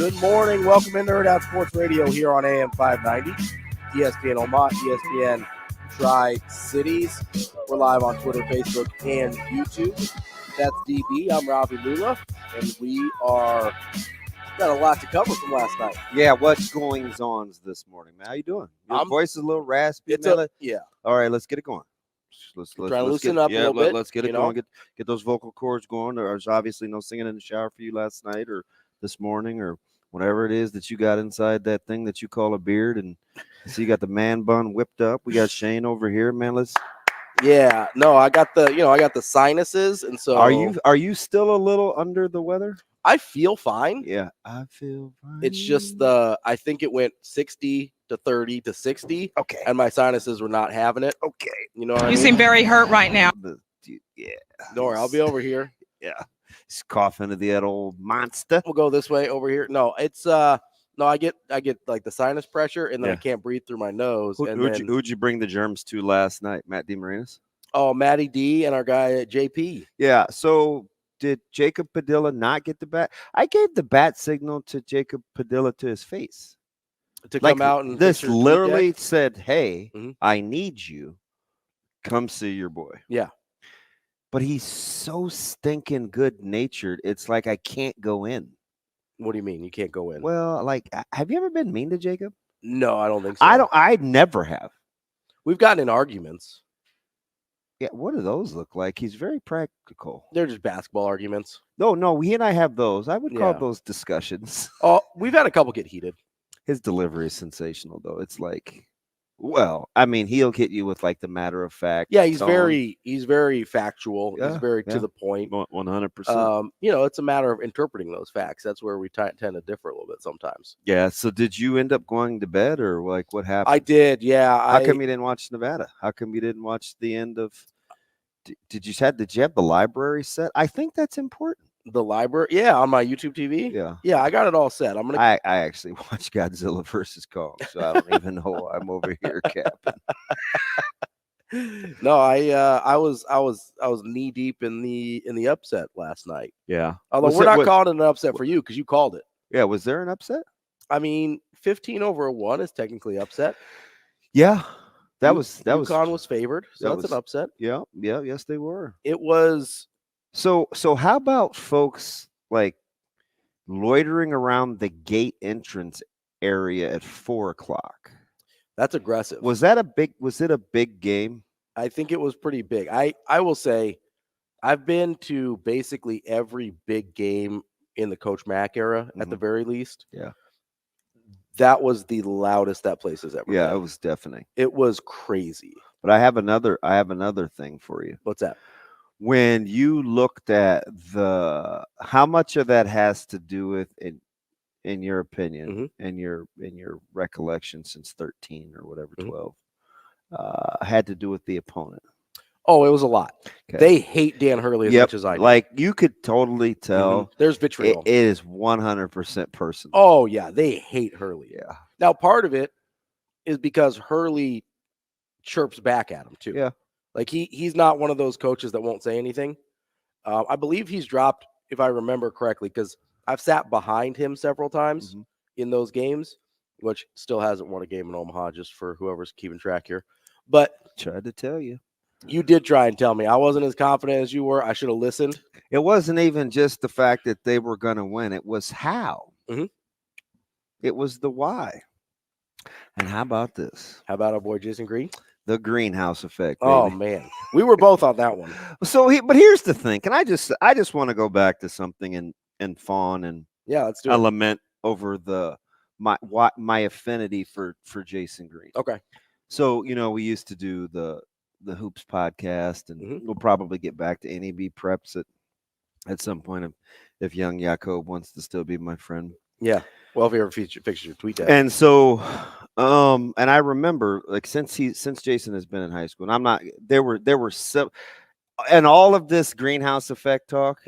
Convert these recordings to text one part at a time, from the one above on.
Good morning. Welcome into Hurrdat Sports Radio here on AM 590, ESPN Omaha, ESPN Tri-Cities. We're live on Twitter, Facebook, and YouTube. That's DB. I'm Ravi, Lulla, and we are got a lot to cover from last night. Yeah, what's going on this morning, man? How you doing? Your voice is a little raspy. Yeah. All right, let's get it going. Let's loosen up a little bit. Let's get it going. Get those vocal cords going. There's obviously no singing in the shower for you last night or this morning or whatever it is that you got inside that thing that you call a beard. And so you got the man bun whipped up. We got Shane over here, man. Yeah, no, I got the sinuses, and so are you still a little under the weather? I feel fine. Yeah, I feel fine. It's just I think it went 60 to 30 to 60. Okay. And my sinuses were not having it. Okay. You know what I mean? You seem very hurt right now. Yeah. Don't worry, I'll be over here. Yeah. He's coughing into that old monster. We'll go this way over here. No, it's no, I get like the sinus pressure, and then I can't breathe through my nose. Who'd you bring the germs to last night? Matt DeMarinis? Oh, Matty D and our guy JP. Yeah. So did Jacob Padilla not get the bat? I gave the bat signal to Jacob Padilla to his face to come out, and this literally said, "Hey, mm-hmm. I need you. Come see your boy." Yeah. But he's so stinking good-natured. It's like I can't go in. What do you mean you can't go in? Well, like, have you ever been mean to Jacob? No, I don't think so. I never have. We've gotten in arguments. Yeah, what do those look like? He's very practical. They're just basketball arguments. No, he and I have those. I would call those discussions. Oh, we've had a couple get heated. His delivery is sensational, though. It's like, well, I mean, he'll hit you with like the matter of fact. Yeah, he's very factual. Yeah, he's very to the point. 100%. It's a matter of interpreting those facts. That's where we tend to differ a little bit sometimes. Yeah. So did you end up going to bed, or like what happened? I did. Yeah. How come you didn't watch Nevada? How come you didn't watch the end of? Did you have the library set? I think that's important. The library, yeah, on my YouTube TV. Yeah, I got it all set. I actually watched Godzilla versus Kong, so I don't even know why I'm over here capping. No, I was knee deep in the upset last night. Yeah, although we're not calling it an upset for you because you called it. Yeah, was there an upset? I mean, 15-1 is technically upset. Yeah, UConn was favored, so that's an upset. Yeah, yes, they were. It was. So how about folks like loitering around the gate entrance area at 4:00? That's aggressive. Was it a big game? I think it was pretty big. I will say I've been to basically every big game in the Coach Mack era at the very least. Yeah. That was the loudest that place has ever been. Yeah, it was deafening. It was crazy. But I have another thing for you. What's that? When you looked at how much of that has to do with, in your opinion, and your recollection since 13 or whatever, 12, had to do with the opponent. Oh, it was a lot. Okay. They hate Dan Hurley as much as I do. Like you could totally tell. There's vitriol. It is 100% personal. Oh yeah, they hate Hurley. Yeah. Now part of it is because Hurley chirps back at him too. Yeah. Like he's not one of those coaches that won't say anything. I believe he's dropped, if I remember correctly, because I've sat behind him several times in those games, which still hasn't won a game in Omaha, just for whoever's keeping track here. But tried to tell you. You did try and tell me. I wasn't as confident as you were. I should have listened. It wasn't even just the fact that they were going to win. It was how. It was the why. And how about this? How about our boy Jason Green? The greenhouse effect. Baby. Oh man, we were both on that one. But here's the thing. Can I just want to go back to something and fawn and let's do it. Lament over my affinity for Jason Green. Okay. So we used to do the Hoops podcast, and we'll probably get back to NEB preps at some point if young Jakob wants to still be my friend. Yeah. Well, if he ever fixes your tweet that. And so, and I remember like since Jason has been in high school, and I'm not there were so, and all of this greenhouse effect talk,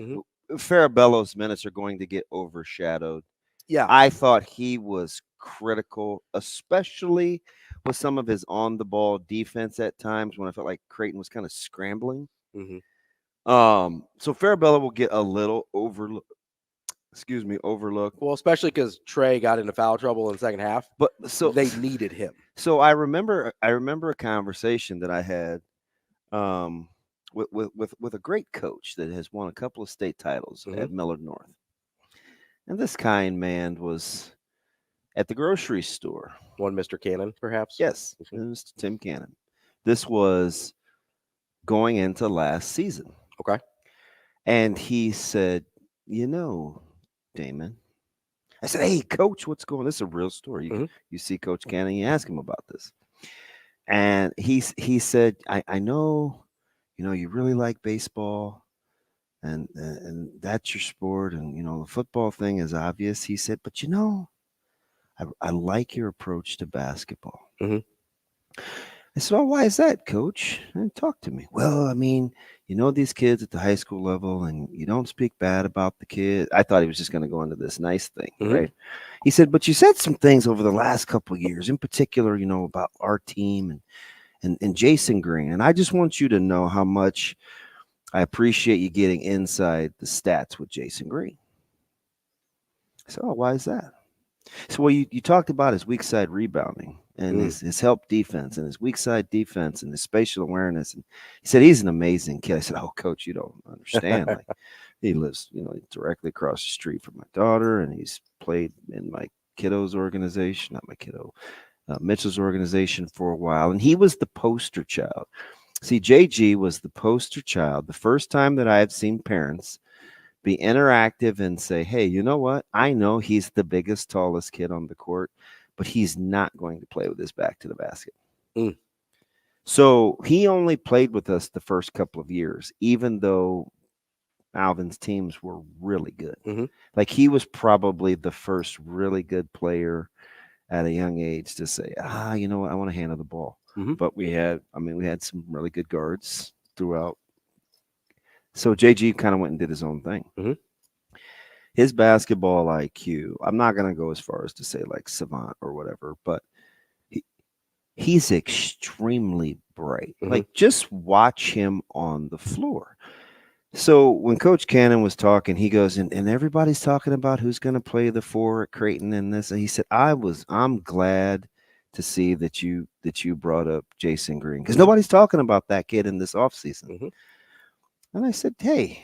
Farabello's minutes are going to get overshadowed. Yeah. I thought he was critical, especially with some of his on-the-ball defense at times when I felt like Creighton was kind of scrambling. So Farabello will get a little overlooked. overlooked. Well, especially because Trey got into foul trouble in the second half. But so they needed him. So I remember a conversation that I had with a great coach that has won a couple of state titles at Millard North. And this kind man was at the grocery store. One Mr. Cannon, perhaps? Yes, Mr. Tim Cannon. This was going into last season. Okay. And he said, Damon. I said, hey, Coach, what's going on? This is a real story. You see Coach Cannon, you ask him about this. And he said, I know, you really like baseball and that's your sport. And, the football thing is obvious. He said, but, I like your approach to basketball. I said, well, why is that, Coach? And talk to me. Well, I mean, these kids at the high school level and you don't speak bad about the kid. I thought he was just going to go into this nice thing, right? He said, but you said some things over the last couple of years, in particular, about our team and Jason Green. And I just want you to know how much I appreciate you getting inside the stats with Jason Green. I said, oh, why is that? So, well, you talked about his weak side rebounding and his help defense and his weak side defense and his spatial awareness. And he said, he's an amazing kid. I said, oh, Coach, you don't understand. Like, he lives, directly across the street from my daughter, and he's played in my kiddo's organization, not my kiddo, Mitchell's organization for a while. And he was the poster child. See, JG was the poster child. The first time that I had seen parents be interactive and say, hey, you know what? I know he's the biggest, tallest kid on the court, but he's not going to play with his back to the basket. So he only played with us the first couple of years, even though Alvin's teams were really good. Like, he was probably the first really good player at a young age to say, you know what? I want to handle the ball. But we had some really good guards throughout. So JG kind of went and did his own thing. His basketball IQ, I'm not going to go as far as to say like savant or whatever, but he's extremely bright. Like, just watch him on the floor. So when Coach Cannon was talking, he goes, and everybody's talking about who's going to play the 4 at Creighton and this. And he said, I'm glad to see that you brought up Jason Green, because nobody's talking about that kid in this offseason. And I said, hey,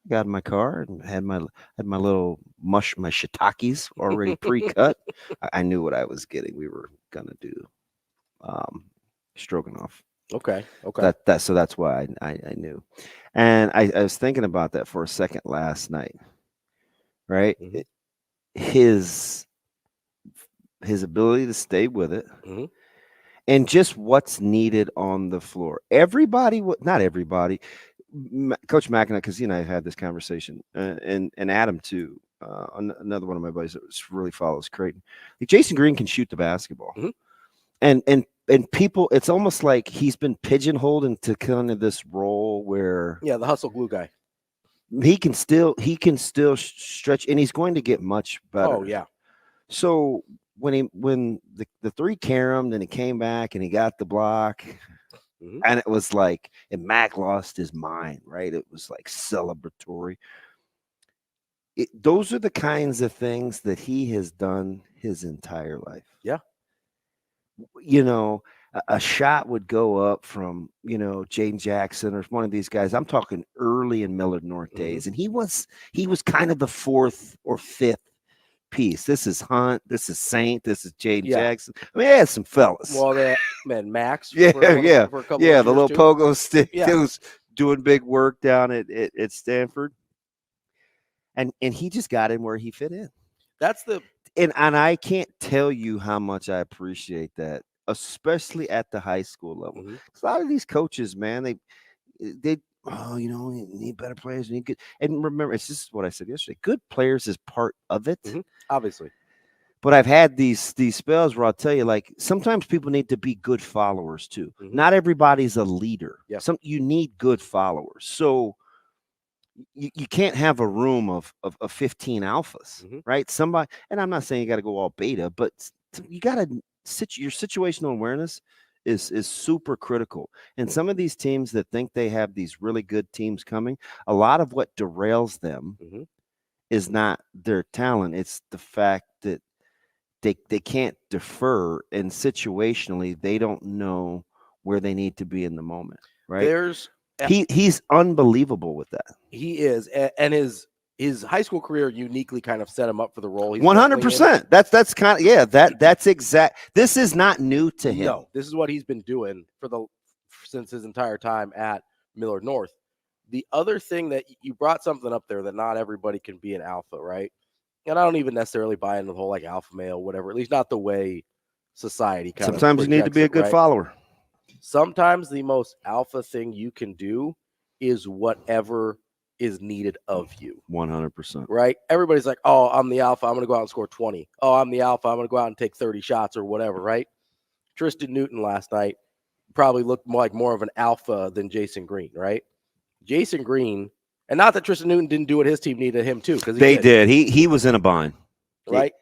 I got in my car and had my little my shiitakes already pre-cut. I knew what I was getting. We were gonna do stroganoff. Okay. So that's why I knew. And I was thinking about that for a second last night. Right? His ability to stay with it. And just what's needed on the floor. Not everybody. Coach McIntyre, because I had this conversation, and Adam too, another one of my buddies that really follows Creighton. Like, Jason Green can shoot the basketball, and people, it's almost like he's been pigeonholed into kind of this role where the hustle glue guy. He can still stretch, and he's going to get much better. Oh yeah. So when the 3 caromed and he came back and he got the block. And it was like, and Mac lost his mind, right? It was like celebratory. Those are the kinds of things that he has done his entire life. Yeah. A shot would go up from, Jane Jackson or one of these guys. I'm talking early in Millard North days. And he was kind of the 4th or 5th piece. This is Hunt. This is Saint. This is Jade Jackson. I mean, he had some fellas. Well, Max. For a the little too. pogo stick. Yeah. He was doing big work down at Stanford, and he just got in where he fit in. And I can't tell you how much I appreciate that, especially at the high school level. A lot of these coaches, man, they you need better players. You need good. And remember, it's just what I said yesterday. Good players is part of it, obviously. But I've had these spells where I'll tell you, like, sometimes people need to be good followers too. Not everybody's a leader. Yeah. You need good followers. So you can't have a room of 15 alphas, right? Somebody, and I'm not saying you got to go all beta, but you got to your situational awareness is super critical. And some of these teams that think they have these really good teams coming, a lot of what derails them is not their talent. It's the fact that they can't defer, and situationally they don't know where they need to be in the moment. Right. He's unbelievable with that. He is, and his high school career uniquely kind of set him up for the role. 100%. That's kind of that's exact. This is not new to him. No, this is what he's been doing since his entire time at Millard North. The other thing that you brought something up there that not everybody can be an alpha, right? And I don't even necessarily buy into the whole like alpha male, whatever. At least not the way society kind of. Sometimes you need to be a good follower. Sometimes the most alpha thing you can do is whatever is needed of you. 100%. Right? Everybody's like, oh, I'm the alpha. I'm going to go out and score 20. Oh, I'm the alpha. I'm going to go out and take 30 shots or whatever, right? Tristan Newton last night probably looked like more of an alpha than Jason Green, right? Jason Green, and not that Tristan Newton didn't do what his team needed him to, because they did. He was in a bind. Right?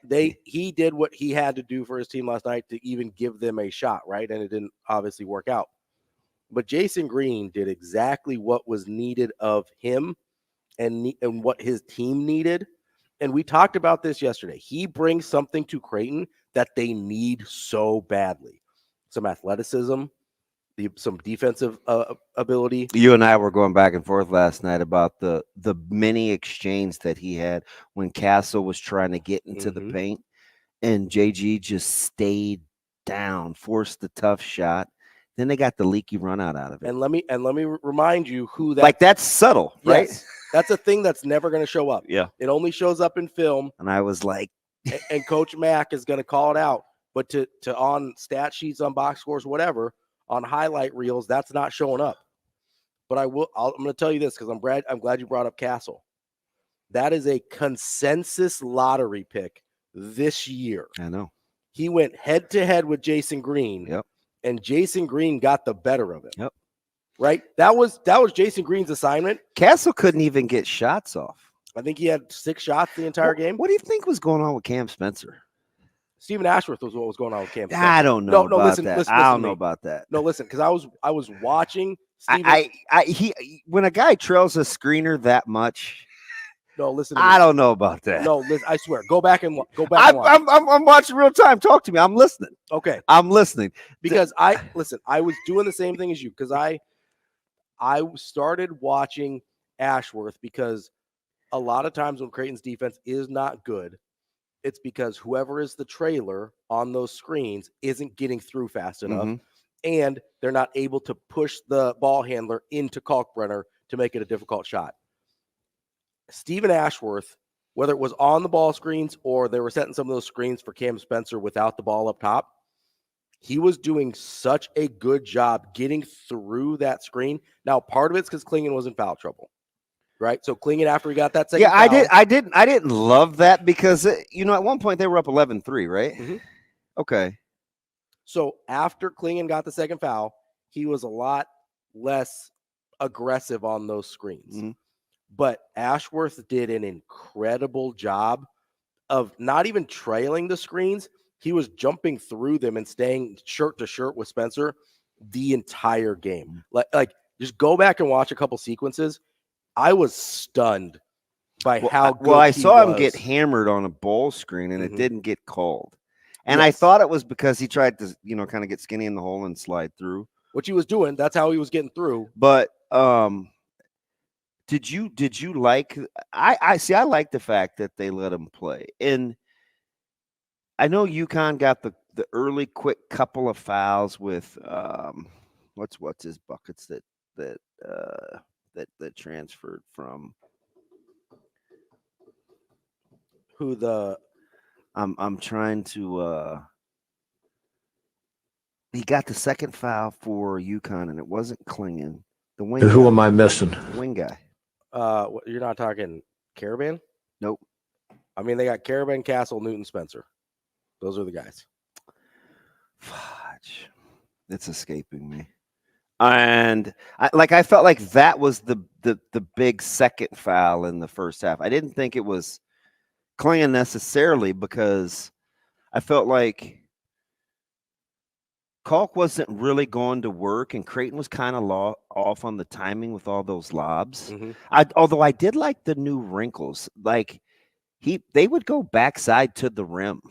He did what he had to do for his team last night to even give them a shot, right? And it didn't obviously work out. But Jason Green did exactly what was needed of him and what his team needed. And we talked about this yesterday. He brings something to Creighton that they need so badly. Some athleticism, some defensive ability. You and I were going back and forth last night about the mini exchange that he had when Castle was trying to get into the paint, and JG just stayed down, forced the tough shot. Then they got the leaky run out of it. And let me remind you who that. Like, that's subtle, right? Yes, that's a thing that's never going to show up. Yeah, it only shows up in film. And I was like, and Coach Mack is going to call it out. But to on stat sheets, on box scores, whatever, on highlight reels, that's not showing up. But I'm going to tell you this because I'm glad you brought up Castle. That is a consensus lottery pick this year. I know. He went head to head with Jason Green. Yep. And Jason Green got the better of it. Yep. Right? That was Jason Green's assignment. Castle couldn't even get shots off. I think he had 6 shots the entire game. What do you think was going on with Cam Spencer? Stephen Ashworth was what was going on with Cam Spencer. I don't know about that. I don't know about that. No, listen, because I was watching Stephen. When a guy trails a screener that much. No, listen. I don't know about that. No, listen, I swear. Go back and watch. I'm watching real time. Talk to me. I'm listening. Okay. I'm listening. Because I was doing the same thing as you because I started watching Ashworth because a lot of times when Creighton's defense is not good, it's because whoever is the trailer on those screens isn't getting through fast enough, and they're not able to push the ball handler into Kalkbrenner to make it a difficult shot. Stephen Ashworth, whether it was on the ball screens or they were setting some of those screens for Cam Spencer without the ball up top, he was doing such a good job getting through that screen. Now, part of it's because Klingon was in foul trouble. Right, so Klingon after he got that second foul. I didn't love that because at one point they were up 11-3, right? Okay. So after Klingon got the second foul, he was a lot less aggressive on those screens. But Ashworth did an incredible job of not even trailing the screens. He was jumping through them and staying shirt to shirt with Spencer the entire game. Like just go back and watch a couple sequences. I was stunned by how good I saw him get hammered on a ball screen, and it didn't get called. And I thought it was because he tried to, kind of get skinny in the hole and slide through. Which he was doing. That's how he was getting through. But did you like I like the fact that they let him play. And I know UConn got the early quick couple of fouls with what's his buckets that transferred from who the I'm trying to he got the second foul for UConn, and it wasn't Klingon. The wing. Who am I missing? The wing guy. You're not talking Caravan? Nope. I mean, they got Caravan, Castle, Newton, Spencer. Those are the guys. Fudge. It's escaping me. And I felt like that was the big second foul in the first half. I didn't think it was Klingon necessarily because I felt like Kalk wasn't really going to work, and Creighton was kind of off on the timing with all those lobs. Mm-hmm. Although I did like the new wrinkles. Like they would go backside to the rim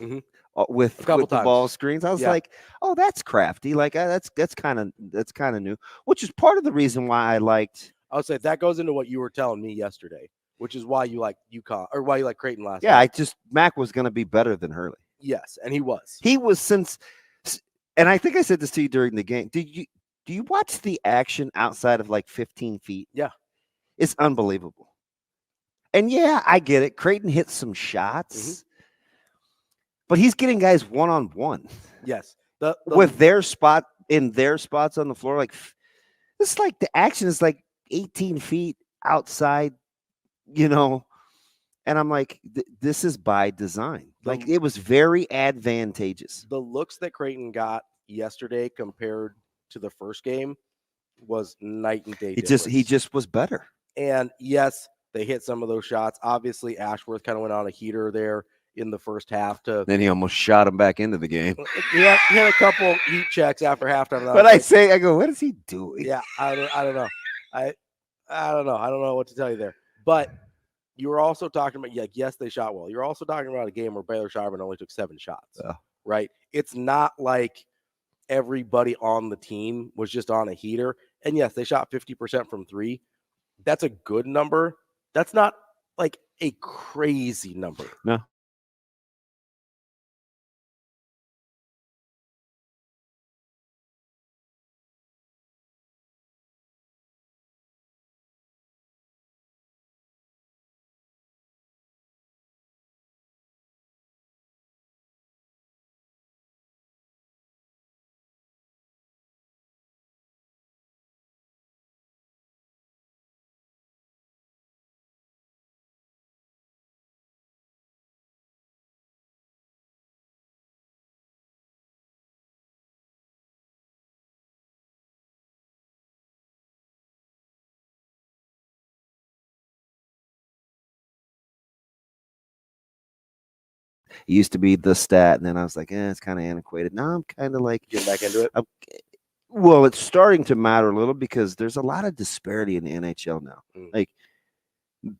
with the ball screens. I was like, oh, that's crafty. Like that's kind of new, which is part of the reason why I liked. I would say that goes into what you were telling me yesterday, which is why you like UConn or why you like Creighton last night. Mac was going to be better than Hurley. Yes, and he was. And I think I said this to you during the game. Do you watch the action outside of like 15 feet? Yeah. It's unbelievable. And yeah, I get it. Creighton hits some shots, but he's getting guys one-on-one. Yes. With their spot in their spots on the floor. Like, it's like the action is like 18 feet outside, and I'm like, this is by design. Like, it was very advantageous. The looks that Creighton got yesterday compared to the first game was night and day difference. He just was better. And yes, they hit some of those shots. Obviously, Ashworth kind of went on a heater there in the first half. Then he almost shot him back into the game. He had a couple heat checks after halftime. But I go, what is he doing? Yeah, I don't know. I don't know. I don't know what to tell you there. But you were also talking about, yes, they shot well. You're also talking about a game where Baylor Sharman only took 7 shots, right? It's not like everybody on the team was just on a heater. And yes, they shot 50% from 3. That's a good number. That's not like a crazy number. No. It used to be the stat, and then I was like, it's kind of antiquated. Now I'm kind of like getting back into it. Well, it's starting to matter a little because there's a lot of disparity in the NHL now. Like,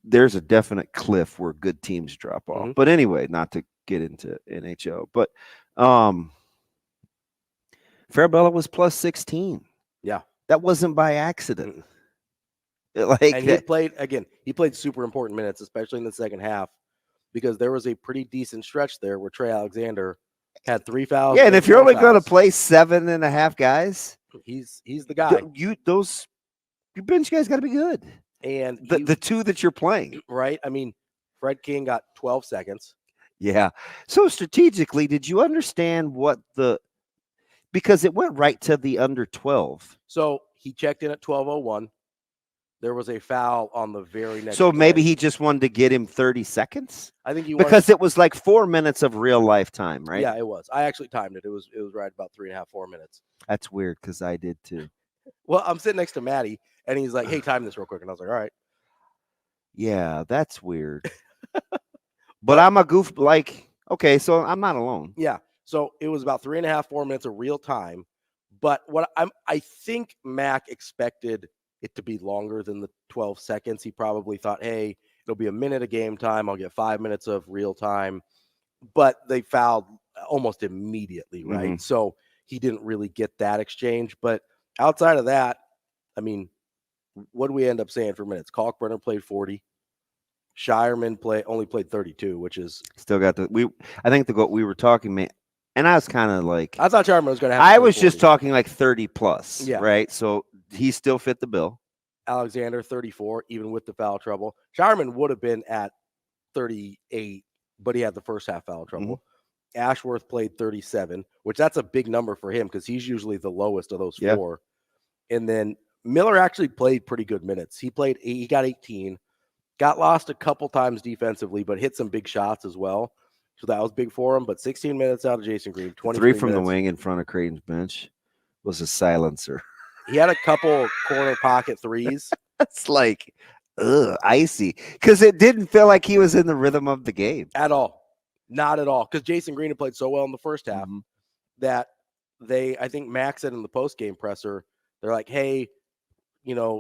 there's a definite cliff where good teams drop off. But anyway, not to get into NHL, but Farabella was plus 16. Yeah, that wasn't by accident. He played super important minutes, especially in the second half, because there was a pretty decent stretch there where Trey Alexander had 3 fouls. Yeah, and if you're only going to play 7.5 guys, he's the guy. Your bench guys got to be good. And the 2 that you're playing, right? I mean, Fred King got 12 seconds. Yeah. So strategically, did you understand because it went right to the under 12. So he checked in at 12:01. There was a foul on the very next. So maybe he just wanted to get him 30 seconds. I think because it was like 4 minutes of real life time, right? Yeah, it was. I actually timed it. It was right about 3.5, 4 minutes. That's weird because I did too. Well, I'm sitting next to Maddie, and he's like, "Hey, time this real quick," and I was like, "All right." Yeah, that's weird. But I'm a goof. Like, okay, so I'm not alone. Yeah. So it was about 3.5, 4 minutes of real time. But I think Mac expected it to be longer than the 12 seconds. He probably thought, hey, it'll be a minute of game time. I'll get 5 minutes of real time. But they fouled almost immediately, right? So he didn't really get that exchange. But outside of that, I mean, what do we end up saying for minutes? Kalkbrenner played 40. Shireman only played 32, which is still got I think we were talking, man. And I was kind of like, I thought Shireman was going to have. I was just talking like 30 plus, right? So he still fit the bill. Alexander 34, even with the foul trouble. Shireman would have been at 38, but he had the first half foul trouble. Ashworth played 37, which that's a big number for him because he's usually the lowest of those 4. And then Miller actually played pretty good minutes. He got 18, got lost a couple times defensively, but hit some big shots as well. So that was big for him. But 16 minutes out of Jason Green, 23 from minutes. The wing in front of Creighton's bench was a silencer. He had a couple corner pocket threes. That's like, icy. Because it didn't feel like he was in the rhythm of the game. At all. Not at all. Because Jason Green had played so well in the first half that I think Max said in the post-game presser, they're like, hey,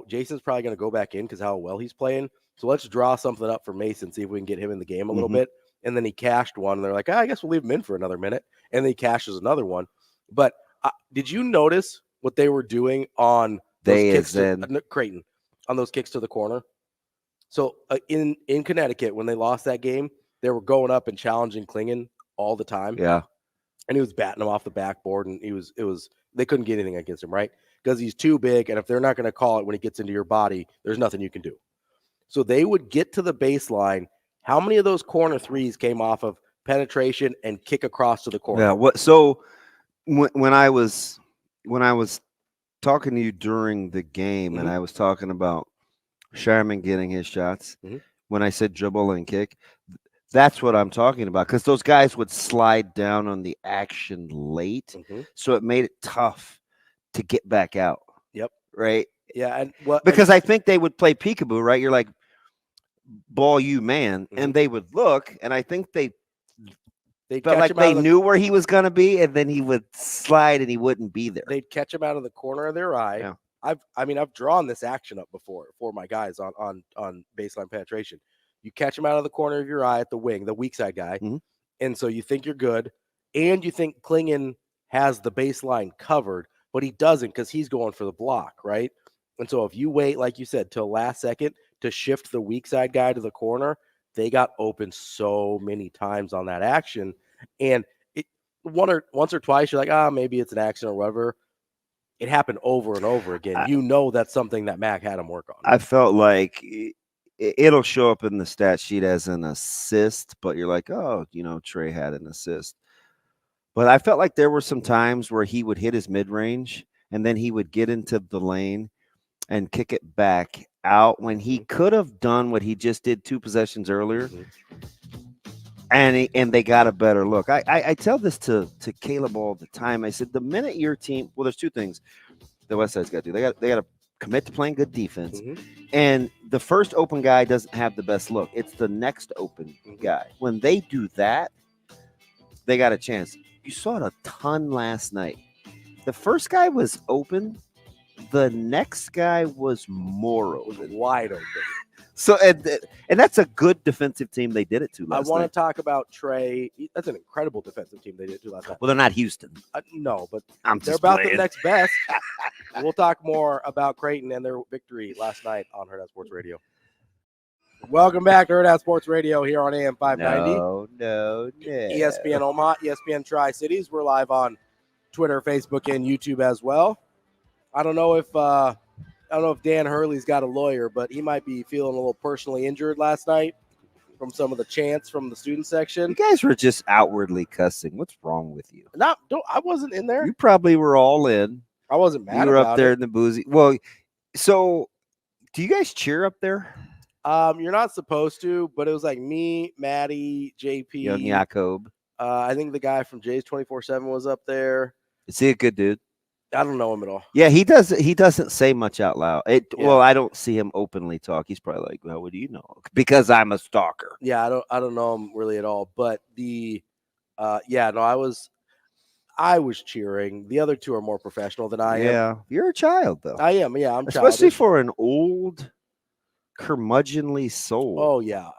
Jason's probably going to go back in because how well he's playing. So let's draw something up for Mason, see if we can get him in the game a little bit. and then he cashed one. And they're like, I guess we'll leave him in for another minute. And then he cashes another one. But did you notice what they were doing on those kicks to Creighton, on those kicks to the corner? So in Connecticut, when they lost that game, they were going up and challenging Klingon all the time. Yeah. And he was batting him off the backboard, and they couldn't get anything against him, right? Because he's too big, and if they're not going to call it when he gets into your body, there's nothing you can do. So they would get to the baseline. How many of those corner threes came off of penetration and kick across to the corner? Yeah. So when I was talking to you during the game, and I was talking about Sherman getting his shots, when I said dribble and kick, that's what I'm talking about, because those guys would slide down on the action late, so it made it tough to get back out. Yep. Right. Yeah. Because I think they would play peekaboo, right? You're like, ball you, man, and they would look, and I think they felt like they knew where he was going to be, and then he would slide and he wouldn't be there. They'd catch him out of the corner of their eye. Yeah. I've drawn this action up before for my guys on baseline penetration. You catch him out of the corner of your eye at the wing, the weak side guy, and so you think you're good, and you think Klingon has the baseline covered, but he doesn't, because he's going for the block, right? And so if you wait, like you said, till last second to shift the weak side guy to the corner, they got open so many times on that action, and once or twice you're like, maybe it's an accident or whatever. It happened over and over again. That's something that Mac had him work on. I felt like it'll show up in the stat sheet as an assist, but you're like, Trey had an assist. But I felt like there were some times where he would hit his mid-range, and then he would get into the lane and kick it back out when he could have done what he just did 2 possessions earlier. And they got a better look. I tell this to Caleb all the time. I said, the minute your team, well, there's 2 things the West Side's got to do. They got to commit to playing good defense. And the first open guy doesn't have the best look. It's the next open guy. When they do that, they got a chance. You saw it a ton last night. The first guy was open. The next guy was more open. Wide open. So, and that's a good defensive team they did it to last night. I want to talk about Trey. That's an incredible defensive team they did it to last night. Well, they're not Houston. No, but they're about the next best. We'll talk more about Creighton and their victory last night on Hurrdat Sports Radio. Welcome back to Hurrdat Sports Radio here on AM 590. No. ESPN Omaha, ESPN Tri-Cities. We're live on Twitter, Facebook, and YouTube as well. I don't know if Dan Hurley's got a lawyer, but he might be feeling a little personally injured last night from some of the chants from the student section. You guys were just outwardly cussing. What's wrong with you? I wasn't in there. You probably were all in. I wasn't mad. You were up there in the boozy. Well, so do you guys cheer up there? You're not supposed to, but it was like me, Maddie, JP, Young Jacob. I think the guy from Jay's 24/7 was up there. Is he a good dude? I don't know him at all. Yeah, he doesn't say much out loud. Well, I don't see him openly talk. He's probably like, well, what do you know? Because I'm a stalker. Yeah, I don't know him really at all. But I was cheering. The other 2 are more professional than I am. Yeah, you're a child though. I am. Yeah, I'm especially childish. For an old curmudgeonly soul. Oh yeah,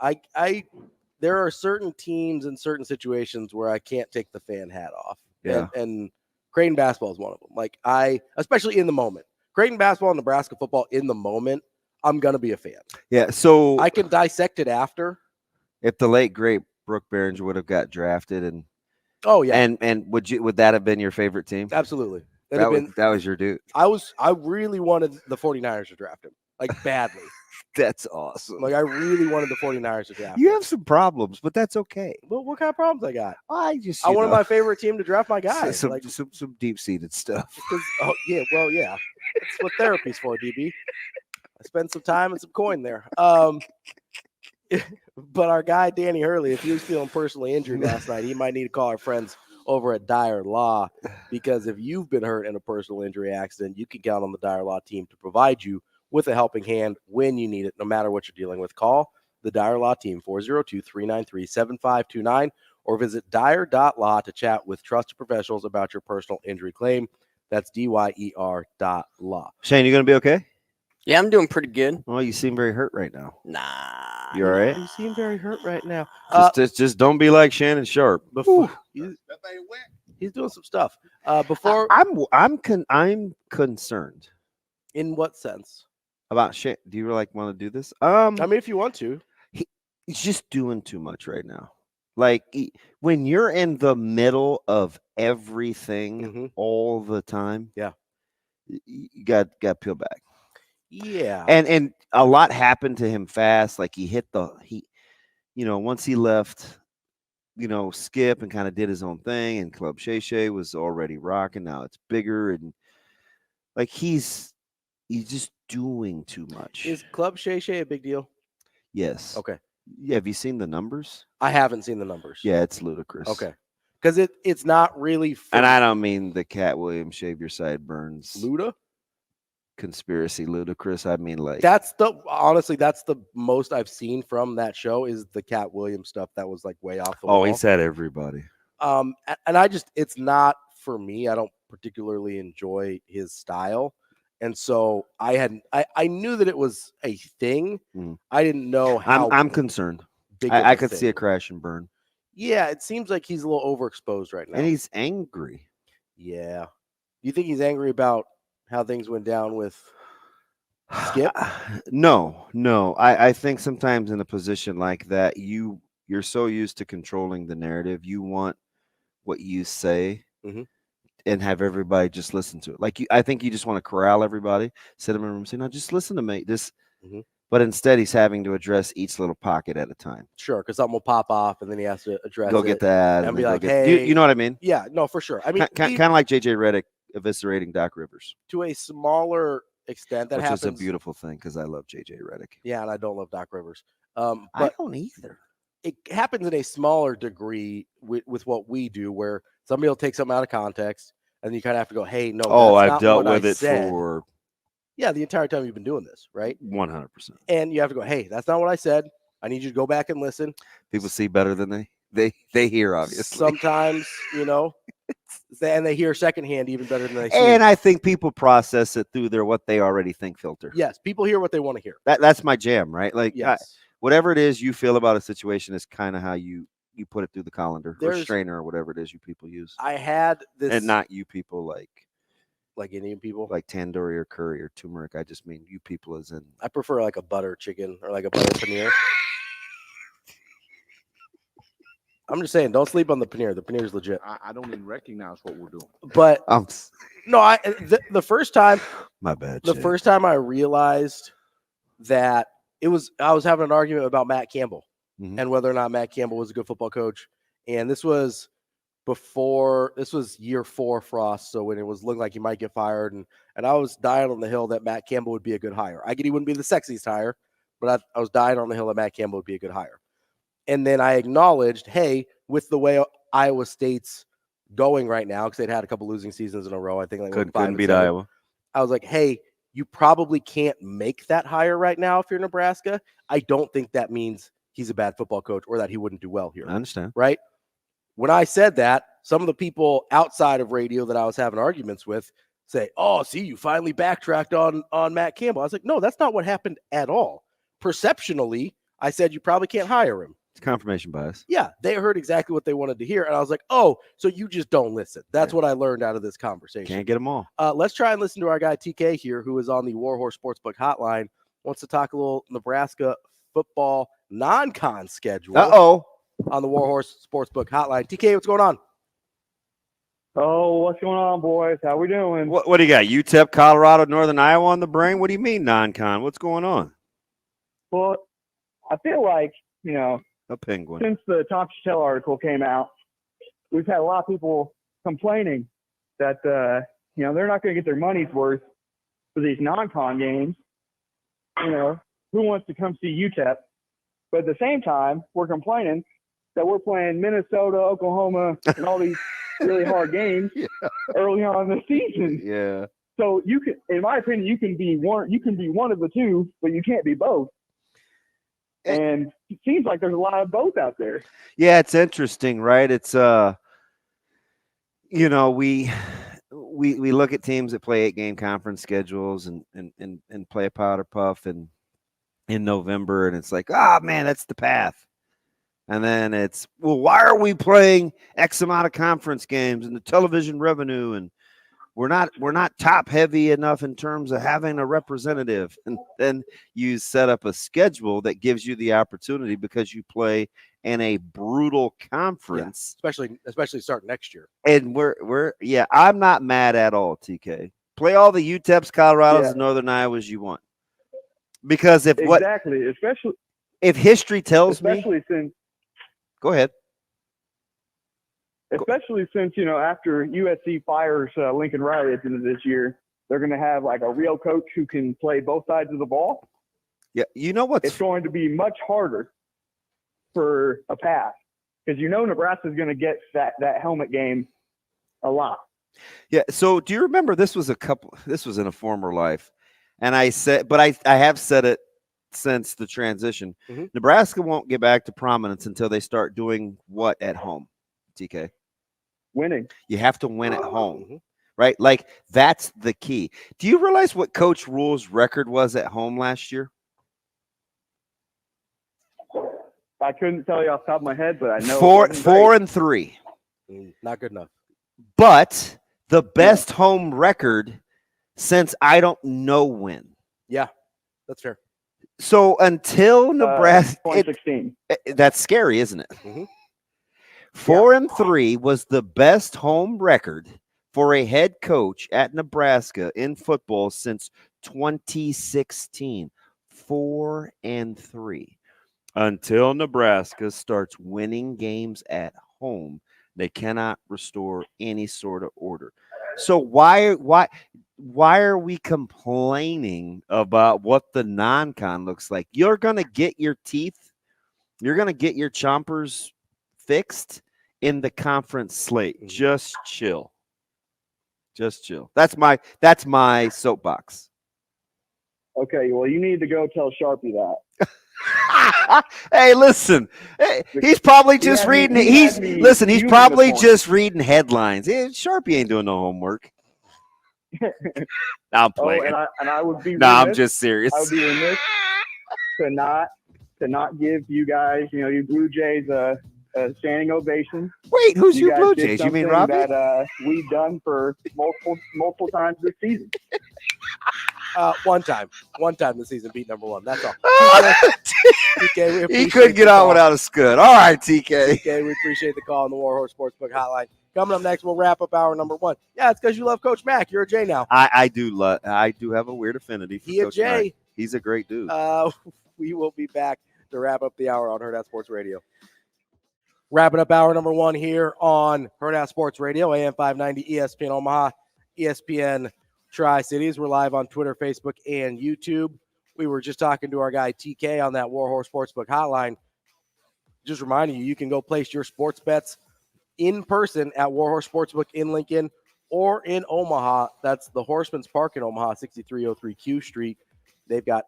there are certain teams in certain situations where I can't take the fan hat off. Yeah, and Creighton basketball is one of them. Like especially in the moment. Creighton basketball and Nebraska football in the moment, I'm gonna be a fan. Yeah, so I can dissect it after. If the late great Brooke Barons would have got drafted, and would that have been your favorite team? Absolutely. That was your dude. I really wanted the 49ers to draft him, like badly. That's awesome. Like I really wanted the 49ers to draft him. You have some problems, but that's okay. Well, what kind of problems I got? I wanted my favorite team to draft my guy. Some deep-seated stuff. Yeah. That's what therapy's for, DB. I spent some time and some coin there. But our guy Danny Hurley, if he was feeling personally injured last night, he might need to call our friends over at Dyer Law, because if you've been hurt in a personal injury accident, you can count on the Dyer Law team to provide you with a helping hand when you need it, no matter what you're dealing with. Call the Dyer Law team, 402-393-7529, or visit dyer.law to chat with trusted professionals about your personal injury claim. That's DYER.law. Shane, you going to be okay? Yeah, I'm doing pretty good. Well, you seem very hurt right now. Nah. You all right? You seem very hurt right now. Just don't be like Shannon Sharp. Before he's doing some stuff. Before I'm concerned. In what sense? About Shannon. Do you like want to do this? I mean, if you want to. He's just doing too much right now. Like when you're in the middle of everything all the time, you got to peel back. Yeah, and a lot happened to him fast. Like once he left, Skip and kind of did his own thing, and Club Shay Shay was already rocking. Now it's bigger, and like he's just doing too much. Is Club Shay Shay a big deal? Yes. Okay. Yeah, have you seen the numbers? I haven't seen the numbers. Yeah, it's ludicrous. Okay. Because it's not really funny. And I don't mean the Cat Williams shave your sideburns. Luda? Conspiracy ludicrous. I mean, like that's the most I've seen from that show is the Cat Williams stuff that was like way off the wall. Oh, he's had everybody. And it's not for me. I don't particularly enjoy his style. And so I knew that it was a thing. I didn't know how. I'm concerned. I could see a crash and burn. Yeah, it seems like he's a little overexposed right now. And he's angry. Yeah. You think he's angry about how things went down with Skip? No. I think sometimes in a position like that, you're so used to controlling the narrative. You want what you say. And have everybody just listen to it. I think you just want to corral everybody, sit them in a room, and say, "No, just listen to me." But instead, he's having to address each little pocket at a time. Sure, because something will pop off, and then he has to address Go get that, and be like, "Hey," you know what I mean? Yeah, no, for sure. I mean, kind of like JJ Redick eviscerating Doc Rivers to a smaller extent. That happens. Which is a beautiful thing because I love JJ Redick. Yeah, and I don't love Doc Rivers. But I don't either. It happens in a smaller degree with what we do, where somebody will take something out of context, and you kind of have to go, "Hey, no." Oh, that's I've dealt with it said. for. Yeah, the entire time you've been doing this, right? 100%. And you have to go, "Hey, that's not what I said. I need you to go back and listen." People see better than they hear, obviously. Sometimes, and they hear secondhand even better than they see. And I think people process it through their what they already think filter. Yes, people hear what they want to hear. That's my jam, right? Like, yes. Whatever it is you feel about a situation is kind of how you put it through the colander or strainer or whatever it is you people use. I had this, and not you people like Indian people, like tandoori or curry or turmeric. I just mean you people as in. I prefer like a butter chicken or like a butter paneer. I'm just saying, don't sleep on the paneer. The paneer is legit. I don't even recognize what we're doing. But no, the first time. My bad. The first time I realized that I was having an argument about Matt Campbell and whether or not Matt Campbell was a good football coach. And this was year 4 Frost. So when it was looking like he might get fired, and I was dying on the hill that Matt Campbell would be a good hire. I get he wouldn't be the sexiest hire, but I was dying on the hill that Matt Campbell would be a good hire. And then I acknowledged, hey, with the way Iowa State's going right now, because they'd had a couple losing seasons in a row, I think couldn't beat Iowa. I was like, hey, you probably can't make that hire right now if you're Nebraska. I don't think that means he's a bad football coach or that he wouldn't do well here. I understand. Right? When I said that, some of the people outside of radio that I was having arguments with say, oh, see, you finally backtracked on Matt Campbell. I was like, no, that's not what happened at all. Perceptionally, I said you probably can't hire him. It's confirmation bias. Yeah, they heard exactly what they wanted to hear. And I was like, oh, so you just don't listen. That's what I learned out of this conversation. Can't get them all. Let's try and listen to our guy TK here, who is on the Warhorse Sportsbook Hotline. Wants to talk a little Nebraska football non-con schedule. On the Warhorse Sportsbook Hotline. TK, what's going on? Oh, what's going on, boys? How we doing? What do you got? UTEP, Colorado, Northern Iowa on the brain? What do you mean non-con? What's going on? Well, I feel like, a penguin. Since the Tom Chattel article came out, we've had a lot of people complaining that, they're not going to get their money's worth for these non-con games. Who wants to come see UTEP? But at the same time, we're complaining that we're playing Minnesota, Oklahoma, and all these really hard games early on in the season. Yeah. So you can, in my opinion, you can be one of the two, but you can't be both. And it seems like there's a lot of both out there. Yeah, it's interesting, right? It's we look at teams that play 8-game conference schedules and play a powder puff in November, and it's like, oh man, that's the path. And then it's, well, why are we playing X amount of conference games and the television revenue, and we're not top heavy enough in terms of having a representative. And then you set up a schedule that gives you the opportunity because you play in a brutal conference, especially starting next year. And I'm not mad at all, TK. Play all the UTEPs, Colorados, and Northern Iowas you want. Because if history tells me, go ahead. Especially since, after USC fires Lincoln Riley at the end of this year, they're going to have like a real coach who can play both sides of the ball. Yeah, it's going to be much harder for a pass because Nebraska's going to get that helmet game a lot. Yeah. So do you remember this was in a former life, and I said, but I have said it since the transition. Mm-hmm. Nebraska won't get back to prominence until they start doing what at home, TK? Winning. You have to win at home, right? Like, that's the key. Do you realize what Coach Rhule's record was at home last year? I couldn't tell you off the top of my head, but I know 4-3. Not good enough. But the best home record since I don't know when. Yeah, that's fair. So until Nebraska, 2016. That's scary, isn't it? Mm-hmm. 4-3 was the best home record for a head coach at Nebraska in football since 2016. 4-3. Until Nebraska starts winning games at home, they cannot restore any sort of order. So why are we complaining about what the non-con looks like? You're going to get your teeth, you're going to get your chompers fixed in the conference slate. Just chill. That's my soapbox. Okay, well, you need to go tell Sharpie that. Hey, listen. He's probably just reading. He's probably just reading headlines. Sharpie ain't doing no homework. I'm playing. And I would be. No, I'm just serious. I would be remiss to not give you guys, you Bluejays, a standing ovation. Wait, who's you Bluejays? You mean Ravi? That we've done for multiple times this season. One time this season beat number one. That's all. TK, he couldn't get out without a scud. All right, TK. TK, we appreciate the call on the Warhorse Sportsbook Hotline. Coming up next, we'll wrap up hour number one. Yeah, it's because you love Coach Mack. You're a J now. I do have a weird affinity for Coach Mack. He's a great dude. We will be back to wrap up the hour on Hurrdat Sports Radio. Wrapping up hour number one here on Hurrdat Sports Radio, AM 590, ESPN Omaha, ESPN Tri-Cities. We're live on Twitter, Facebook, and YouTube. We were just talking to our guy TK on that Warhorse Sportsbook Hotline. Just reminding you, you can go place your sports bets in person at Warhorse Sportsbook in Lincoln or in Omaha. That's the Horseman's Park in Omaha, 6303 Q Street. They've got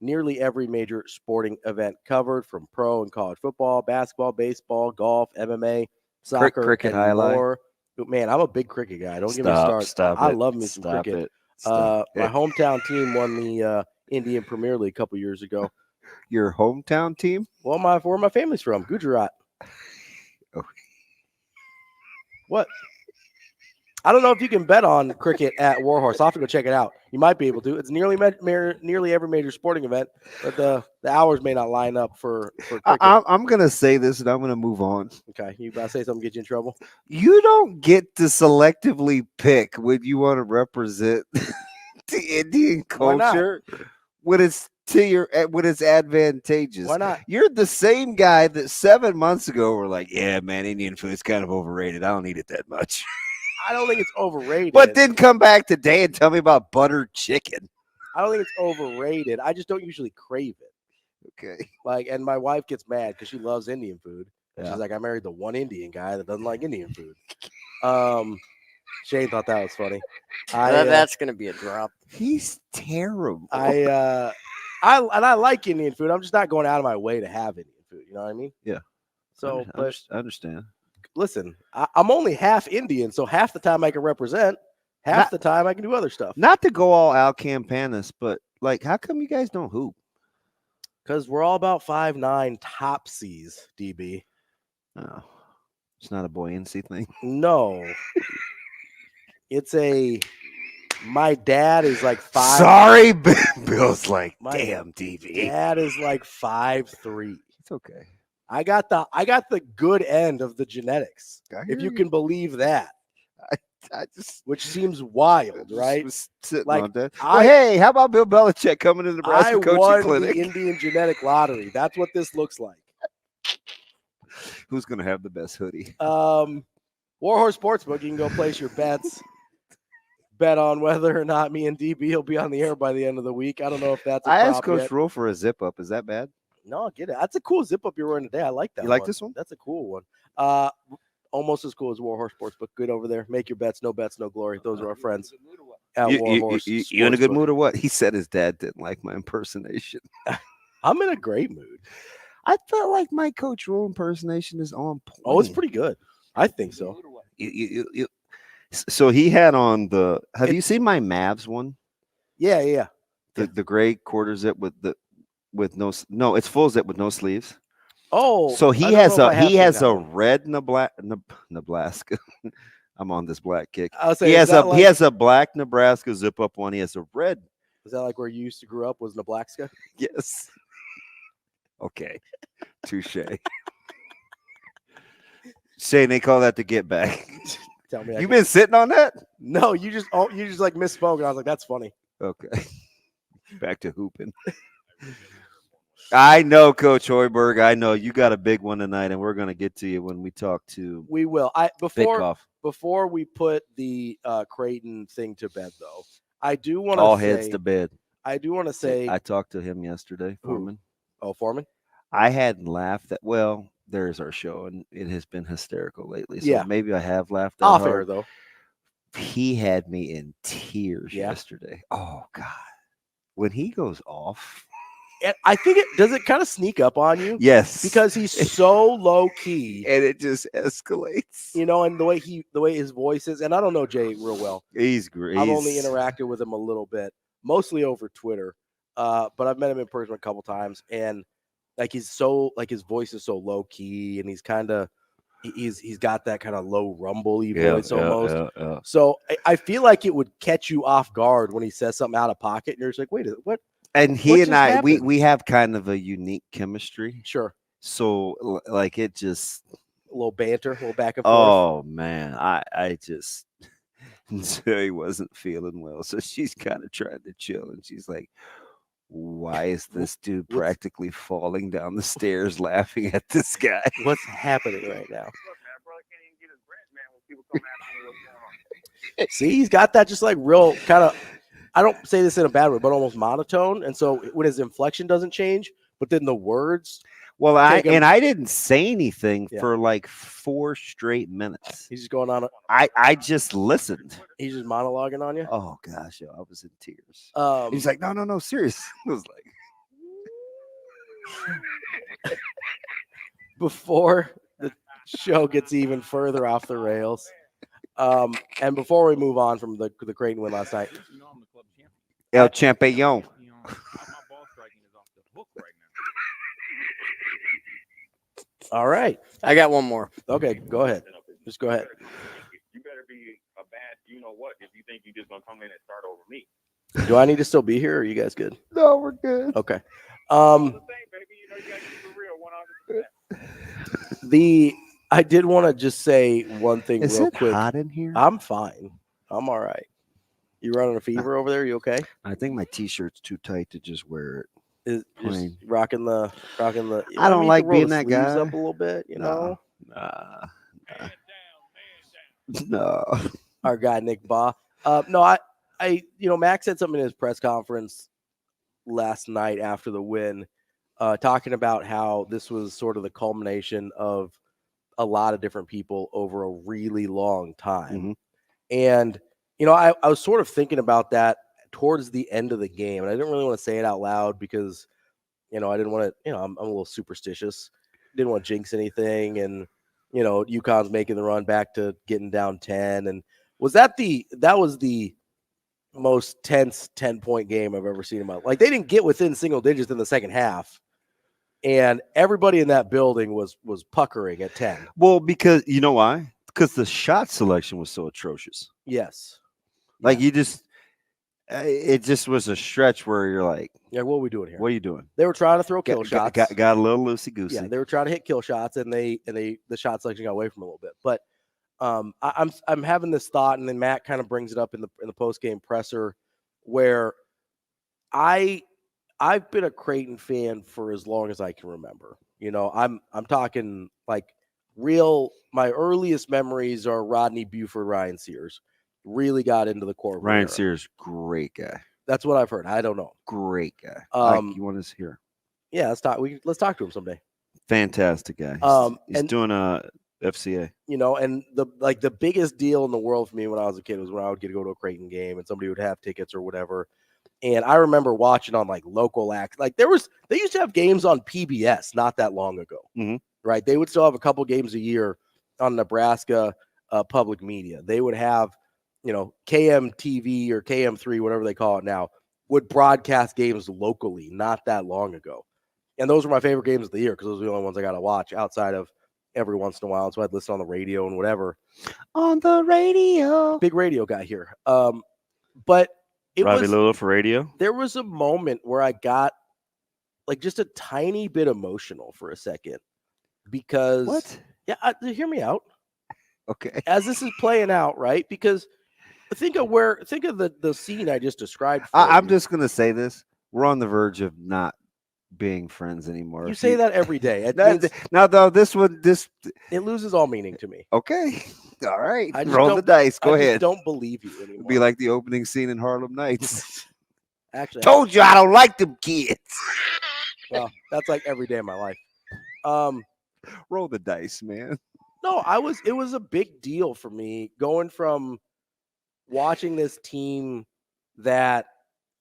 nearly every major sporting event covered, from pro and college football, basketball, baseball, golf, MMA, soccer, cricket, and more. Man, I'm a big cricket guy. Don't get me started. I love me some cricket. My hometown team won the Indian Premier League a couple years ago. Your hometown team? Well, where my family's from, Gujarat. Oh. What? I don't know if you can bet on cricket at Warhorse. I'll have to go check it out. You might be able to. It's nearly every major sporting event, but the hours may not line up for cricket. I'm going to say this, and I'm going to move on. Okay. You about to say something get you in trouble? You don't get to selectively pick when you want to represent the Indian culture when it's advantageous. Why not? You're the same guy that 7 months ago were like, yeah, man, Indian food's kind of overrated. I don't eat it that much. I don't think it's overrated. But then come back today and tell me about buttered chicken. I don't think it's overrated. I just don't usually crave it. Okay. And my wife gets mad because she loves Indian food. And she's like, I married the one Indian guy that doesn't like Indian food. Shane thought that was funny. That's going to be a drop. He's terrible. I like Indian food. I'm just not going out of my way to have Indian food. You know what I mean? Yeah. So, I understand. Listen, I'm only half Indian, so half the time I can represent. Half the time I can do other stuff. Not to go all Al Campanis, but like, how come you guys don't hoop? Because we're all about 5'9" topsies, DB. Oh, it's not a buoyancy thing. No. It's my dad is like 5. Sorry, Bill's like, damn, DB. Dad is like 5'3". It's okay. I got the good end of the genetics, if you can believe that. I just, which seems wild, right? Like, on that. Hey, how about Bill Belichick coming to the Nebraska coaching won clinic? The Indian genetic lottery. That's what this looks like. Who's gonna have the best hoodie? Warhorse Sportsbook. You can go place your bets. Bet on whether or not me and DB will be on the air by the end of the week. I don't know if that's. I asked Coach Rhule for a zip up. Is that bad? No, get it. That's a cool zip up you're wearing today. I like that. You like this one? That's a cool one. Almost as cool as Warhorse Sportsbook. Good over there. Make your bets. No bets, no glory. Those are our friends at Warhorse. You in a good mood or what? He said his dad didn't like my impersonation. I'm in a great mood. I felt like my Coach Rhule impersonation is on point. Oh, it's pretty good. I think so. So he had on the. Have you seen my Mavs one? Yeah. The gray quarter zip with no. It's full zip with no sleeves. Oh, so he has a red Nebraska. I'm on this black kick. He has a black Nebraska zip up one. He has a red. Is that like where you used to grow up? Was Nebraska? Yes. Okay. Touche. Saying they call that the get back. Tell me. You've been sitting on that? No, you just like misspoke, and I was like, that's funny. Okay. Back to hooping. I know, Coach Hoiberg. I know you got a big one tonight, and we're going to get to you when we talk to. We will. Bikoff. Before we put the Creighton thing to bed, though, I do want to all heads to bed. I do want to say I talked to him yesterday, Foreman. Oh, Foreman. I hadn't laughed at. Well, there's our show, and it has been hysterical lately. So maybe I have laughed. Off air though. He had me in tears yesterday. Oh God, when he goes off. And I think does it kind of sneak up on you? Yes. Because he's so low key. And it just escalates. You know, and the way his voice is, and I don't know Jay real well. He's great. I've only interacted with him a little bit, mostly over Twitter. But I've met him in person a couple times, and his voice is so low key, and he's got that kind of low rumbly voice almost. Yeah. So I feel like it would catch you off guard when he says something out of pocket, and you're just like, wait, what? And he and I, we have kind of a unique chemistry. Sure. So like it just a little banter, a little back and forth. Oh man, I just Zoe wasn't feeling well, so she's kind of trying to chill, and she's like, "Why is this dude practically falling down the stairs laughing at this guy? What's happening right now?" See, he's got that just like real kind of. I don't say this in a bad way, but almost monotone. And so when his inflection doesn't change, but then the words. Well, I didn't say anything for like 4 straight minutes. He's just going on. I just listened. He's just monologuing on you. Oh gosh, I was in tears. He's like, no, serious. I was like, before the show gets even further off the rails. And before we move on from the Creighton win last night. El Champion. All right. I got one more. Okay, go ahead. Just go ahead. You better be a bad you know what if you think you're just going to come in and start over me. Do I need to still be here, or are you guys good? No, we're good. Okay. I did want to just say one thing real quick. Is it hot in here? I'm fine. I'm all right. You running a fever over there? You okay? I think my t-shirt's too tight to just wear it. Just rocking the. I don't like being that guy. Up a little bit, you know. No. Our guy Nick Baugh. No, I Max said something in his press conference last night after the win, talking about how this was sort of the culmination of a lot of different people over a really long time. Mm-hmm. And, I was sort of thinking about that towards the end of the game. And I didn't really want to say it out loud because, I didn't want to, I'm a little superstitious. Didn't want to jinx anything. And, UConn's making the run back to getting down 10. And That was the most tense 10-point game I've ever seen in my life. Like, they didn't get within single digits in the second half, and everybody in that building was puckering at 10. Well, because you know why? Because the shot selection was so atrocious. Yes. Like, it just was a stretch where you're like, yeah, what are we doing here? What are you doing? They were trying to throw kill shots. Got a little loosey-goosey. Yeah, they were trying to hit kill shots, and the shot selection got away from a little bit. But I'm having this thought, and then Matt kind of brings it up in the post-game presser, where I've been a Creighton fan for as long as I can remember. You know, I'm talking like my earliest memories are Rodney Buford, Ryan Sears. Really got into the core. Ryan Sears, great guy. That's what I've heard. I don't know. Great guy. You want us here? Yeah, let's talk to him someday. Fantastic guy. He's doing a FCA. You know, and the biggest deal in the world for me when I was a kid was when I would get to go to a Creighton game and somebody would have tickets or whatever. And I remember watching on like local acts. Like they used to have games on PBS not that long ago. Mm-hmm. Right? They would still have a couple games a year on Nebraska public media. They would have, you know, KMTV or KM3, whatever they call it now, would broadcast games locally not that long ago. And those were my favorite games of the year because those are the only ones I got to watch outside of every once in a while. And so I'd listen on the radio and whatever. On the radio. Big radio guy here. But it Ravi was Lulla for radio. There was a moment where I got like just a tiny bit emotional for a second because what? Yeah, hear me out. Okay. As this is playing out, right? Because think of the scene I just described. I'm just gonna say this: we're on the verge of not being friends anymore. You say that every day. Now, though, it loses all meaning to me. Okay, all right. Roll the dice. Go I ahead. Don't believe you anymore. It'd be like the opening scene in Harlem Nights. Actually, told you I don't like them kids. Well, that's like every day of my life. Roll the dice, man. No, it was a big deal for me going from watching this team that,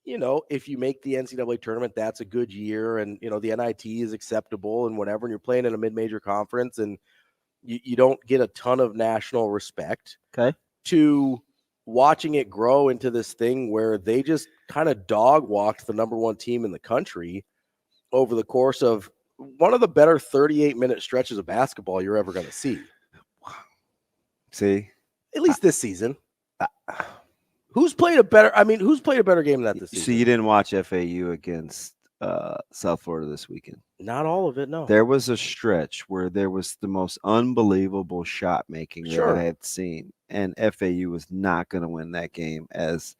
you know, if you make the NCAA tournament, that's a good year. And, you know, the NIT is acceptable and whatever, and you're playing in a mid-major conference and you don't get a ton of national respect. Okay. To watching it grow into this thing where they just kind of dog walked the number one team in the country over the course of one of the better 38-minute stretches of basketball you're ever going to see. See? At least this season. Who's played a better game than that this season? So you didn't watch FAU against South Florida this weekend? Not all of it, no. There was a stretch where there was the most unbelievable shot making that I had seen, and FAU was not going to win that game as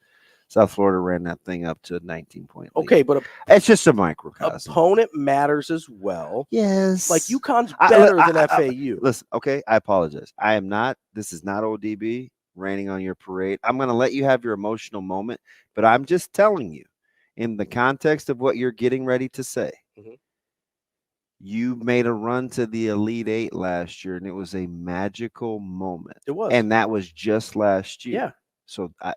South Florida ran that thing up to a 19-point lead. Okay, but it's just a microcosm. Opponent matters as well. Yes. Like UConn's better than FAU. Listen, okay, I apologize. This is not ODB raining on your parade. I'm going to let you have your emotional moment, but I'm just telling you, in the context of what you're getting ready to say, you made a run to the Elite Eight last year, and it was a magical moment. It was. And that was just last year. Yeah. So I'm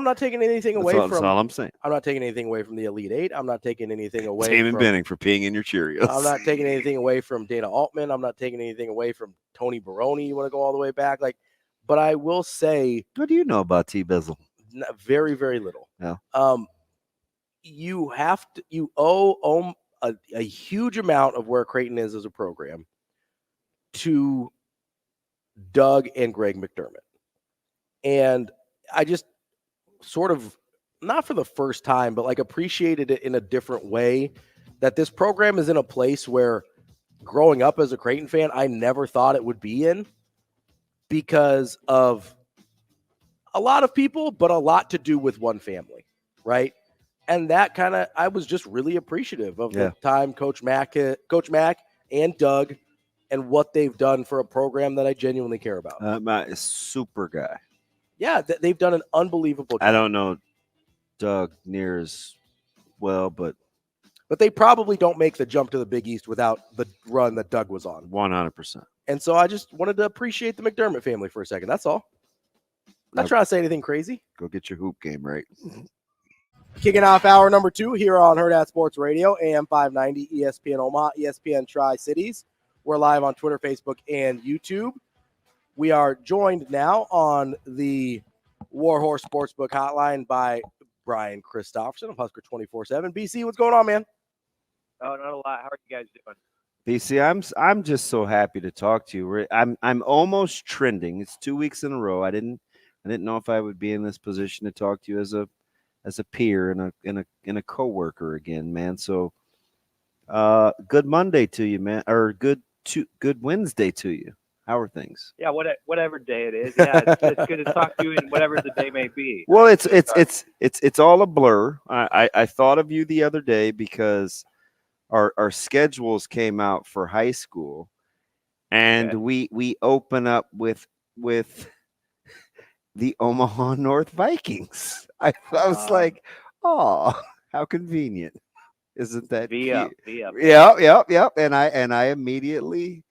not taking anything away from. That's all I'm saying. I'm not taking anything away from the Elite Eight. I'm not taking anything away Damon from Benning for peeing in your Cheerios. I'm not taking anything away from Dana Altman. I'm not taking anything away from Tony Baroni. You want to go all the way back, but I will say, what do you know about T. Bizzle? Very, very little. No. You owe a huge amount of where Creighton is as a program to Doug and Greg McDermott. And I just sort of, not for the first time, but appreciated it in a different way, that this program is in a place where growing up as a Creighton fan, I never thought it would be in because of a lot of people, but a lot to do with one family, right? And that I was just really appreciative of the time Coach Mack and Doug and what they've done for a program that I genuinely care about. My super guy. Yeah, they've done an unbelievable job. I don't know Doug near as well, but they probably don't make the jump to the Big East without the run that Doug was on. 100%. And so I just wanted to appreciate the McDermott family for a second. That's all. I'm not trying to say anything crazy. Go get your hoop game right. Kicking off hour number 2 here on Hurrdat Sports Radio, AM 590, ESPN Omaha, ESPN Tri-Cities. We're live on Twitter, Facebook, and YouTube. We are joined now on the Warhorse Sportsbook Hotline by Brian Christopherson of Husker 24/7. BC, what's going on, man? Oh, not a lot. How are you guys doing? BC, I'm just so happy to talk to you. I'm almost trending. It's 2 weeks in a row. I didn't know if I would be in this position to talk to you as a peer and a coworker again, man. So good Monday to you, man, or good Wednesday to you. How are things? Yeah, whatever day it is. Yeah, it's good to talk to you, and whatever the day may be. Well, it's all a blur. I thought of you the other day because our schedules came out for high school, and we open up with the Omaha North Vikings. I was like, oh, how convenient. Isn't that cute? Yep. And I immediately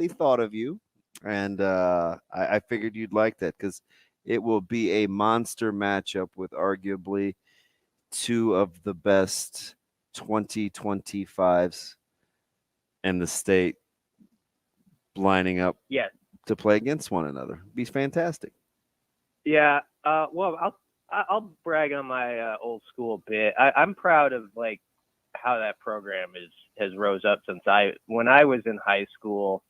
thought of you, and I figured you'd like that because it will be a monster matchup with arguably two of the best 2025s in the state lining up to play against one another. It'd be fantastic. Yeah. Well, I'll brag on my old school bit. I'm proud of like how that program has rose up since when I was in high school.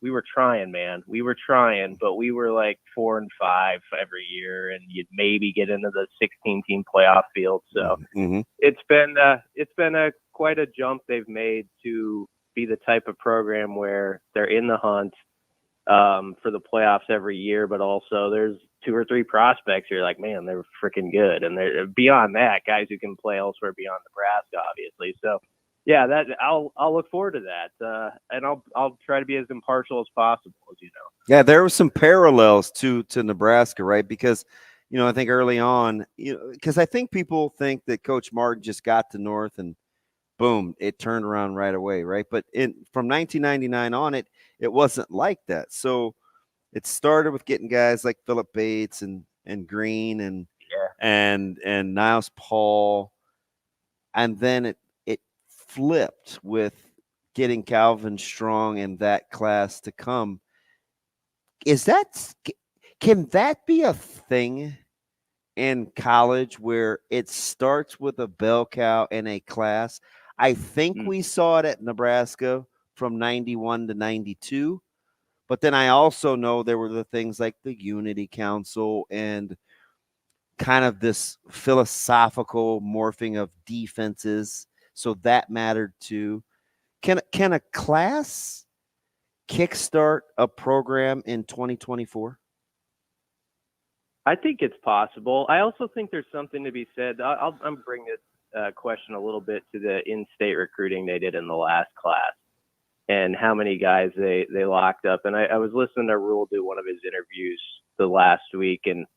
We were trying, man. We were trying, but we were like 4 and 5 every year, and you'd maybe get into the 16-team playoff field. So it's been quite a jump they've made to be the type of program where they're in the hunt for the playoffs every year, but also there's 2 or 3 prospects you're like, man, they're freaking good, and they're beyond that, guys who can play elsewhere beyond Nebraska, obviously. So yeah, that I'll look forward to that, and I'll try to be as impartial as possible, as you know. Yeah, there were some parallels to Nebraska, right? Because I think early on, because I think people think that Coach Martin just got to North and boom, it turned around right away, right? But from 1999 on, it wasn't like that. So it started with getting guys like Philip Bates and Green and Niles Paul, and then it flipped with getting Calvin Strong and that class to come. Can that be a thing in college where it starts with a bell cow and a class? I think we saw it at Nebraska from 91 to 92. But then I also know there were the things like the Unity Council and kind of this philosophical morphing of defenses. So that mattered too. Can a class kickstart a program in 2024? I think it's possible. I also think there's something to be said. I'm bringing this question a little bit to the in-state recruiting they did in the last class and how many guys they locked up. And I was listening to Rhule do one of his interviews the last week, and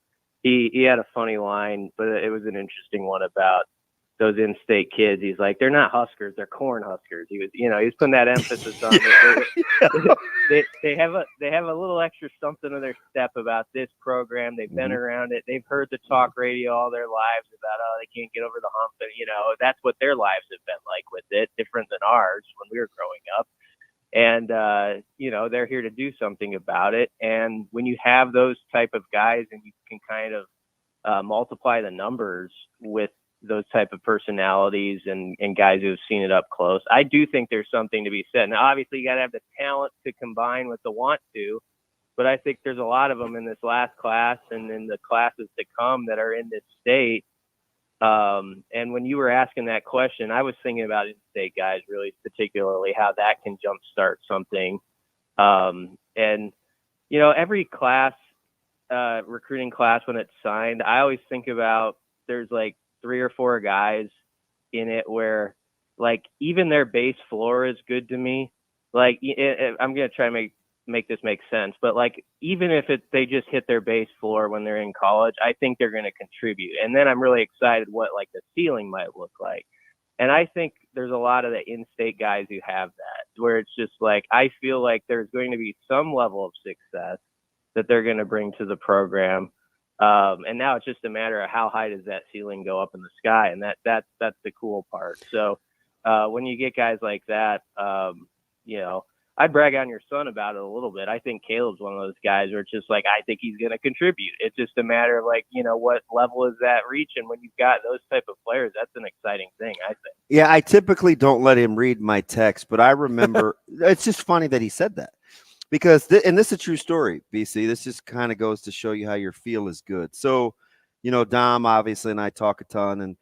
he had a funny line, but it was an interesting one about those in-state kids. He's like, they're not Huskers, they're corn Huskers. He was putting that emphasis on it. They have a little extra something in their step about this program. They've been around it. They've heard the talk radio all their lives about, they can't get over the hump. And, that's what their lives have been like with it, different than ours when we were growing up. And, they're here to do something about it. And when you have those type of guys and you can kind of multiply the numbers with those type of personalities and guys who have seen it up close, I do think there's something to be said. Now, obviously, you got to have the talent to combine with the want to, but I think there's a lot of them in this last class and in the classes to come that are in this state. And when you were asking that question, I was thinking about in-state guys, really particularly how that can jumpstart something. And, every class, recruiting class, when it's signed, I always think about there's like 3 or 4 guys in it where like even their base floor is good to me. Like I'm going to try to make this make sense, but like even if they just hit their base floor when they're in college, I think they're going to contribute. And then I'm really excited what like the ceiling might look like. And I think there's a lot of the in-state guys who have that, where it's just like, I feel like there's going to be some level of success that they're going to bring to the program. And now it's just a matter of how high does that ceiling go up in the sky. And that's the cool part. So when you get guys like that, I brag on your son about it a little bit. I think Caleb's one of those guys where it's just like, I think he's going to contribute. It's just a matter of like, what level is that reach? And when you've got those type of players, that's an exciting thing, I think. Yeah, I typically don't let him read my text, but I remember it's just funny that he said that because, and this is a true story, BC. This just kind of goes to show you how your feel is good. So, Dom obviously and I talk a ton,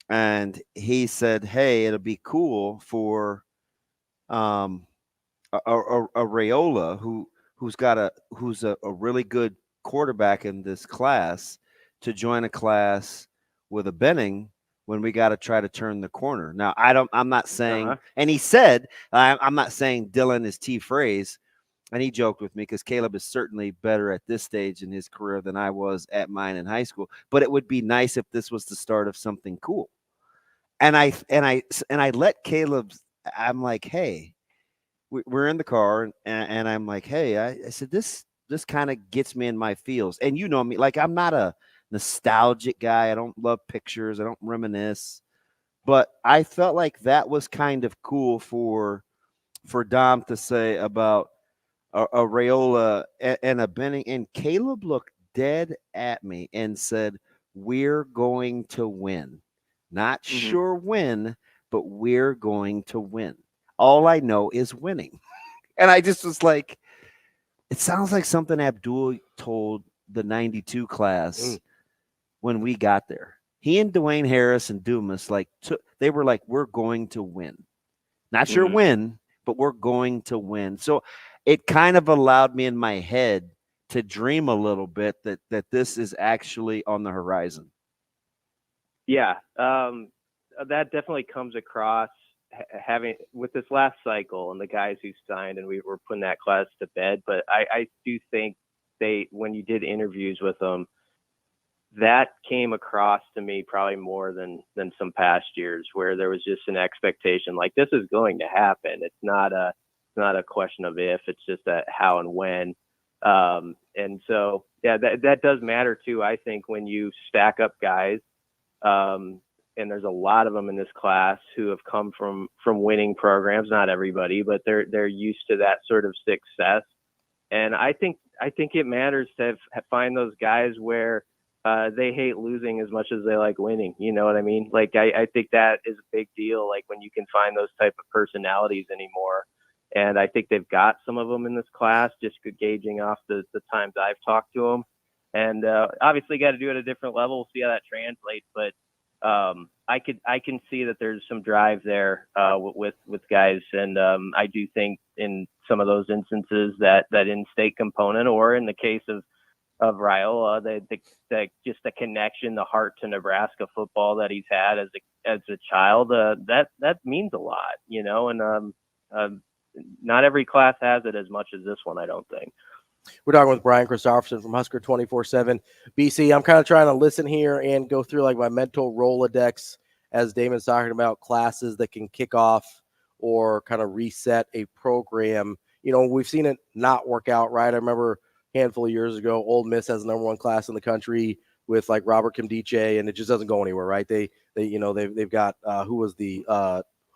and he said, hey, it'll be cool for a Raiola who's a really good quarterback in this class to join a class with a Benning when we got to try to turn the corner. Now I'm not saying, and he said, I'm not saying Dylan is T phrase, and he joked with me because Caleb is certainly better at this stage in his career than I was at mine in high school, but it would be nice if this was the start of something cool. And I let Caleb, I'm like, hey, we're in the car and I'm like, hey, I said, this kind of gets me in my feels. And you know me, like I'm not a nostalgic guy. I don't love pictures. I don't reminisce, but I felt like that was kind of cool for Dom to say about a Raiola and a Benning. And Caleb looked dead at me and said, we're going to win. Not sure when, but we're going to win. All I know is winning. And I just was like, it sounds like something Abdul told the 92 class when we got there. He and Dwayne Harris and Dumas, they were like, we're going to win. Not sure when, but we're going to win. So it kind of allowed me in my head to dream a little bit that this is actually on the horizon. Yeah, that definitely comes across having with this last cycle and the guys who signed, and we were putting that class to bed. But I do think when you did interviews with them, that came across to me probably more than some past years where there was just an expectation like this is going to happen. It's not a question of if, it's just a how and when. And so, yeah, that does matter too. I think when you stack up guys, and there's a lot of them in this class who have come from winning programs, not everybody, but they're used to that sort of success. And I think it matters to find those guys where they hate losing as much as they like winning. You know what I mean? Like, I think that is a big deal. Like when you can find those type of personalities anymore. And I think they've got some of them in this class, just gauging off the times I've talked to them. And obviously got to do it at a different level. We'll see how that translates. But I can see that there's some drive there with guys. And I do think in some of those instances that in-state component, or in the case of Rhule, just the connection, the heart to Nebraska football that he's had as a child, that means a lot, and not every class has it as much as this one, I don't think. We're talking with Brian Christopherson from Husker 24/7. BC, I'm kind of trying to listen here and go through like my mental Rolodex as Damon's talking about classes that can kick off or kind of reset a program. We've seen it not work out, right? I remember a handful of years ago, Ole Miss has the number one class in the country with like Robert Kimdiche, and it just doesn't go anywhere, right? They've got who was the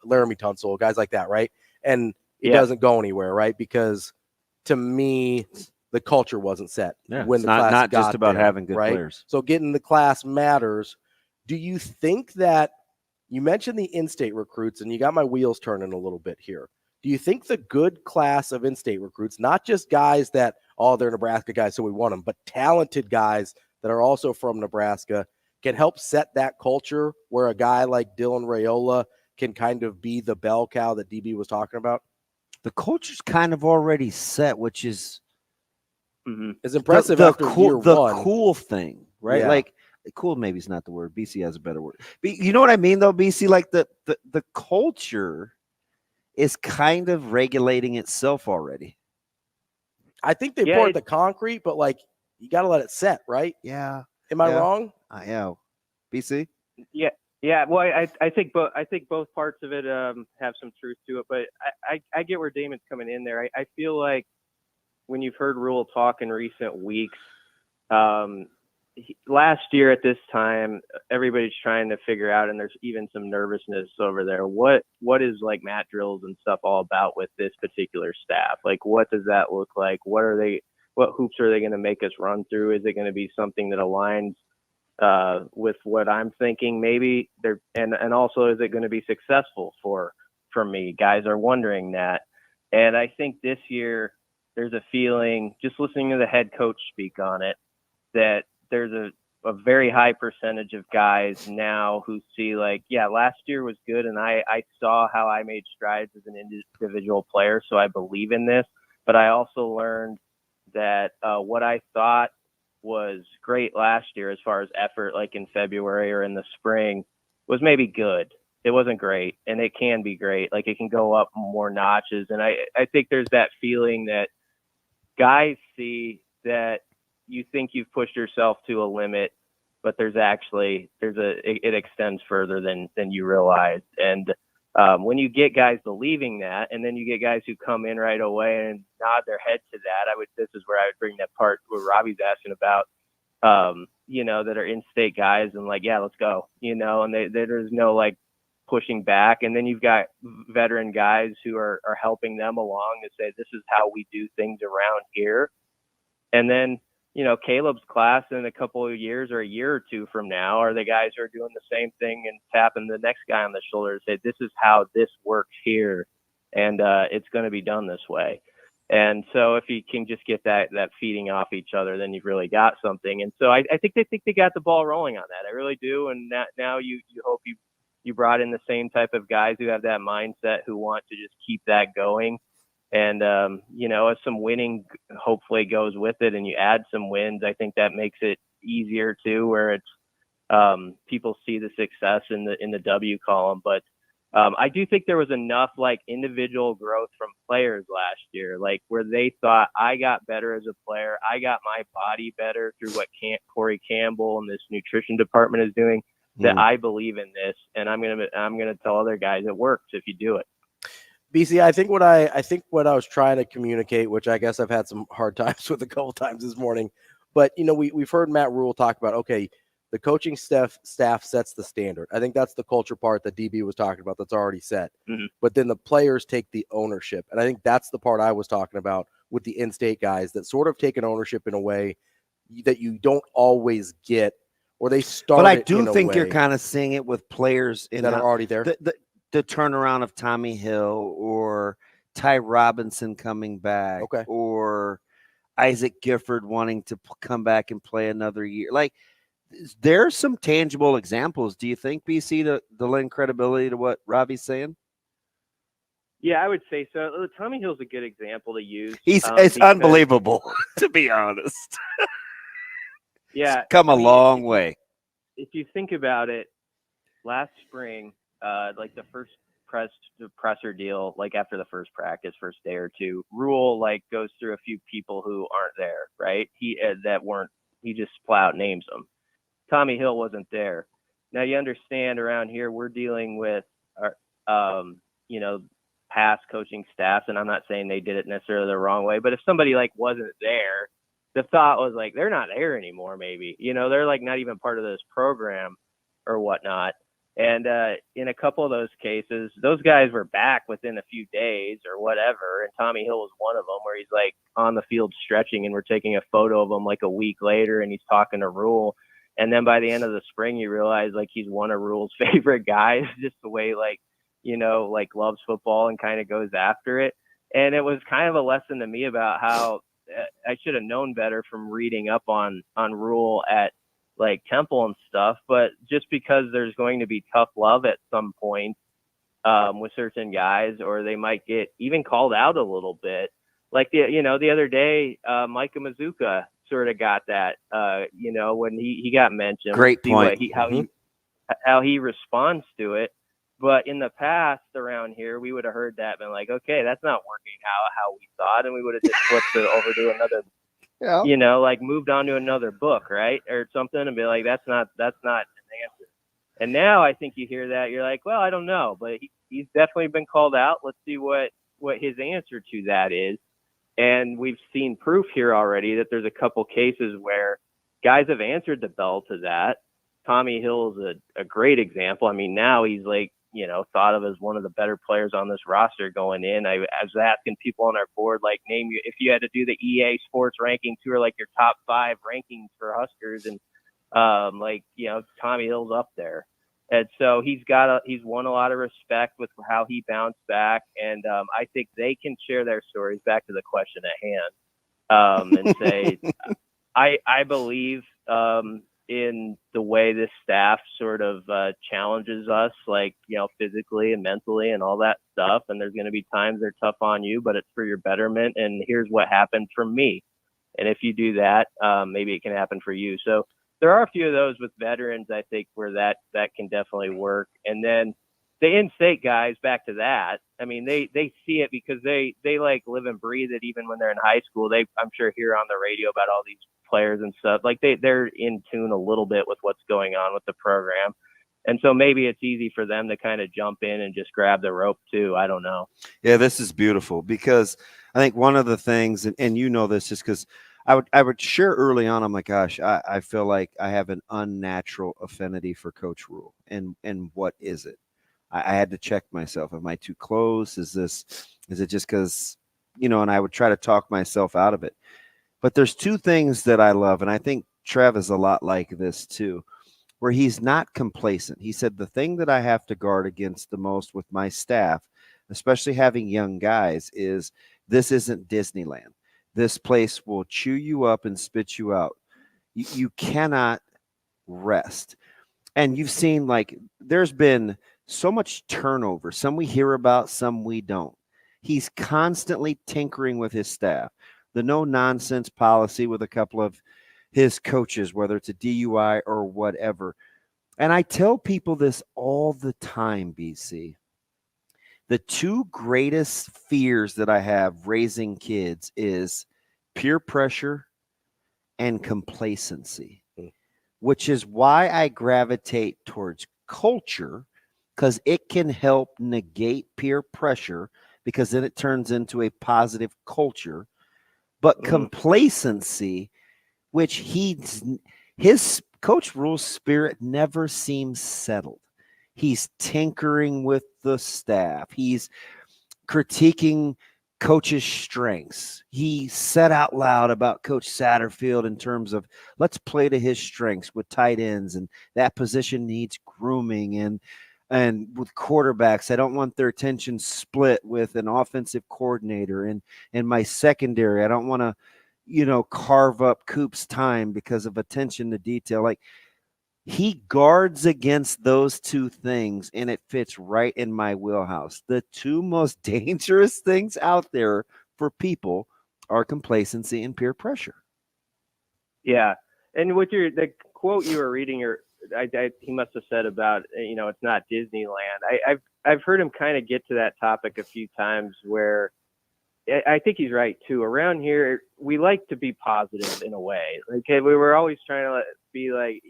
Laramie Tunsil, guys like that, right? And it doesn't go anywhere, right? Because to me, the culture wasn't set when the class not got just about there, having good right? players. So getting the class matters. Do you think that you mentioned the in-state recruits, and you got my wheels turning a little bit here? Do you think the good class of in-state recruits, not just guys that, they're Nebraska guys, so we want them, but talented guys that are also from Nebraska, can help set that culture where a guy like Dylan Raiola can kind of be the bell cow that DB was talking about? The culture's kind of already set, which is is impressive after year one. The cool thing, right? Yeah. Like, cool maybe is not the word. BC has a better word. But you know what I mean, though, BC? Like, the culture is kind of regulating itself already. I think they poured the concrete, but, like, you got to let it set, right? Yeah. Am I wrong? Yeah. BC? Yeah. Well, I think both parts of it have some truth to it, but I get where Damon's coming in there. I feel like when you've heard Rhule talk in recent weeks, last year at this time, everybody's trying to figure out, and there's even some nervousness over there. What is like mat drills and stuff all about with this particular staff? Like, what does that look like? What hoops are they going to make us run through? Is it going to be something that aligns with what I'm thinking? Maybe and also, is it going to be successful for me? Guys are wondering that. And I think this year there's a feeling, just listening to the head coach speak on it, that there's a very high percentage of guys now who see like, yeah, last year was good, and I saw how I made strides as an individual player, so I believe in this. But I also learned that what I thought was great last year as far as effort, like in February or in the spring, was maybe good. It wasn't great, and it can be great. Like, it can go up more notches. And I think there's that feeling that guys see that you think you've pushed yourself to a limit, but it extends further than you realize. And when you get guys believing that, and then you get guys who come in right away and nod their head to that, this is where I would bring that part where Ravi's asking about, that are in-state guys and like, yeah, let's go, and there's no like pushing back. And then you've got veteran guys who are helping them along to say, this is how we do things around here. And then, Caleb's class in a couple of years or a year or two from now are the guys who are doing the same thing and tapping the next guy on the shoulder to say, this is how this works here. And it's going to be done this way. And so if you can just get that feeding off each other, then you've really got something. And so I think they got the ball rolling on that. I really do. And now you hope you brought in the same type of guys who have that mindset, who want to just keep that going. And, if some winning hopefully goes with it and you add some wins, I think that makes it easier too, where it's people see the success in the W column. But I do think there was enough like individual growth from players last year, like where they thought, I got better as a player. I got my body better through what Corey Campbell and this nutrition department is doing, that I believe in this. And I'm going to tell other guys it works if you do it. BC, I think what I was trying to communicate, which I guess I've had some hard times with a couple times this morning, but we've heard Matt Rhule talk about, okay, the coaching staff sets the standard. I think that's the culture part that DB was talking about that's already set. Mm-hmm. But then the players take the ownership. And I think that's the part I was talking about with the in-state guys that sort of take an ownership in a way that you don't always get, or they start. But I do think you're kind of seeing it with players that are already there. The turnaround of Tommy Hill or Ty Robinson coming back, okay, or Isaac Gifford wanting to come back and play another year. Like, there's some tangible examples. Do you think, BC, to lend credibility to what Ravi's saying? Yeah, I would say so. Tommy Hill's a good example to use. It's unbelievable, to be honest. Yeah, come a long way. If you think about it, last spring, like the first presser deal, like after the first practice, first day or two, Rhule like goes through a few people who aren't there, right? He just flat out names them. Tommy Hill wasn't there. Now you understand, around here we're dealing with our, past coaching staffs, and I'm not saying they did it necessarily the wrong way, but if somebody like wasn't there, the thought was like, they're not there anymore. Maybe, they're like not even part of this program or whatnot. And in a couple of those cases, those guys were back within a few days or whatever. And Tommy Hill was one of them, where he's like on the field stretching, and we're taking a photo of him like a week later, and he's talking to Rhule. And then by the end of the spring, you realize like he's one of Rhule's favorite guys, just the way like loves football and kind of goes after it. And it was kind of a lesson to me about how I should have known better from reading up on Rhule at like Temple and stuff, but just because there's going to be tough love at some point with certain guys, or they might get even called out a little bit. Like the other day, Micah Mazuka sort of got that, when he got mentioned. Great point. How he responds to it. But in the past around here, we would have heard that and been like, okay, that's not working how we thought, and we would have just flipped it over to another. Yeah. Like moved on to another book, right? Or something, and be like, that's not an answer. And now I think you hear that, you're like, well, I don't know, but he's definitely been called out. Let's see what his answer to that is. And we've seen proof here already that there's a couple cases where guys have answered the bell to that. Tommy Hill is a great example. I mean, now he's like, thought of as one of the better players on this roster going in. I was asking people on our board, like, name you, if you had to do the EA Sports rankings, who are like your top 5 rankings for Huskers, and Tommy Hill's up there. And so he's won a lot of respect with how he bounced back, and I think they can share their stories, back to the question at hand, and say, I believe in the way this staff sort of challenges us, like, physically and mentally and all that stuff. And there's going to be times they're tough on you, but it's for your betterment. And here's what happened for me. And if you do that, maybe it can happen for you. So there are a few of those with veterans, I think, where that can definitely work. And then the in-state guys, back to that, I mean, they see it because they like live and breathe it. Even when they're in high school, I'm sure hear on the radio about all these players and stuff. Like they're in tune a little bit with what's going on with the program. And so maybe it's easy for them to kind of jump in and just grab the rope too. I don't know. Yeah, this is beautiful, because I think one of the things, and this just because I would share early on, I'm like, gosh, I feel like I have an unnatural affinity for Coach Rhule. And what is it? I had to check myself. Am I too close? Is it just because, and I would try to talk myself out of it. But there's 2 things that I love, and I think Trev is a lot like this too, where he's not complacent. He said, the thing that I have to guard against the most with my staff, especially having young guys, is this isn't Disneyland. This place will chew you up and spit you out. You cannot rest. And you've seen, like, there's been so much turnover. Some we hear about, some we don't. He's constantly tinkering with his staff. The no-nonsense policy with a couple of his coaches, whether it's a DUI or whatever. And I tell people this all the time, BC. The 2 greatest fears that I have raising kids is peer pressure and complacency, which is why I gravitate towards culture, because it can help negate peer pressure, because then it turns into a positive culture. But complacency, which his Coach Rhule's spirit never seems settled. He's tinkering with the staff. He's critiquing coach's strengths. He said out loud about Coach Satterfield in terms of, let's play to his strengths with tight ends, and that position needs grooming. And with quarterbacks, I don't want their attention split with an offensive coordinator. And my secondary, I don't want to, carve up Coop's time because of attention to detail. Like, he guards against those 2 things, and it fits right in my wheelhouse. The 2 most dangerous things out there for people are complacency and peer pressure. Yeah. And with the quote you were reading, he must have said about, it's not Disneyland. I've heard him kind of get to that topic a few times, where I think he's right too. Around here, we like to be positive in a way. Okay, we were always trying to be like,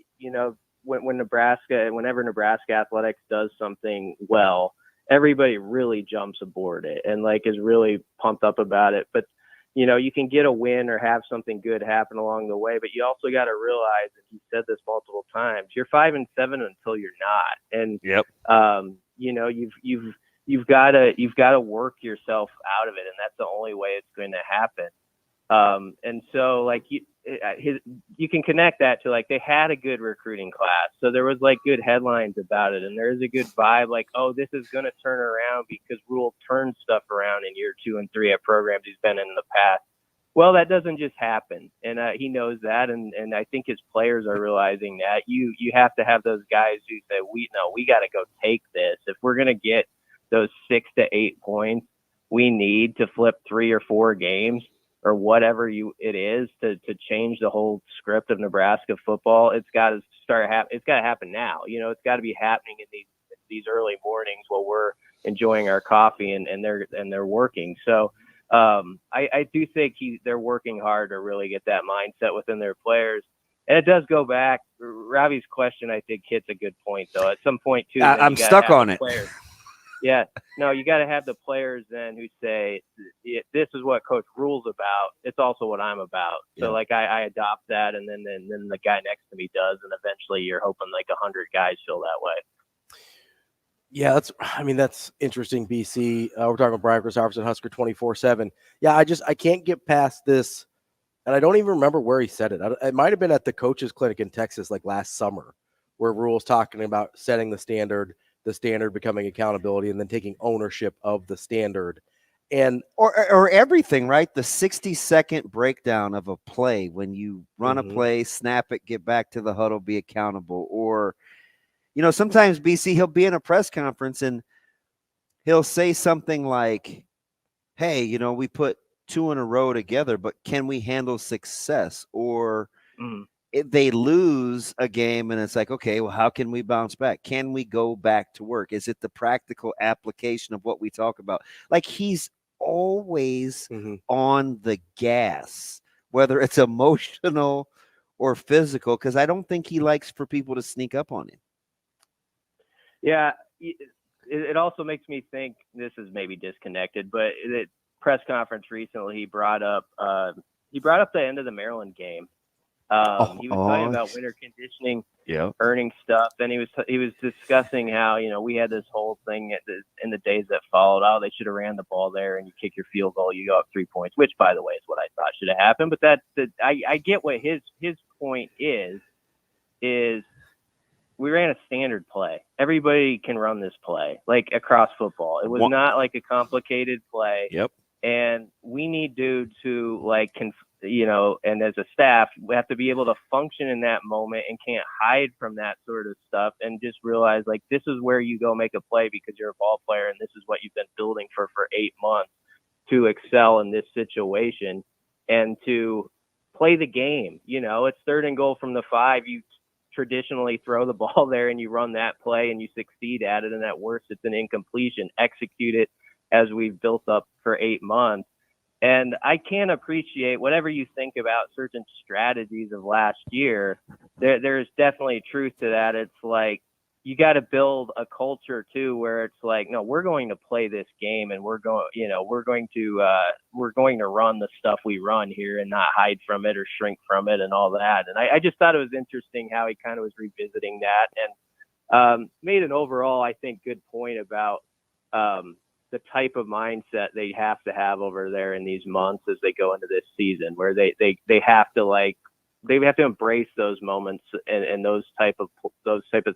whenever Nebraska athletics does something well, everybody really jumps aboard it and is really pumped up about it. But you can get a win or have something good happen along the way, but you also got to realize, and he said this multiple times, you're 5-7 until you're not. And yep. You've got to work yourself out of it, and that's the only way it's going to happen. And so you can connect that to they had a good recruiting class, so there was good headlines about it, and there is a good vibe, oh, this is going to turn around because Rhule turns stuff around in year 2 and 3 at programs he's been in the past. Well, that doesn't just happen, and he knows that, and I think his players are realizing that. You have to have those guys who say, we got to go take this. If we're going to get those 6 to 8 points we need to flip 3 or 4 games or whatever it is to change the whole script of Nebraska football, it's got to it's got to happen now. It's got to be happening in these early mornings while we're enjoying our coffee and they're working. So I do think they're working hard to really get that mindset within their players. And it does go back. Ravi's question, I think, hits a good point, though. At some point, too, I'm stuck on it. Yeah, no, you got to have the players then who say, this is what Coach Rhule's about. It's also what I'm about. So, like, I adopt that, and then the guy next to me does, and eventually you're hoping like 100 guys feel that way. Yeah, that's interesting, BC. We're talking with Brian Christopherson, Husker 24/7. Yeah, I can't get past this, and I don't even remember where he said it. It might have been at the coaches clinic in Texas, like last summer, where Rhule's talking about setting the standard becoming accountability, and then taking ownership of the standard, and or everything, right? The 60-second breakdown of a play when you run a play, snap it, get back to the huddle, be accountable. Or, sometimes BC, he'll be in a press conference and he'll say something like, hey, we put 2 in a row together, but can we handle success? Or if they lose a game and it's like, okay, well, how can we bounce back? Can we go back to work? Is it the practical application of what we talk about? Like, he's always on the gas, whether it's emotional or physical, because I don't think he likes for people to sneak up on him. Yeah, it also makes me think, this is maybe disconnected, but the press conference recently, he brought up the end of the Maryland game. He was talking about winter conditioning, earning stuff, and he was discussing how we had this whole thing in the days that followed. Oh, they should have ran the ball there, and you kick your field goal, you go up 3 points, which, by the way, is what I thought should have happened. But I get what his point is we ran a standard play. Everybody can run this play, like across football. It was not like a complicated play. Yep. And we need dudes who and as a staff, we have to be able to function in that moment and can't hide from that sort of stuff, and just realize, like, this is where you go make a play because you're a ball player, and this is what you've been building for 8 months to excel in this situation and to play the game. It's 3rd and goal from the 5. You traditionally throw the ball there and you run that play and you succeed at it, and at worst it's an incompletion. Execute it as we've built up for 8 months. And I can't appreciate, whatever you think about certain strategies of last year, there's definitely truth to that. It's like, you got to build a culture too, where it's like, no, we're going to play this game, and we're going to run the stuff we run here and not hide from it or shrink from it and all that. And I just thought it was interesting how he kind of was revisiting that, and made an overall, I think, good point about the type of mindset they have to have over there in these months as they go into this season, where they have to embrace those moments and those type of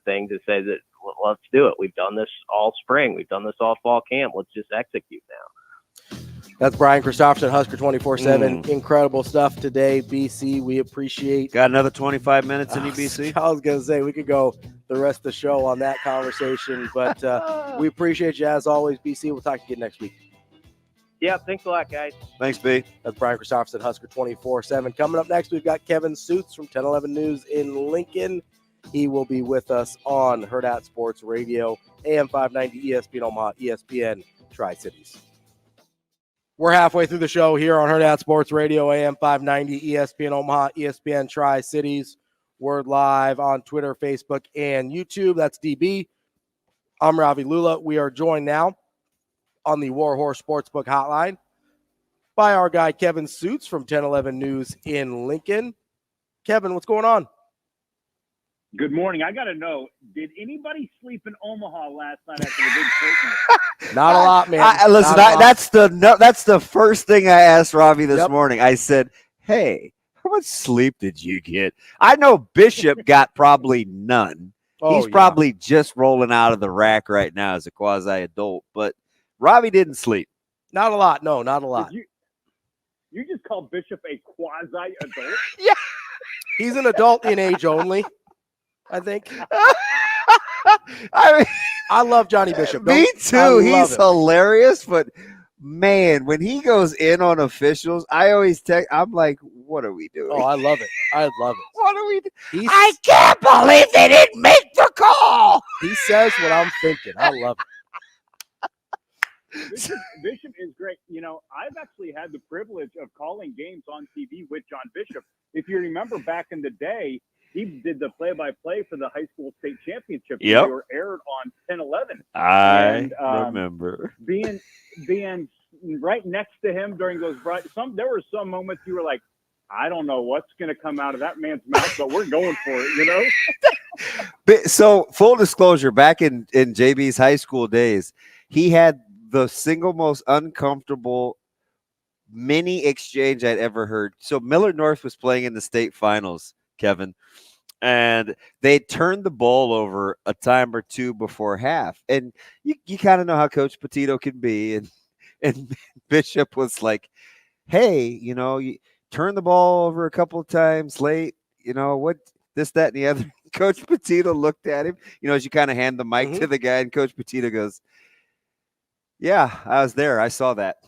things, and say that, well, let's do it. We've done this all spring. We've done this all fall camp. Let's just execute now. That's Brian Christopherson, Husker 24/7. Incredible stuff today, BC. We appreciate. Got another 25 minutes in you, BC? I was going to say we could go the rest of the show on that conversation, but we appreciate you as always, BC. We'll talk to you next week. Yeah, thanks a lot, guys. Thanks, B. That's Brian Christopherson, Husker 24/7. Coming up next, we've got Kevin Sjuts from 1011 News in Lincoln. He will be with us on Hurrdat Sports Radio, AM 590, ESPN Omaha, ESPN Tri-Cities. We're halfway through the show here on Hurrdat Sports Radio, AM 590, ESPN Omaha, ESPN Tri-Cities. We're live on Twitter, Facebook, and YouTube. That's DB. I'm Ravi Lulla. We are joined now on the Warhorse Sportsbook Hotline by our guy Kevin Sjuts from 1011 News in Lincoln. Kevin, what's going on? Good morning. I got to know, did anybody sleep in Omaha last night after the big Creighton? Not a lot, man. That's the first thing I asked Ravi this morning. I said, hey, how much sleep did you get? I know Bishop got probably none. He's probably just rolling out of the rack right now as a quasi-adult, but Ravi didn't sleep. Not a lot. No, not a lot. You just called Bishop a quasi-adult? Yeah. He's an adult in age only, I think. I love Johnny Bishop. Me too. He's hilarious, but man, when he goes in on officials, I always I'm like, what are we doing? Oh, I love it. I love it. What are we doing? I can't believe they didn't make the call. He says what I'm thinking. I love it. Bishop is great. I've actually had the privilege of calling games on TV with John Bishop. If you remember back in the day, He did the play-by-play for the high school state championship. Yep. They were aired on 10/11. I remember being right next to him during those there were some moments you were like, I don't know what's going to come out of that man's mouth, but we're going for it, you know? So full disclosure, back in JB's high school days, he had the single most uncomfortable mini exchange I'd ever heard. So Miller North was playing in the state finals, Kevin, and they turned the ball over a time or two before half. And you kind of know how Coach Petito can be. And Bishop was like, hey, you turn the ball over a couple of times late, what, this, that, and the other. Coach Petito looked at him, as you kind of hand the mic to the guy, and Coach Petito goes, yeah, I was there. I saw that.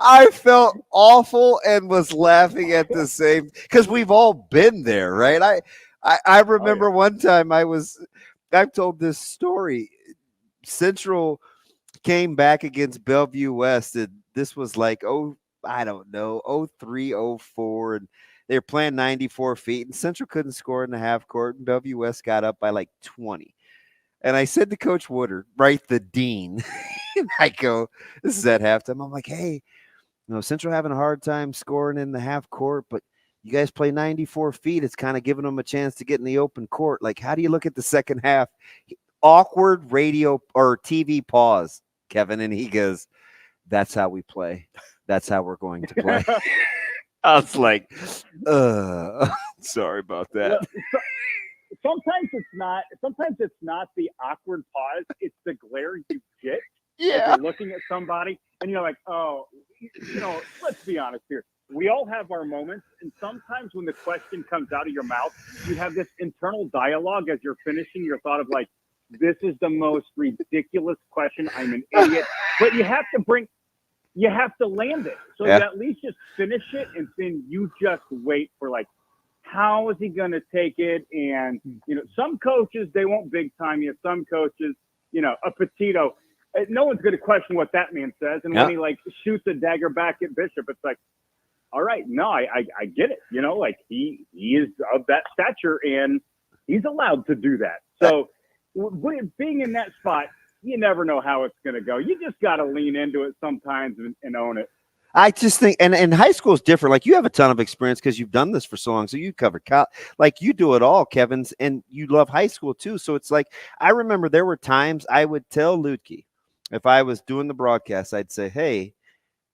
I felt awful and was laughing at the same, because we've all been there, right? I remember one time I've told this story. Central came back against Bellevue West, and this was like, 03, 04, and they were playing 94 feet, and Central couldn't score in the half court, and Bellevue West got up by like 20. And I said to Coach Woodard, right, the dean, and I go, this is at halftime. I'm like, hey, Central having a hard time scoring in the half court, but you guys play 94 feet. It's kind of giving them a chance to get in the open court. Like, how do you look at the second half? Awkward radio or TV pause, Kevin. And he goes, that's how we play. That's how we're going to play. I was like, sorry about that. Sometimes it's not the awkward pause. It's the glare you get. Yeah. You're looking at somebody and you're like, oh, let's be honest here. We all have our moments. And sometimes when the question comes out of your mouth, you have this internal dialogue as you're finishing your thought of like, this is the most ridiculous question. I'm an idiot. But you have to land it. So you at least just finish it, and then you just wait for like, how is he going to take it? And, some coaches, they won't big time you. Some coaches, a Petito, no one's going to question what that man says. And when he like shoots a dagger back at Bishop, it's like, all right, no, I get it. Like he is of that stature and he's allowed to do that. So being in that spot, you never know how it's going to go. You just got to lean into it sometimes and own it. I just think, and high school is different. Like, you have a ton of experience because you've done this for so long. So you covered like you do it all, Kevin's, and you love high school too. So it's like, I remember there were times I would tell Lutke, if I was doing the broadcast, I'd say, hey,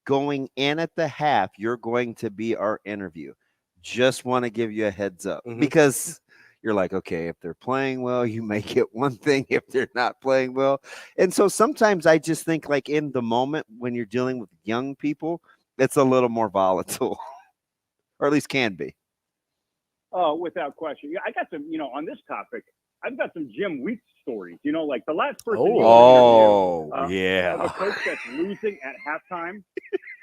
going in at the half, you're going to be our interview. Just want to give you a heads up because you're like, okay, if they're playing well, you may get one thing if they're not playing well. And so sometimes I just think like in the moment when you're dealing with young people, it's a little more volatile, or at least can be. Oh, without question. I got some, on this topic, I've got some Jim Weeks stories, like the last person. Yeah. A coach that's losing at halftime.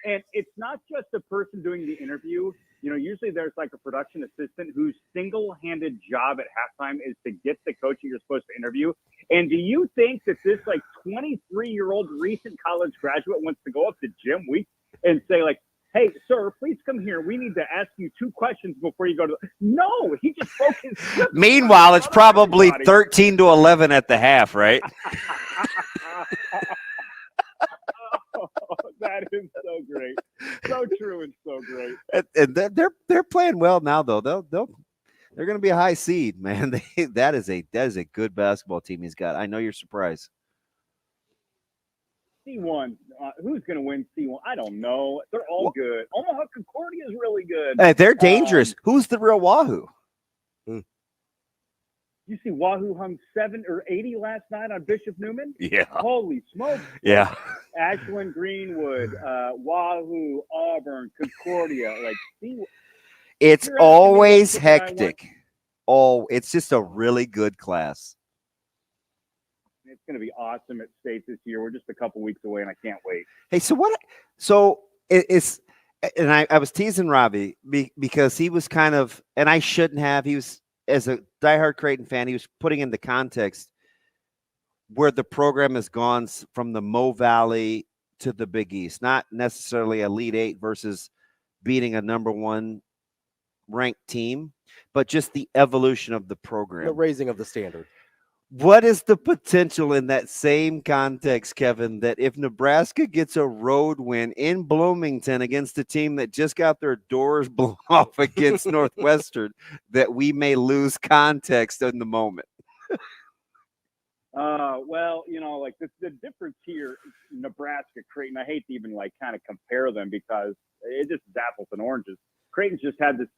And it's not just the person doing the interview. Usually there's like a production assistant whose single-handed job at halftime is to get the coach you're supposed to interview. And do you think that this like 23-year-old recent college graduate wants to go up to Jim Weeks and say like, hey, sir, please come here. We need to ask you 2 questions before you go to – No, he just broke his – Meanwhile, it's probably 13-11 at the half, right? That is so great. So true and so great. And they're playing well now, though. They're going to be a high seed, man. That is a good basketball team he's got. I know you're surprised. C1, who's going to win C1? I don't know. They're all good. Omaha Concordia is really good. Hey, they're dangerous. Who's the real Wahoo? You see Wahoo hung 70 or 80 last night on Bishop Newman? Yeah. Holy smoke. Yeah. Ashland, Greenwood, Wahoo, Auburn, Concordia. It's always hectic. It's just a really good class. It's going to be awesome at state this year. We're just a couple weeks away, and I can't wait. Hey, and I was teasing Ravi because he was kind of, and I shouldn't have, he was, as a diehard Creighton fan, he was putting into context where the program has gone from the Mo Valley to the Big East, not necessarily Elite Eight versus beating a number one ranked team, but just the evolution of the program, the raising of the standard. What is the potential in that same context, Kevin, that if Nebraska gets a road win in Bloomington against a team that just got their doors blown off against Northwestern, that we may lose context in the moment? Well, like the difference here, Nebraska, Creighton, I hate to even kind of compare them because it just is apples and oranges. Creighton's just had this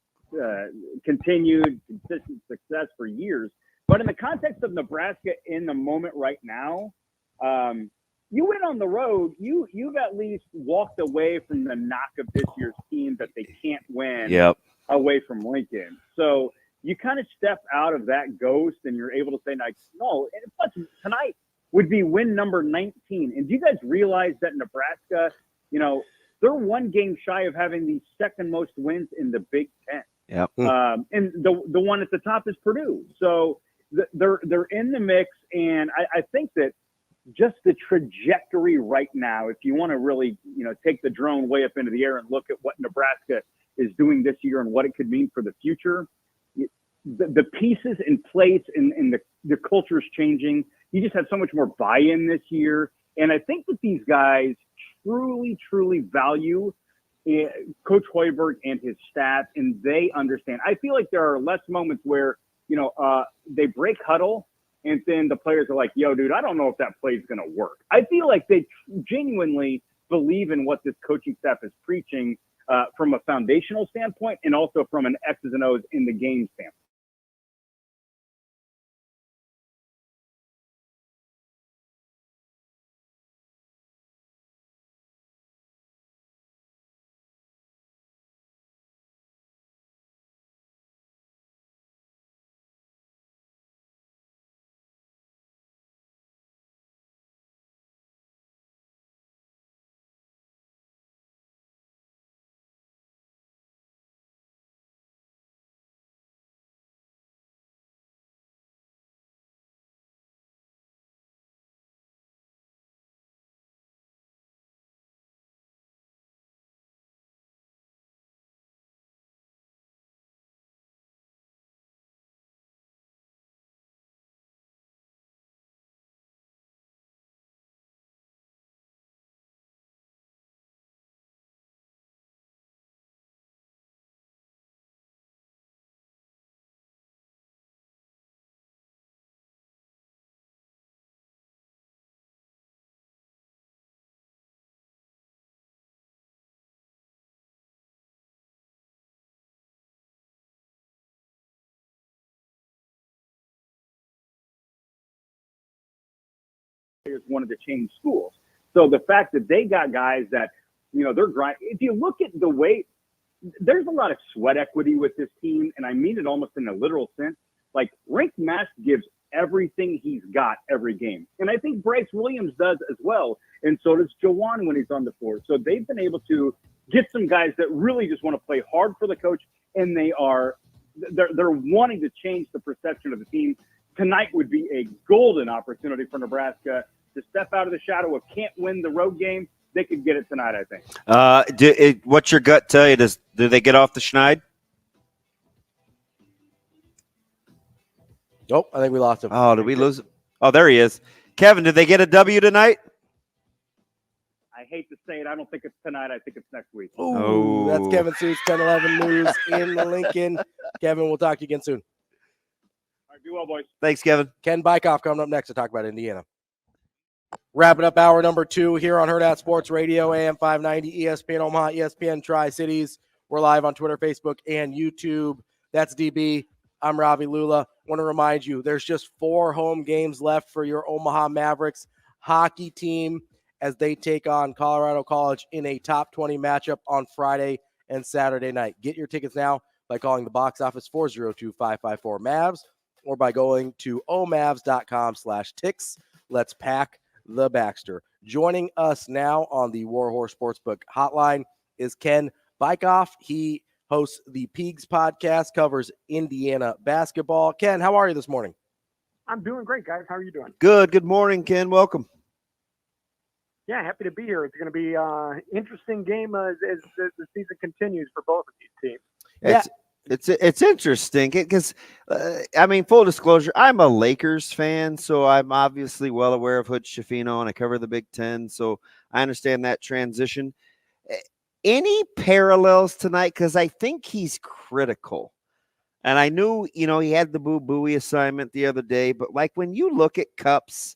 continued consistent success for years. But in the context of Nebraska in the moment right now, you went on the road, you've at least walked away from the knock of this year's team that they can't win away from Lincoln. So you kind of step out of that ghost and you're able to say, no, and plus tonight would be win number 19. And do you guys realize that Nebraska, they're one game shy of having the second most wins in the Big Ten. Yep. And the one at the top is Purdue. So they're in the mix. And I think that just the trajectory right now, if you want to really, take the drone way up into the air and look at what Nebraska is doing this year and what it could mean for the future, the pieces in place and the culture is changing. You just have so much more buy-in this year. And I think that these guys truly, truly value Coach Hoiberg and his staff, and they understand. I feel like there are less moments where, they break huddle and then the players are like, yo, dude, I don't know if that play is going to work. I feel like they genuinely believe in what this coaching staff is preaching from a foundational standpoint and also from an X's and O's in the game standpoint. Wanted to change schools. So the fact that they got guys that, they're grinding. If you look at the way, there's a lot of sweat equity with this team, and I mean it almost in a literal sense. Like, Rick Mass gives everything he's got every game. And I think Bryce Williams does as well, and so does Jawan when he's on the floor. So they've been able to get some guys that really just want to play hard for the coach, and they're wanting to change the perception of the team. Tonight would be a golden opportunity for Nebraska to step out of the shadow of can't win the road game. They could get it tonight, I think. What's your gut tell you? Do they get off the schneid? Nope, I think we lost him. Oh, did we lose him? Oh, there he is. Kevin, did they get a W tonight? I hate to say it. I don't think it's tonight. I think it's next week. Ooh, that's Kevin Sjuts, 10-11 News in Lincoln. Kevin, we'll talk to you again soon. All right, be well, boys. Thanks, Kevin. Ken Bikoff coming up next to talk about Indiana. Wrapping up hour number 2 here on Hurrdat Sports Radio, AM 590, ESPN Omaha, ESPN Tri-Cities. We're live on Twitter, Facebook, and YouTube. That's DB. I'm Ravi, Lulla. Want to remind you, there's just 4 home games left for your Omaha Mavericks hockey team as they take on Colorado College in a top 20 matchup on Friday and Saturday night. Get your tickets now by calling the box office 402-554-MAVS or by going to omavs.com/ticks. Let's pack the Baxter. Joining us now on the Warhorse Sportsbook hotline is Ken Bikoff. He hosts the Peegs podcast, covers Indiana basketball. Ken, how are you this morning? I'm doing great, guys. How are you doing? Good. Good morning, Ken. Welcome. Yeah, happy to be here. It's going to be an interesting game as the season continues for both of these teams. It's interesting because, I mean, full disclosure, I'm a Lakers fan, so I'm obviously well aware of Hurrdat Sports, and I cover the Big Ten, so I understand that transition. Any parallels tonight? Because I think he's critical. And I knew, he had the boo-booey assignment the other day, but like when you look at Cups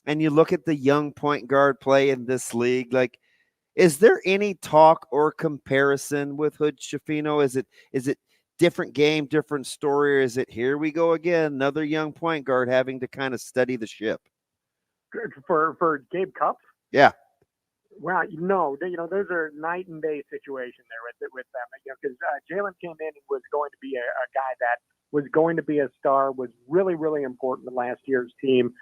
and you look at the young point guard play in this league, like, is there any talk or comparison with Hurrdat Sports? Is it different game, different story, or is it here we go again, another young point guard having to kind of steady the ship? For Gabe Cups? Yeah. Well, those are night and day situation there with them. Because Jalen came in and was going to be a guy that was going to be a star, was really, really important to last year's team.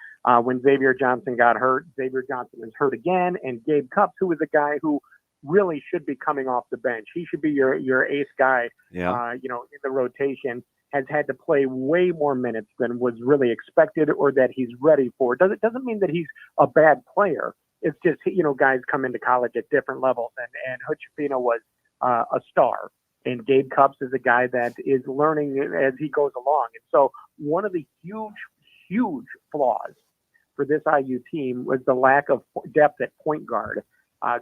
When Xavier Johnson got hurt, Xavier Johnson is hurt again, and Gabe Cups, who was a guy who really should be coming off the bench. He should be your ace guy, in the rotation, has had to play way more minutes than was really expected or that he's ready for. It doesn't mean that he's a bad player. It's just, guys come into college at different levels, and Hurrdat Sports was a star. And Gabe Cups is a guy that is learning as he goes along. And so one of the huge, huge flaws for this IU team was the lack of depth at point guard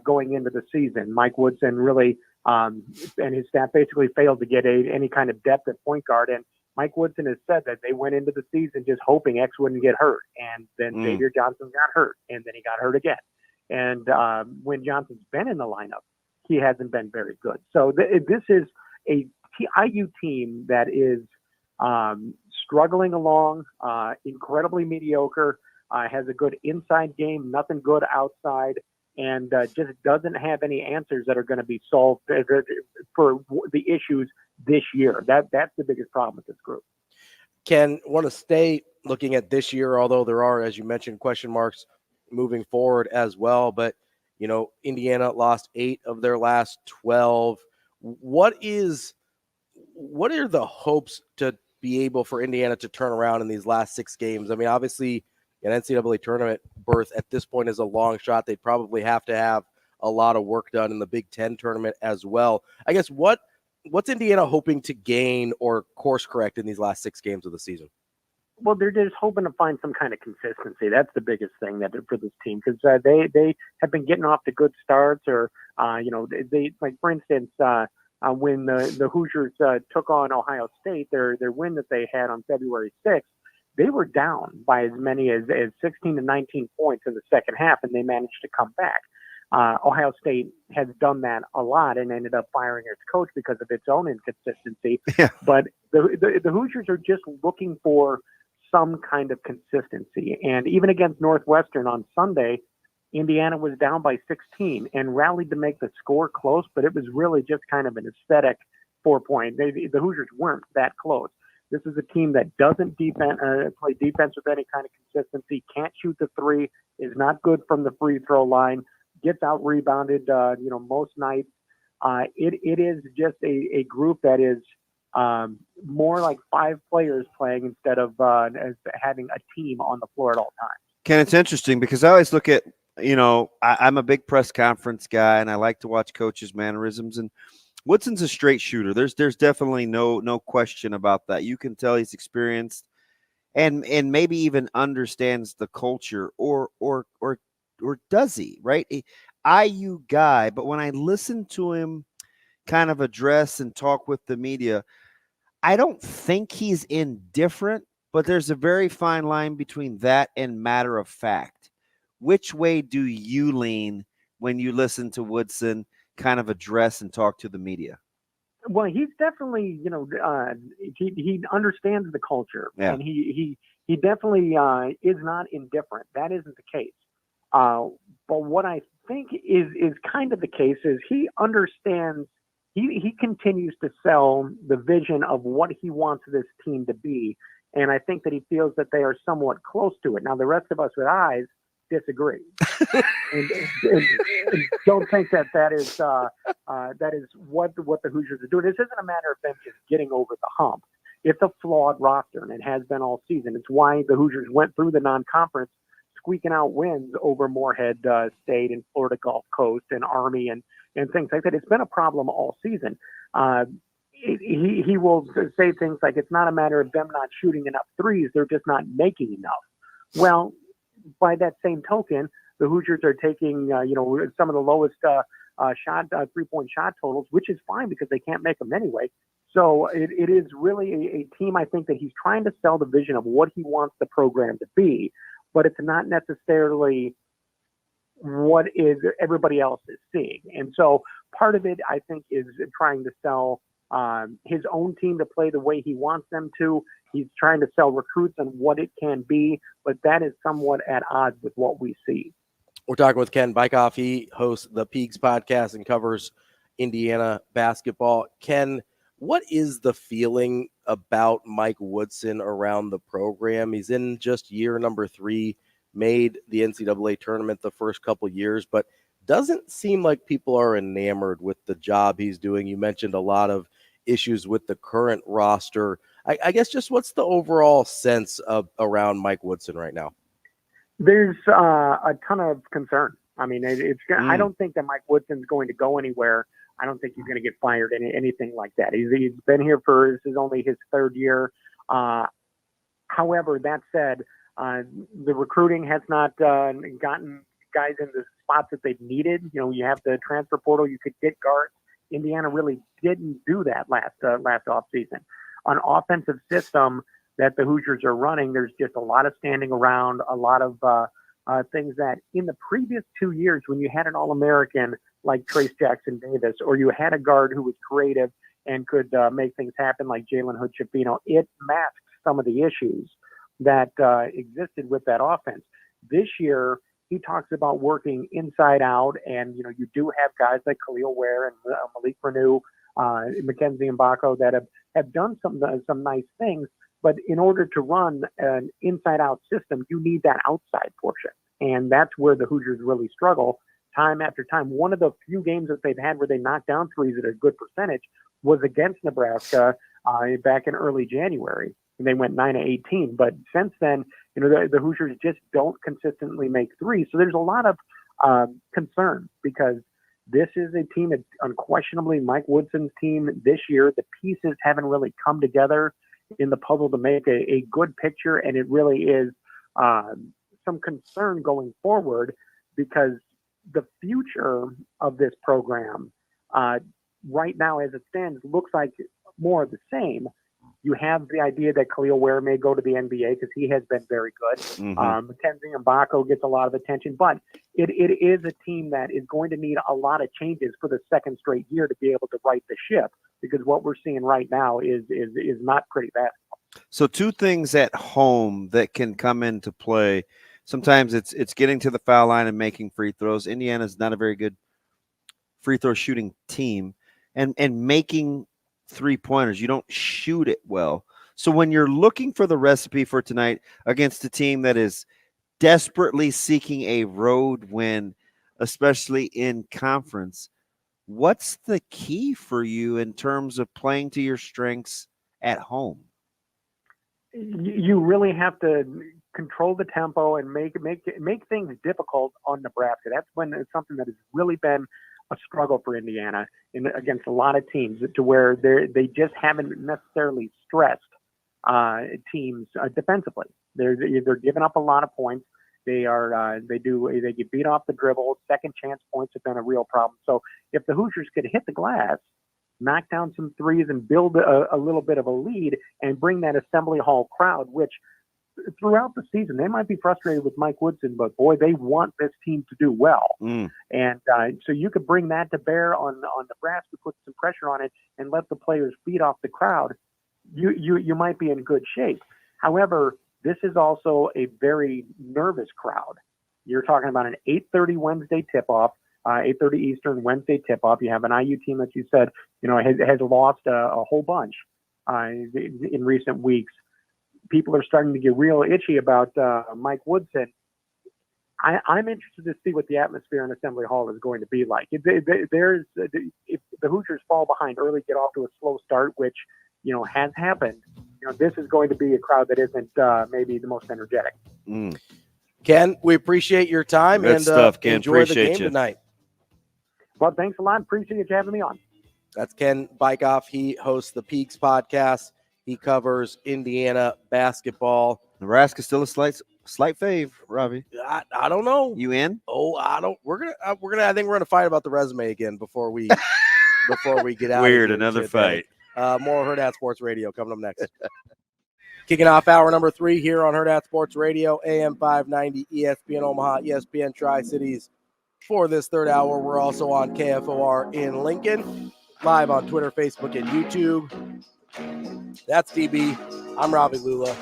going into the season. Mike Woodson really and his staff basically failed to get any kind of depth at point guard. And Mike Woodson has said that they went into the season just hoping X wouldn't get hurt. And then Xavier Johnson got hurt, and then he got hurt again. And when Johnson's been in the lineup, he hasn't been very good. So this is a IU team that is struggling along, incredibly mediocre, has a good inside game, nothing good outside, and just doesn't have any answers that are going to be solved for the issues this year. That's the biggest problem with this group. Ken, want to stay looking at this year, although there are, as you mentioned, question marks moving forward as well. But, Indiana lost 8 of their last 12. What are the hopes to be able for Indiana to turn around in these last 6 games? I mean, obviously, an NCAA tournament berth at this point is a long shot. They'd probably have to have a lot of work done in the Big Ten tournament as well. I guess what's Indiana hoping to gain or course correct in these last 6 games of the season? Well, they're just hoping to find some kind of consistency. That's the biggest thing for this team, because they have been getting off to good starts, or they, like, for instance, when the Hoosiers took on Ohio State, their win that they had on February 6th, they were down by as many as 16 to 19 points in the second half, and they managed to come back. Ohio State has done that a lot and ended up firing its coach because of its own inconsistency. Yeah. But the Hoosiers are just looking for some kind of consistency. And even against Northwestern on Sunday, Indiana was down by 16 and rallied to make the score close, but it was really just kind of an aesthetic 4-point. The Hoosiers weren't that close. This is a team that doesn't play defense with any kind of consistency, can't shoot the three, is not good from the free throw line, gets out rebounded, most nights. It is just a group that is more like 5 players playing instead of having a team on the floor at all times. Ken, it's interesting because I always look at, I'm a big press conference guy, and I like to watch coaches' mannerisms. And Woodson's a straight shooter. There's definitely no question about that. You can tell he's experienced and maybe even understands the culture, or does he, right? IU guy, but when I listen to him kind of address and talk with the media, I don't think he's indifferent, but there's a very fine line between that and matter of fact. Which way do you lean when you listen to Woodson kind of address and talk to the media? Well, he's definitely, he understands the culture, and he definitely is not indifferent. That isn't the case. But what I think is kind of the case is he understands. He continues to sell the vision of what he wants this team to be, and I think that he feels that they are somewhat close to it. Now, the rest of us with eyes disagree, and don't think that is what the Hoosiers are doing. This isn't a matter of them just getting over the hump. It's a flawed roster, and it has been all season. It's why the Hoosiers went through the non-conference squeaking out wins over Morehead State and Florida Gulf Coast and Army and things like that. It's been a problem all season. He will say things like it's not a matter of them not shooting enough threes, they're just not making enough. Well, by that same token, the Hoosiers are taking some of the lowest three-point shot totals, which is fine because they can't make them anyway. So it is really a team, I think, that he's trying to sell the vision of what he wants the program to be, but it's not necessarily what is everybody else is seeing. And so part of it, I think, is trying to sell his own team to play the way he wants them to. He's trying to sell recruits on what it can be, but that is somewhat at odds with what we see. We're talking with Ken Bikoff. He hosts the Peegs podcast and covers Indiana basketball. Ken, what is the feeling about Mike Woodson around the program? He's in just year number 3, made the NCAA tournament the first couple years, but doesn't seem like people are enamored with the job he's doing. You mentioned a lot of issues with the current roster. I guess just what's the overall sense of around Mike Woodson right now? There's a ton of concern. I mean, I don't think that Mike Woodson's going to go anywhere. I don't think he's going to get fired, anything like that. He's been here this is only his 3rd year. However, that said, the recruiting has not gotten guys in the spots that they've needed. You know, you have the transfer portal, you could get guards. Indiana really didn't do that last offseason. An offensive system that the Hoosiers are running, there's just a lot of standing around, a lot of things that in the previous 2 years when you had an All-American like Trace Jackson Davis, or you had a guard who was creative and could make things happen like Jalen Hood-Schifino, it masked some of the issues that existed with that offense. This year, he talks about working inside out, and you do have guys like Khalil Ware and Malik Renew, Mackenzie Mbako that have done some nice things. But in order to run an inside-out system, you need that outside portion, and that's where the Hoosiers really struggle time after time. One of the few games that they've had where they knocked down threes at a good percentage was against Nebraska back in early January, and they went 9-18. But since then, the Hoosiers just don't consistently make threes. So there's a lot of concern because this is a team that unquestionably Mike Woodson's team this year. The pieces haven't really come together in the puzzle to make a good picture, and it really is some concern going forward because the future of this program right now as it stands looks like more of the same. You have the idea that Khalil Ware may go to the NBA because he has been very good. Mm-hmm. Mackenzie Mbako gets a lot of attention, but it is a team that is going to need a lot of changes for the 2nd straight year to be able to right the ship, because what we're seeing right now is not pretty basketball. So 2 things at home that can come into play. Sometimes it's getting to the foul line and making free throws. Indiana's not a very good free throw shooting team, and making 3-pointers. You don't shoot it well. So when you're looking for the recipe for tonight against a team that is desperately seeking a road win, especially in conference, what's the key for you in terms of playing to your strengths at home? You really have to control the tempo and make things difficult on Nebraska. That's when it's something that has really been a struggle for Indiana against a lot of teams, to where they just haven't necessarily stressed teams defensively. They're giving up a lot of points. They get beat off the dribble. Second chance points have been a real problem. So if the Hoosiers could hit the glass, knock down some threes, and build a little bit of a lead and bring that Assembly Hall crowd, which throughout the season they might be frustrated with Mike Woodson, but boy, they want this team to do well. And so you could bring that to bear on Nebraska, put some pressure on it, and let the players feed off the crowd. You might be in good shape. However, this is also a very nervous crowd. You're talking about an 8:30 Wednesday tip-off, 8:30 Eastern Wednesday tip-off. You have an IU team that you said has lost a whole bunch in recent weeks. People are starting to get real itchy about Mike Woodson. I'm interested to see what the atmosphere in Assembly Hall is going to be like. If the Hoosiers fall behind early, get off to a slow start, which has happened, this is going to be a crowd that isn't maybe the most energetic. Ken, we appreciate your time. Good and stuff, Ken. Enjoy the Appreciate game you. tonight. Well, thanks a lot. Appreciate you having me on. That's Ken Bikoff. He hosts the Peegs podcast. He covers Indiana basketball. Nebraska still a slight fave, Ravi. I don't know. You in? Oh, I don't. We're gonna. I think we're gonna fight about the resume again before we get out. Weird, of here another today. fight. More Hurrdat Sports Radio coming up next. Kicking off hour number 3 here on Hurrdat Sports Radio, AM 590, ESPN Omaha, ESPN Tri-Cities. For this third hour, we're also on KFOR in Lincoln, live on Twitter, Facebook, and YouTube. That's DB. I'm Ravi Lulla.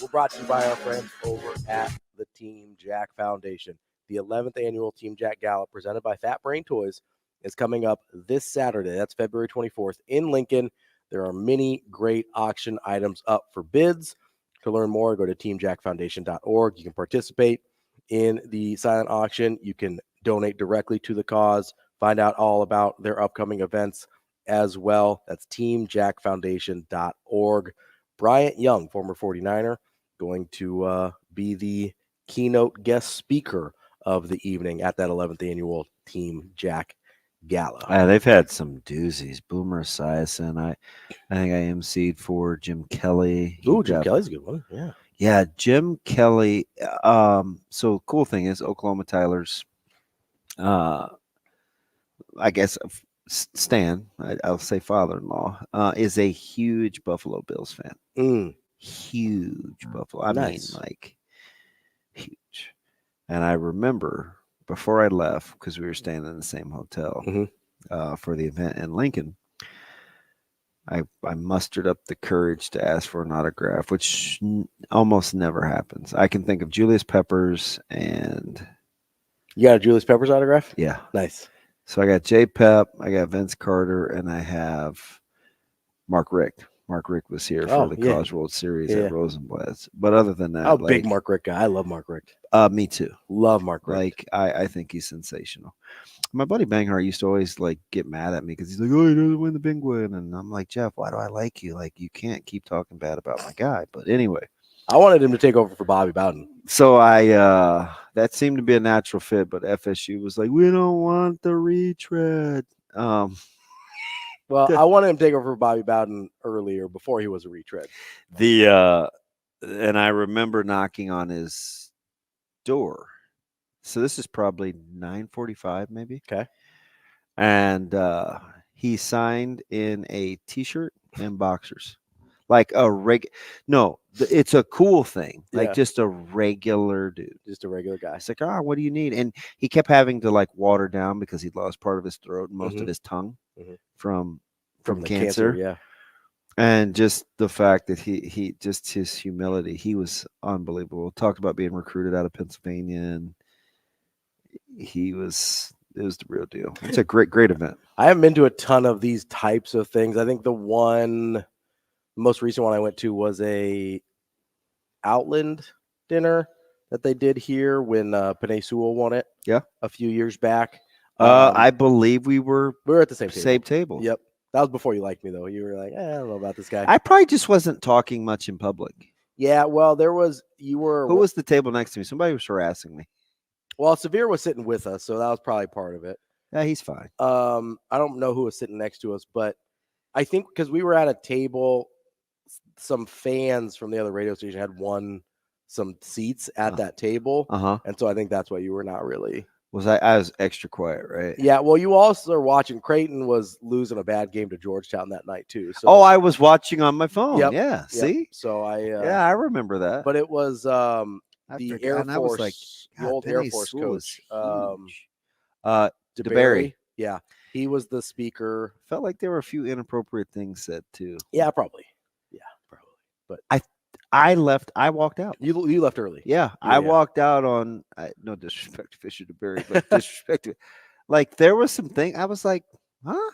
We're brought to you by our friends over at the Team Jack Foundation. The 11th annual Team Jack Gala presented by Fat Brain Toys is coming up this Saturday. That's February 24th in Lincoln. There are many great auction items up for bids. To learn more, go to teamjackfoundation.org. You can participate in the silent auction. You can donate directly to the cause. Find out all about their upcoming events as well. That's teamjackfoundation.org. Bryant Young, former 49er, going to be the keynote guest speaker of the evening at that 11th annual Team Jack Gala. They've had some doozies. Boomer Esiason. I think I emceed for Jim Kelly. Ooh, Jim Kelly's a good one. Yeah. Yeah, Jim Kelly. So cool thing is Oklahoma Tyler's, I guess, Stan, I'll say father-in-law, is a huge Buffalo Bills fan. Huge Buffalo. I mean, like, huge. And I remember before I left, because we were staying in the same hotel for the event in Lincoln, I mustered up the courage to ask for an autograph, which almost never happens. I can think of Julius Peppers and... You got a Julius Peppers autograph? Yeah. Nice. So I got J. Pep, I got Vince Carter, and I have Mark Richt. Mark Richt was here for the College World Series at Rosenblatt's. But other than that, big Mark Richt guy. I love Mark Richt. Me too. Love Mark Richt. Like, I think he's sensational. My buddy Banghart used to always like get mad at me because he's like, "Oh, he doesn't win the Big Win," and I'm like, "Jeff, why do I like you? Like, you can't keep talking bad about my guy." But anyway, I wanted him to take over for Bobby Bowden. So that seemed to be a natural fit, but FSU was like, "We don't want the retread." Well, I wanted him to take over for Bobby Bowden earlier before he was a retread. And I remember knocking on his door. So this is probably 9:45, maybe. Okay. And he signed in a T-shirt and boxers, like a No, it's a cool thing, like just a regular dude, just a regular guy. It's like, what do you need? And he kept having to like water down because he'd lost part of his throat and most of his tongue from the cancer. Yeah. And just the fact that he just his humility, he was unbelievable. Talked about being recruited out of Pennsylvania, and it was the real deal. It's a great event. I haven't been to a ton of these types of things. I think the most recent one I went to was a Outland dinner that they did here when Panay Sewell won it. Yeah, a few years back. I believe we were at the same table. Yep. That was before you liked me, though. You were like, I don't know about this guy. I probably just wasn't talking much in public. Yeah, well, you were. Who was the table next to me? Somebody was harassing me. Well, Severe was sitting with us, so that was probably part of it. Yeah, he's fine. I don't know who was sitting next to us, but I think because we were at a table, some fans from the other radio station had won some seats at that table. And so I think that's why you were not really. I was extra quiet, right? Yeah, well, you also are watching. Creighton was losing a bad game to Georgetown that night too. So I was watching on my phone. Yep, yeah, see? So I remember that. But it was the Air Force, like, the old Air Force coach, DeBerry. Yeah, he was the speaker. Felt like there were a few inappropriate things said too. Yeah, probably. Yeah, probably. But I left. I walked out. You left early. Yeah, I walked out on. No disrespect to Fisher DeBerry, but disrespect to, like, there was some thing. I was like, huh?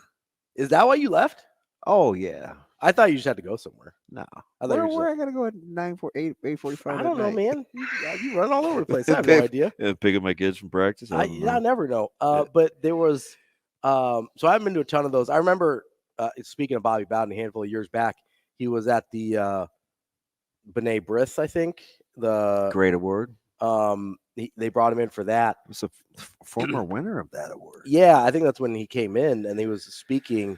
Is that why you left? Oh yeah. I thought you just had to go somewhere. No. I thought where I gotta go at 8:45. I don't know, man. You run all over the place. I have no idea. Picking my kids from practice. I never know. But there was. So I haven't been to a ton of those. I remember speaking of Bobby Bowden, a handful of years back, he was at the B'nai B'rith, I think. The great award. they brought him in for that. He was a former winner of that award. Yeah, I think that's when he came in and he was speaking.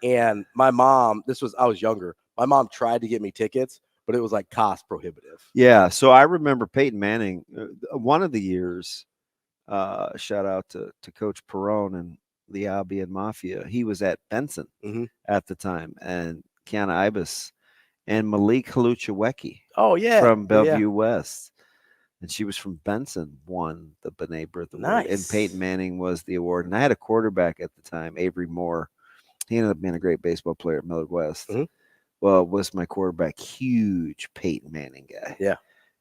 And my mom, I was younger. My mom tried to get me tickets, but it was like cost prohibitive. Yeah. So I remember Peyton Manning, one of the years, shout out to Coach Perone and the Albion Mafia. He was at Benson at the time, and Kiana Ibis and Malik Haluchawecki. Oh, yeah. From Bellevue West. And she was from Benson, won the B'nai B'rith Award. Nice. And Peyton Manning was the award. And I had a quarterback at the time, Avery Moore. He ended up being a great baseball player at Millard West. Well, was my quarterback, huge Peyton Manning guy. Yeah.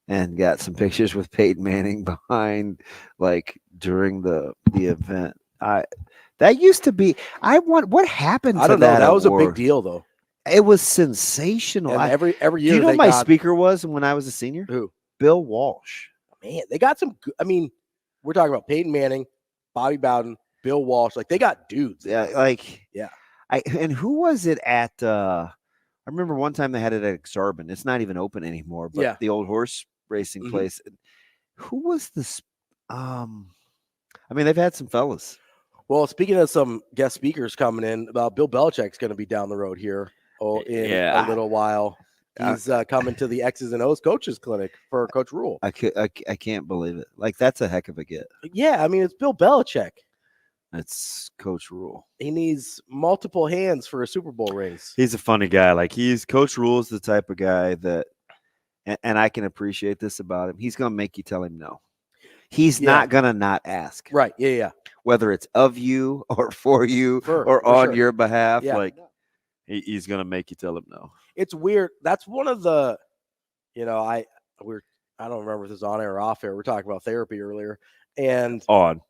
And got some pictures with Peyton Manning behind, like, during the event. That used to be, what happened to I don't know. That was a award? big deal, though. It was sensational. And every year, do you know who my speaker was when I was a senior? Who? Bill Walsh. Man, they got some. I mean, we're talking about Peyton Manning, Bobby Bowden, Bill Walsh. Like, they got dudes. Yeah, yeah. And who was it at? I remember one time they had it at Exarban. It's not even open anymore, but the old horse racing place. Who was this? I mean, they've had some fellas. Well, speaking of some guest speakers coming in, Bill Belichick's going to be down the road here in a little while. He's coming to the X's and O's coaches clinic for Coach Rhule. I can't believe it. Like, that's a heck of a get. Yeah, I mean, it's Bill Belichick. That's Coach Rhule. He needs multiple hands for a Super Bowl rings. He's a funny guy. Like, Coach Rhule is the type of guy that, and I can appreciate this about him. He's going to make you tell him no. He's not going to not ask. Right. Yeah. Whether it's of you or for you or on your behalf. Yeah. Like, he's going to make you tell him no. It's weird. That's one of the, I don't remember if this is on air or off air. We're talking about therapy earlier. And on.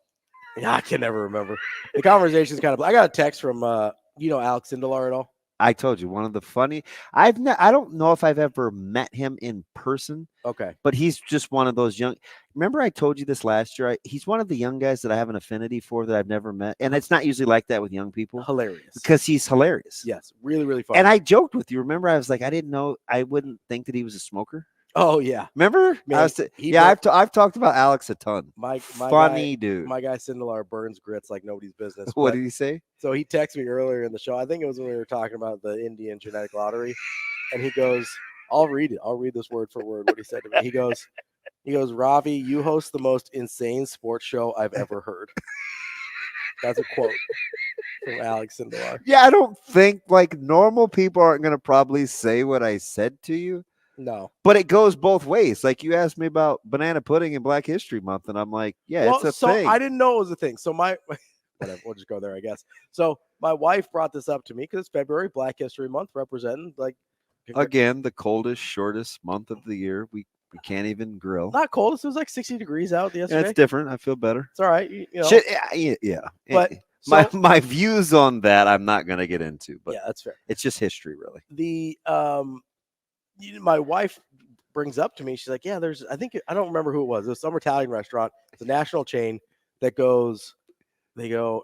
Yeah, I can never remember. The conversation's kind of, I got a text from, Alex Sindelar at all? I told you, one of the funny, I don't know if I've ever met him in person. Okay. But he's just one of those young, remember I told you this last year? He's one of the young guys that I have an affinity for that I've never met. And it's not usually like that with young people. Hilarious. Because he's hilarious. Yes. Really, really funny. And I joked with you. Remember, I was like, I wouldn't think that he was a smoker. Oh, yeah. Remember? Man, I've talked about Alex a ton. My funny guy, dude. My guy Sindelar burns grits like nobody's business. What did he say? So he texted me earlier in the show. I think it was when we were talking about the Indian genetic lottery. And he goes, I'll read it. I'll read this word for word what he said to me. He goes, Ravi, you host the most insane sports show I've ever heard. That's a quote from Alex Sindelar. Yeah, I don't think, like, normal people aren't going to probably say what I said to you. No. But it goes both ways. Like, you asked me about banana pudding in Black History Month, and I'm like, yeah, it's a thing. I didn't know it was a thing. So whatever, we'll just go there, I guess. So my wife brought this up to me because it's February, Black History Month, representing, like, again, the coldest, shortest month of the year. We can't even grill. Not cold. It was like 60 degrees out yesterday. Yeah, it's different. I feel better. It's all right. You know. Yeah. But my views on that, I'm not going to get into. But yeah, that's fair. It's just history, really. My wife brings up to me, she's like, yeah, I don't remember who it was. It was some Italian restaurant. It's a national chain that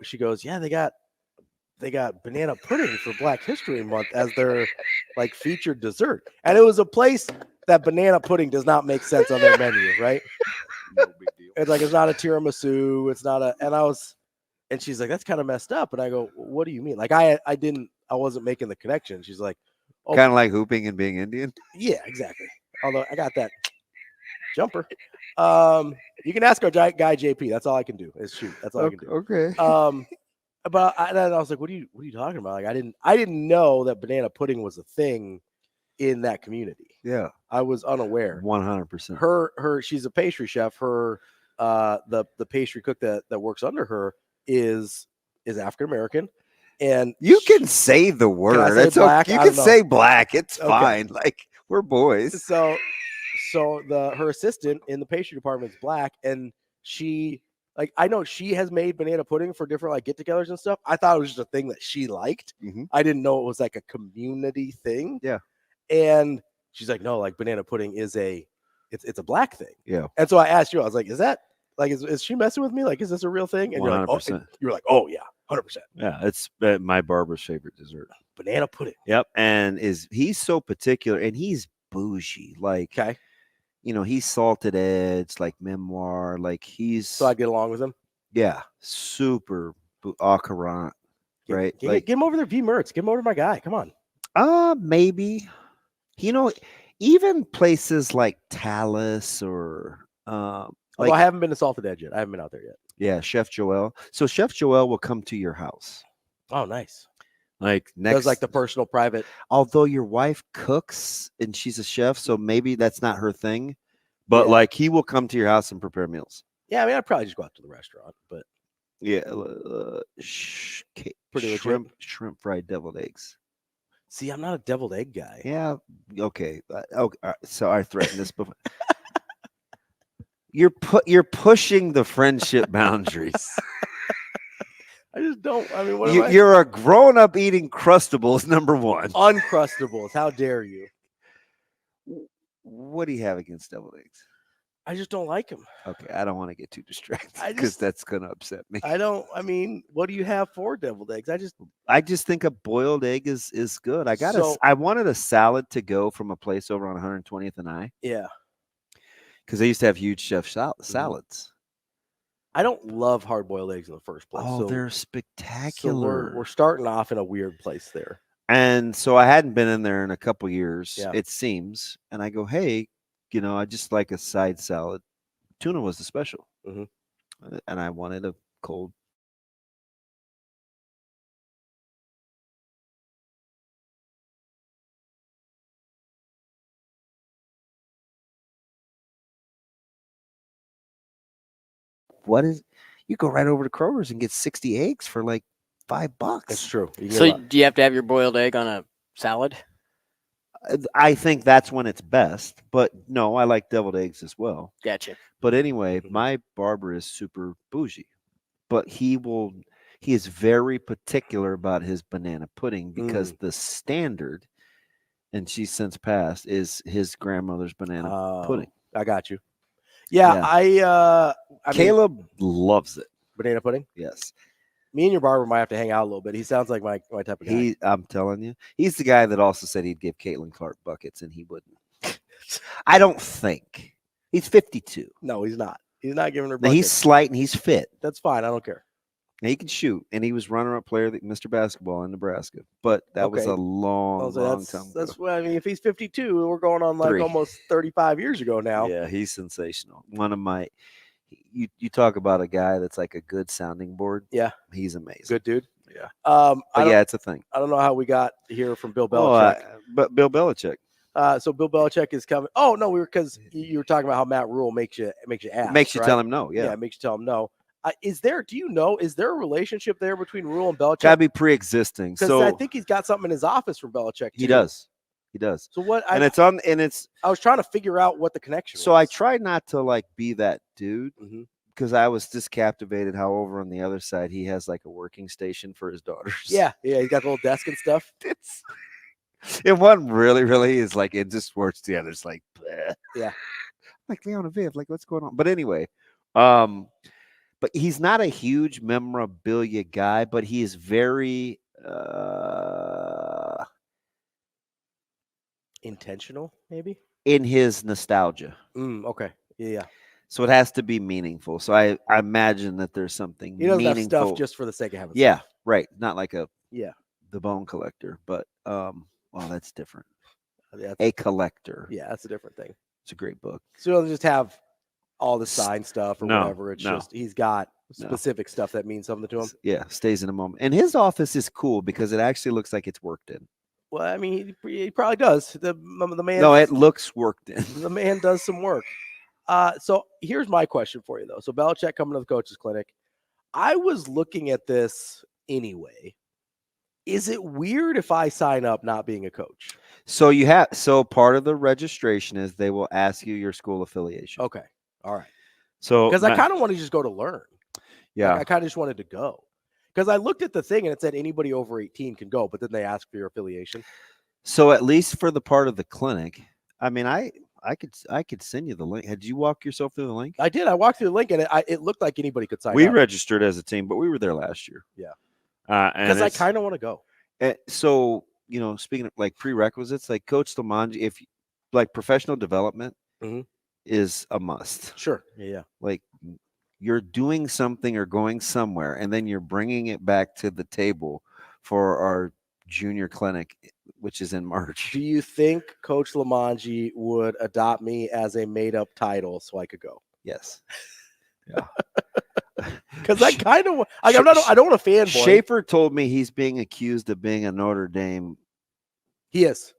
she goes, yeah, they got banana pudding for Black History Month as their, like, featured dessert. And it was a place that banana pudding does not make sense on their menu, right? No big deal. It's like, it's not a tiramisu. It's not and she's like, that's kind of messed up. And I go, what do you mean? Like, I wasn't making the connection. She's like, oh, kind of like hooping and being Indian. Yeah, exactly. Although I got that jumper. You can ask our guy JP. That's all I can do is shoot. That's all I can do. Okay. But then I was like, what are you talking about? Like, I didn't know that banana pudding was a thing in that community. Yeah. I was unaware. 100%. She's a pastry chef. Her the pastry cook that works under her is African American. And you can say the word. It's black. You can say black. It's fine. Like, we're boys. So her assistant in the pastry department is black, and she, like, I know she has made banana pudding for different, like, get-togethers and stuff. I thought it was just a thing that she liked. Mm-hmm. I didn't know it was like a community thing. Yeah. And she's like, no, like, banana pudding is it's a black thing. Yeah. And so I asked you, I was like, is that, like, is she messing with me? Like, is this a real thing? And 100%. you're like, oh yeah, 100%. Yeah, it's my barber's favorite dessert. Banana pudding. Yep. And he's so particular, and he's bougie. Like, okay. he's salted edge, like memoir, like he's. So I get along with him. Yeah, super au courant, right? Get him over there, V Mertz. Get him over to my guy. Come on. Maybe. Even places like Talus or Although I haven't been to Salted Edge yet. I haven't been out there yet. Yeah, Chef Joel. So Chef Joel will come to your house. Oh, nice. Like next, does like the personal private. Although your wife cooks and she's a chef, so maybe that's not her thing. But like he will come to your house and prepare meals. Yeah, I mean, I'd probably just go out to the restaurant, but yeah, pretty shrimp fried deviled eggs. See, I'm not a deviled egg guy. Yeah, okay. So I threatened this before. You're pushing the friendship boundaries. I just don't. I mean, you're a grown up eating Crustables, number one. Uncrustables. How dare you? What do you have against deviled eggs? I just don't like them. Okay, I don't want to get too distracted because that's gonna upset me. I mean, what do you have for deviled eggs? I just think a boiled egg is good. I wanted a salad to go from a place over on 120th and I. Yeah. Because they used to have huge chef salads. I don't love hard-boiled eggs in the first place. Oh, they're spectacular. So we're starting off in a weird place there. And so I hadn't been in there in a couple years, it seems. And I go, hey, I just like a side salad. Tuna was the special. Mm-hmm. And I wanted a cold. You go right over to Kroger's and get 60 eggs for like $5. That's true. So do you have to have your boiled egg on a salad? I think that's when it's best, but no, I like deviled eggs as well. Gotcha. But anyway, my barber is super bougie, but he is very particular about his banana pudding because the standard, and she's since passed, is his grandmother's banana pudding. I got you. Yeah. Caleb loves it. Banana pudding? Yes. Me and your barber might have to hang out a little bit. He sounds like my type of guy. I'm telling you. He's the guy that also said he'd give Caitlin Clark buckets, and he wouldn't. I don't think. He's 52. No, he's not. He's not giving her buckets. Now, he's slight and he's fit. That's fine. I don't care. Now, he can shoot, and he was runner-up player at Mr. Basketball in Nebraska. But that was a long time ago. That's what I mean. If he's 52, we're going on like almost 35 years ago now. Yeah, he's sensational. One of my you talk about a guy that's like a good sounding board. Yeah, he's amazing. Good dude. Yeah. But it's a thing. I don't know how we got here from Bill Belichick. But Bill Belichick. So Bill Belichick is coming. Oh no, because you were talking about how Matt Rhule makes you ask. Makes you tell him no. Yeah. Yeah, it makes you tell him no. Is there a relationship there between Rhule and Belichick? Gotta be pre-existing. Because I think he's got something in his office from Belichick. He does. So what? I was trying to figure out what the connection was. So I tried not to like be that dude because I was just captivated how over on the other side he has like a working station for his daughters. Yeah, he's got a little desk and stuff. And one really is like it just works together. It's like bleh. Yeah, like Leon and Viv, like what's going on? But anyway, but he's not a huge memorabilia guy, but he is very intentional, maybe in his nostalgia. Okay, yeah. So it has to be meaningful. So I imagine that there's something he doesn't meaningful. Have stuff just for the sake of having. Yeah, stuff. right. Not like the bone collector, but that's different. A collector. Yeah, that's a different thing. It's a great book. So he doesn't just have all the signed stuff or whatever. It's just he's got specific stuff that means something to him. Yeah, stays in a moment. And his office is cool because it actually looks like it's worked in. Well, I mean, he probably does. The man. No, it looks worked in. The man does some work. So here's my question for you, though. So Belichick coming to the coaches clinic. I was looking at this anyway. Is it weird if I sign up not being a coach? So part of the registration is they will ask you your school affiliation. Okay. All right. So because I kind of want to just go to learn. Yeah. Like, I kind of just wanted to go. Because I looked at the thing and it said anybody over 18 can go, but then they ask for your affiliation. So at least for the part of the clinic, I mean, I could send you the link. Did you walk yourself through the link? I did. I walked through the link and it looked like anybody could sign up. We registered as a team, but we were there last year. Yeah. Because I kind of want to go. So, speaking of like prerequisites, like Coach Lamonge, if like professional development, is a must. Sure. Yeah. Like you're doing something or going somewhere, and then you're bringing it back to the table for our junior clinic, which is in March. Do you think Coach Lamanji would adopt me as a made-up title so I could go? Yes. Yeah. Because I kind of, I don't want to fanboy. Schaefer told me he's being accused of being a Notre Dame. He is.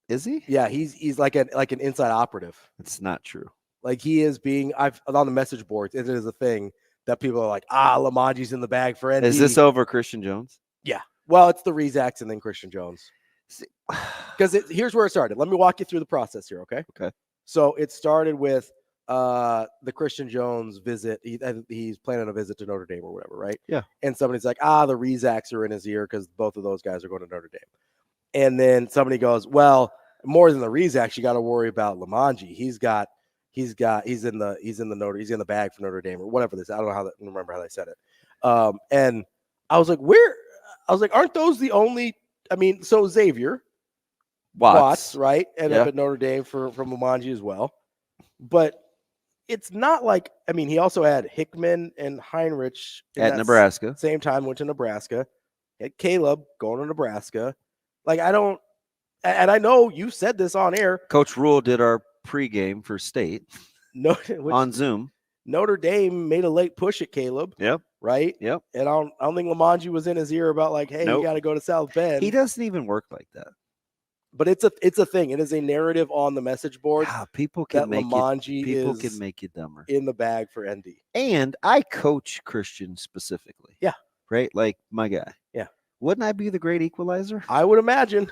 Is he? Yeah, he's like an inside operative. It's not true. Like he is being. I've on the message boards. It is a thing that people are like, Lamanji's in the bag for ND. Is this over Christian Jones? Yeah. Well, it's the Rezacs and then Christian Jones. Because here's where it started. Let me walk you through the process here, okay? Okay. So it started with the Christian Jones visit. He's planning a visit to Notre Dame or whatever, right? Yeah. And somebody's like, the Rezacs are in his ear because both of those guys are going to Notre Dame. And then somebody goes, well, more than the Rezacs, you got to worry about Lamanji. He's in the bag for Notre Dame or whatever this. I don't remember how they said it. And I was like, aren't those the only? I mean, so Xavier Watts, right? Ended up at Notre Dame from Lamanji as well. But it's not like, I mean, he also had Hickman and Heinrich at Nebraska. Same time, went to Nebraska. Had Caleb going to Nebraska. Like, and I know you said this on air. Coach Rhule did our pregame for state on Zoom. Notre Dame made a late push at Caleb. Yep. Right? Yep. And I don't think Lamanji was in his ear about like, hey, you got to go to South Bend. He doesn't even work like that. But it's a thing. It is a narrative on the message board. People can make you dumber. In the bag for ND. And I coach Christian specifically. Yeah. Right? Like my guy. Yeah. Wouldn't I be the great equalizer? I would imagine.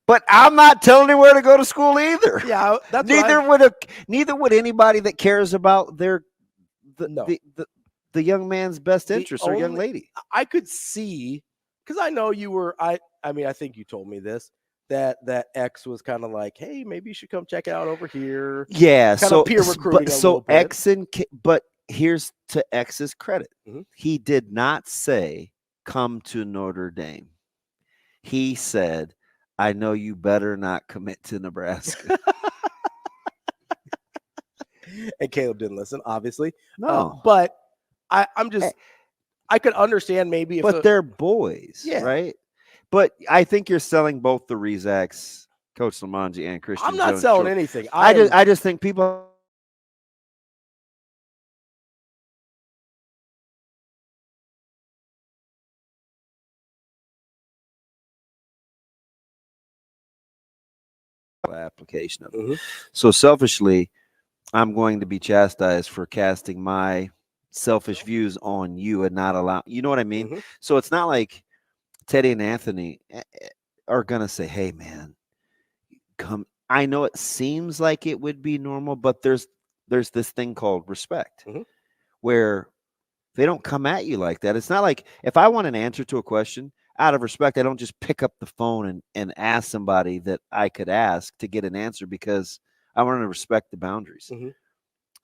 But I'm not telling him where to go to school either. Yeah, that's neither would anybody that cares about the young man's best interest or young lady. I could see, because I know you were. I mean, I think you told me this that X was kind of like, hey, maybe you should come check it out over here. Yeah, so peer recruiting. But here's to X's credit, mm-hmm. He did not say come to Notre Dame. He said, I know you better not commit to Nebraska. And Caleb didn't listen, obviously. No. But I'm just, I could understand maybe if they're boys, right? But I think you're selling both the Rezacs, Coach Lamanji, and Christian I'm not Jones selling anything. I just think people application of it. Mm-hmm. So selfishly, I'm going to be chastised for casting my selfish views on you and not allow, you know what I mean? Mm-hmm. So it's not like Teddy and Anthony are going to say, hey man, come. I know it seems like it would be normal, but there's this thing called respect, mm-hmm. where they don't come at you like that. It's not like if I want an answer to a question, out of respect, I don't just pick up the phone and ask somebody that I could ask to get an answer because I want to respect the boundaries. Mm-hmm.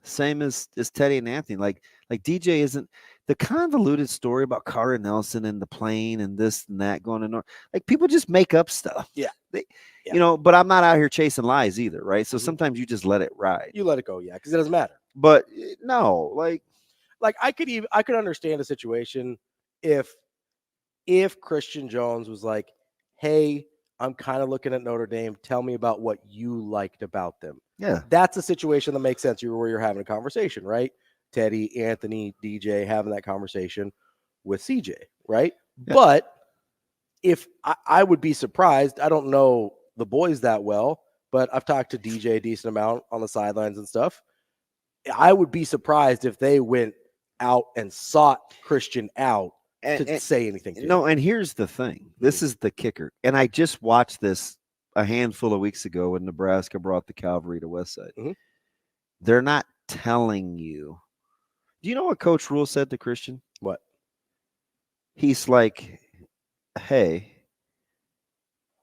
Same as Teddy and Anthony. Like DJ isn't the convoluted story about Carter Nelson and the plane and this and that going on. Like people just make up stuff. Yeah. You know, but I'm not out here chasing lies either, right? So mm-hmm. sometimes you just let it ride. You let it go, yeah, because it doesn't matter. But no, like I could understand a situation if Christian Jones was like, hey, I'm kind of looking at Notre Dame. Tell me about what you liked about them. Yeah. That's a situation that makes sense. Where you're having a conversation, right? Teddy, Anthony, DJ having that conversation with CJ, right? Yeah. But if I would be surprised, I don't know the boys that well, but I've talked to DJ a decent amount on the sidelines and stuff. I would be surprised if they went out and sought Christian out to say anything to him. And here's the thing. This is the kicker. And I just watched this a handful of weeks ago when Nebraska brought the Cavalry to Westside. Mm-hmm. They're not telling you. Do you know what Coach Rhule said to Christian? What? He's like, hey,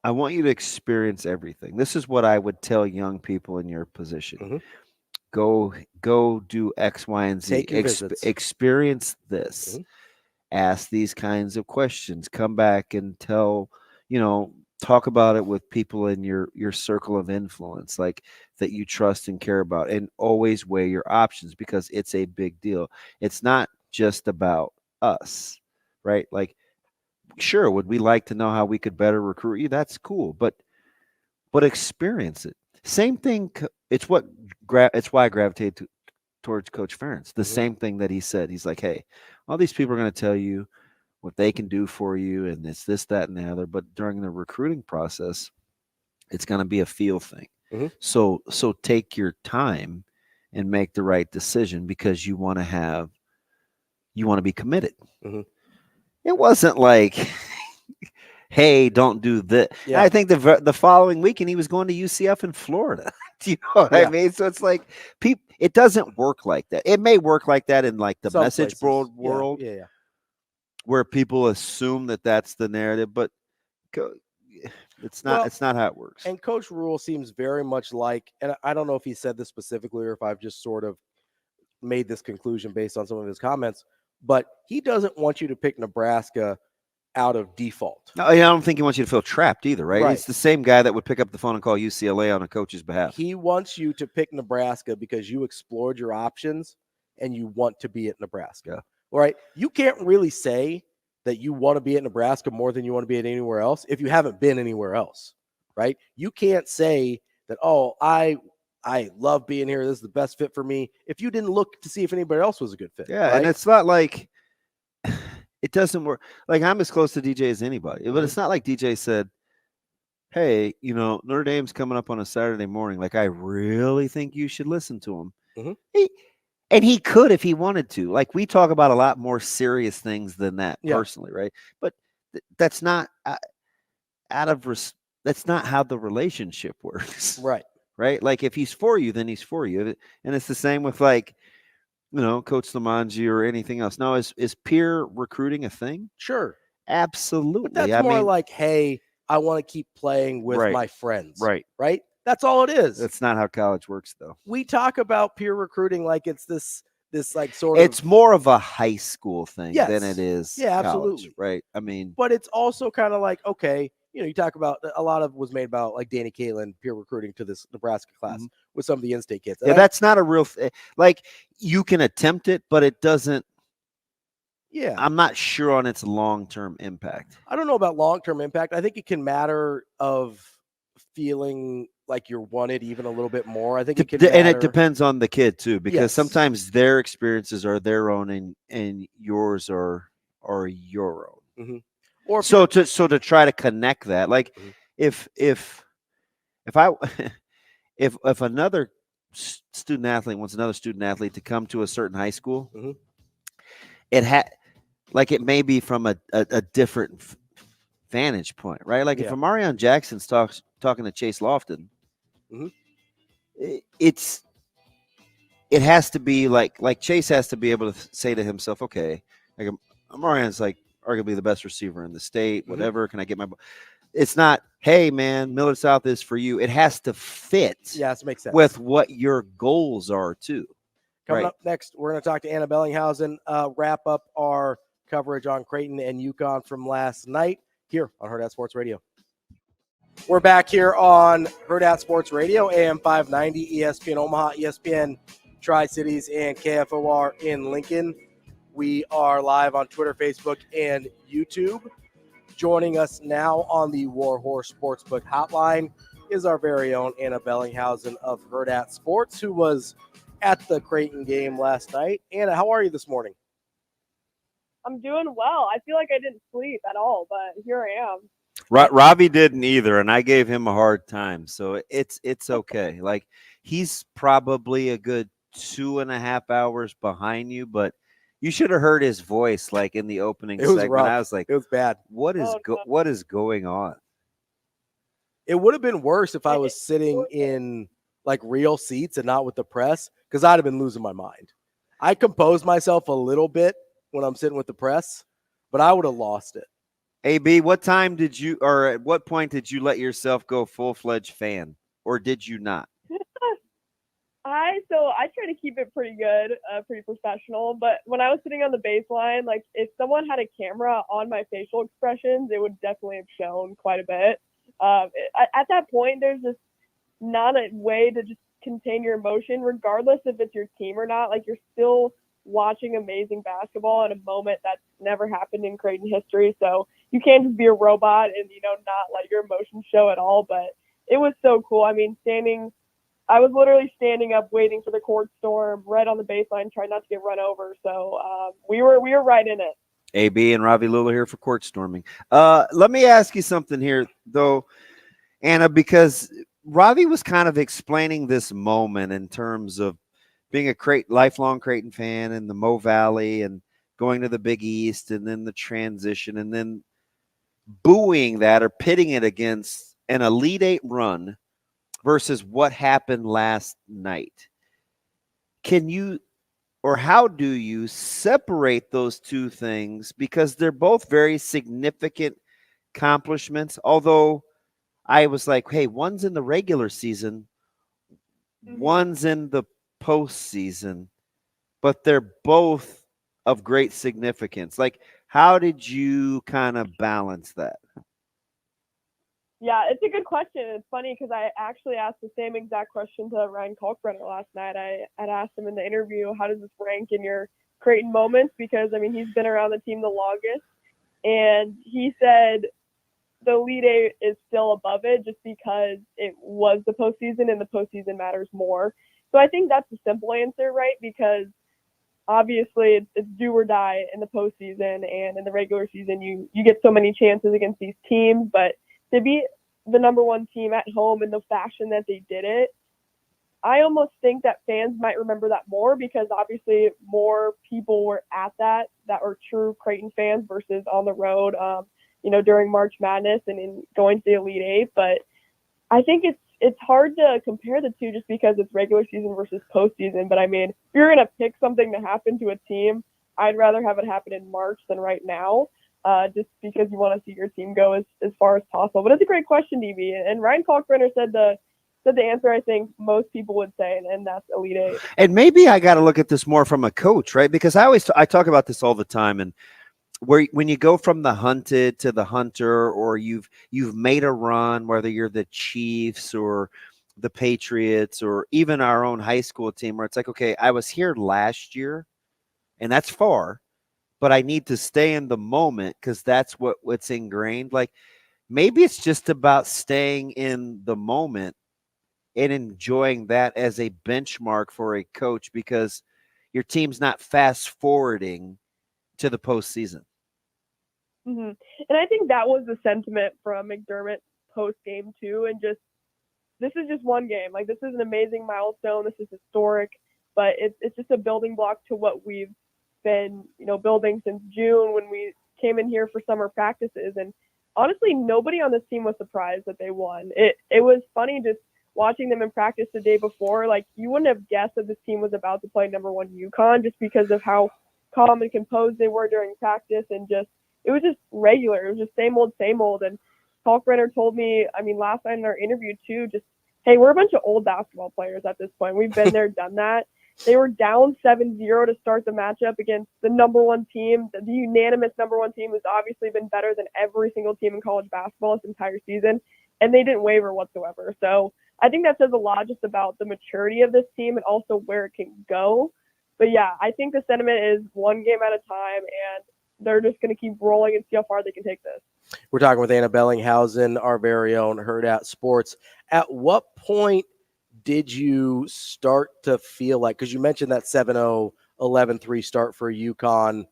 I want you to experience everything. This is what I would tell young people in your position. Mm-hmm. Go do X, Y, and Z. Experience this. Mm-hmm. Ask these kinds of questions. Come back and tell, talk about it with people in your circle of influence, like that you trust and care about, and always weigh your options because it's a big deal. It's not just about us, right? Like, sure, would we like to know how we could better recruit you? That's cool, but experience it. Same thing. It's why I gravitated towards Coach Ferentz. The same thing that he said. He's like, hey, all these people are going to tell you what they can do for you, and it's this, that, and the other. But during the recruiting process, it's going to be a feel thing. So take your time and make the right decision because you want to be committed. It wasn't like, hey, don't do this. Yeah. I think the following weekend he was going to UCF in Florida. Do you know what I mean? So it's like it doesn't work like that. It may work like that in like the message board world. Yeah. Where people assume that that's the narrative, but it's not. It's not how it works. And Coach Rhule seems very much like, and I don't know if he said this specifically or if I've just sort of made this conclusion based on some of his comments, but he doesn't want you to pick Nebraska out of default. No, I don't think he wants you to feel trapped either, right? It's the same guy that would pick up the phone and call UCLA on a coach's behalf. He wants you to pick Nebraska because you explored your options and you want to be at Nebraska. Yeah. All right. You can't really say that you want to be at Nebraska more than you want to be at anywhere else if you haven't been anywhere else, right? You can't say that, oh, I love being here. This is the best fit for me if you didn't look to see if anybody else was a good fit. Yeah, right? and it's not like it doesn't work. Like, I'm as close to DJ as anybody, but it's not like DJ said, hey, Notre Dame's coming up on a Saturday morning. Like, I really think you should listen to him. And he could if he wanted to. Like, we talk about a lot more serious things than that personally, right? But that's not that's not how the relationship works. Right. Right? Like, if he's for you, then he's for you. And it's the same with, like, Coach Lamanji or anything else. Now, is peer recruiting a thing? Sure. Absolutely. But that's more like, hey, I want to keep playing with my friends. Right. Right? That's all it is. That's not how college works, though. We talk about peer recruiting like it's this like sort of. It's more of a high school thing than it is college, absolutely. right? I mean, but it's also kind of like, okay, you talk about a lot of was made about like Danny Caitlin peer recruiting to this Nebraska class with some of the in-state kids. Yeah, that's not a real like you can attempt it, but it doesn't. Yeah, I'm not sure on its long-term impact. I don't know about long-term impact. I think it can matter of feeling like you're wanted even a little bit more. I think it can and it depends on the kid too, because sometimes their experiences are their own and yours are your own. Or so to try to connect that, like if another student athlete wants another student athlete to come to a certain high school, it may be from a different vantage point, right? Like if Amarion Jackson's talking to Chase Lofton, it has to be like Chase has to be able to say to himself, okay, like Amarion's like arguably the best receiver in the state, whatever. Can I get my? It's not, hey man, Millard South is for you. It has to fit. Yes, makes sense with what your goals are too. Coming up next, we're going to talk to Anna Bellinghausen, wrap up our coverage on Creighton and UConn from last night here on Hurrdat Sports Radio. We're back here on Hurrdat Sports Radio, AM 590, ESPN Omaha, ESPN Tri-Cities, and KFOR in Lincoln. We are live on Twitter, Facebook, and YouTube. Joining us now on the Warhorse Sportsbook Hotline is our very own Anna Bellinghausen of Hurrdat Sports, who was at the Creighton game last night. Anna, how are you this morning? I'm doing well. I feel like I didn't sleep at all, but here I am. Ravi didn't either, and I gave him a hard time, so it's okay. Like, he's probably a good 2.5 hours behind you, but you should have heard his voice like in the opening segment. Rough. I was like, it was bad. What is going on? It would have been worse if I was sitting in like real seats and not with the press, because I'd have been losing my mind. I composed myself a little bit when I'm sitting with the press, but I would have lost it. AB, what time did you, or at what point did you let yourself go full-fledged fan, or did you not? I try to keep it pretty good, pretty professional. But when I was sitting on the baseline, like if someone had a camera on my facial expressions, it would definitely have shown quite a bit. At that point, there's just not a way to just contain your emotion, regardless if it's your team or not. Like, you're still watching amazing basketball in a moment that's never happened in Creighton history. So you can't just be a robot and, not let your emotions show at all. But it was so cool. I mean, I was literally standing up waiting for the court storm right on the baseline, trying not to get run over. So we were right in it. AB and Ravi Lulla here for court storming. Let me ask you something here, though, Anna, because Ravi was kind of explaining this moment in terms of being a lifelong Creighton fan in the Mo Valley and going to the Big East and then the transition and then booing that or pitting it against an Elite Eight run versus what happened last night. Can you or how do you separate those two things? Because they're both very significant accomplishments, although I was like, hey, one's in the regular season, one's in the postseason, but they're both of great significance. Like, how did you kind of balance that? Yeah, it's a good question. It's funny because I actually asked the same exact question to Ryan Kalkbrenner last night. I had asked him in the interview, how does this rank in your Creighton moments? Because, I mean, he's been around the team the longest. And he said the Elite Eight is still above it just because it was the postseason and the postseason matters more. So I think that's the simple answer, right? Because obviously it's do or die in the postseason, and in the regular season you get so many chances against these teams. But to be the number one team at home in the fashion that they did it, I almost think that fans might remember that more because obviously more people were at that are true Creighton fans versus on the road, during March Madness and in going to the Elite Eight. But I think it's hard to compare the two just because it's regular season versus postseason. But I mean, if you're going to pick something to happen to a team, I'd rather have it happen in March than right now, just because you want to see your team go as far as possible. But it's a great question, DB. And Ryan Kalkbrenner said the answer I think most people would say, and that's Elite Eight. And maybe I got to look at this more from a coach, right? Because I talk about this all the time, and when you go from the hunted to the hunter, or you've made a run, whether you're the Chiefs or the Patriots or even our own high school team, where it's like, okay, I was here last year, and that's far, but I need to stay in the moment because that's what's ingrained. Like, maybe it's just about staying in the moment and enjoying that as a benchmark for a coach, because your team's not fast forwarding to the postseason. Mm-hmm. And I think that was the sentiment from McDermott post game too. And just, this is just one game. Like, this is an amazing milestone. This is historic, but it's just a building block to what we've been, building since June when we came in here for summer practices. And honestly, nobody on this team was surprised that they won. It was funny just watching them in practice the day before. Like, you wouldn't have guessed that this team was about to play number one UConn just because of how calm and composed they were during practice, and it was just regular. It was just same old. And Kalkbrenner told me, last night in our interview too, just, hey, we're a bunch of old basketball players at this point. We've been there, done that. They were down 7-0 to start the matchup against the number one team, the unanimous number one team, who's obviously been better than every single team in college basketball this entire season, and they didn't waver whatsoever. So I think that says a lot just about the maturity of this team and also where it can go. But yeah, I think the sentiment is one game at a time, and they're just going to keep rolling and see how far they can take this. We're talking with Anna Bellinghausen, our very own Hurrdat Sports. At what point did you start to feel like, because you mentioned that 7-0, 11-3 start for UConn,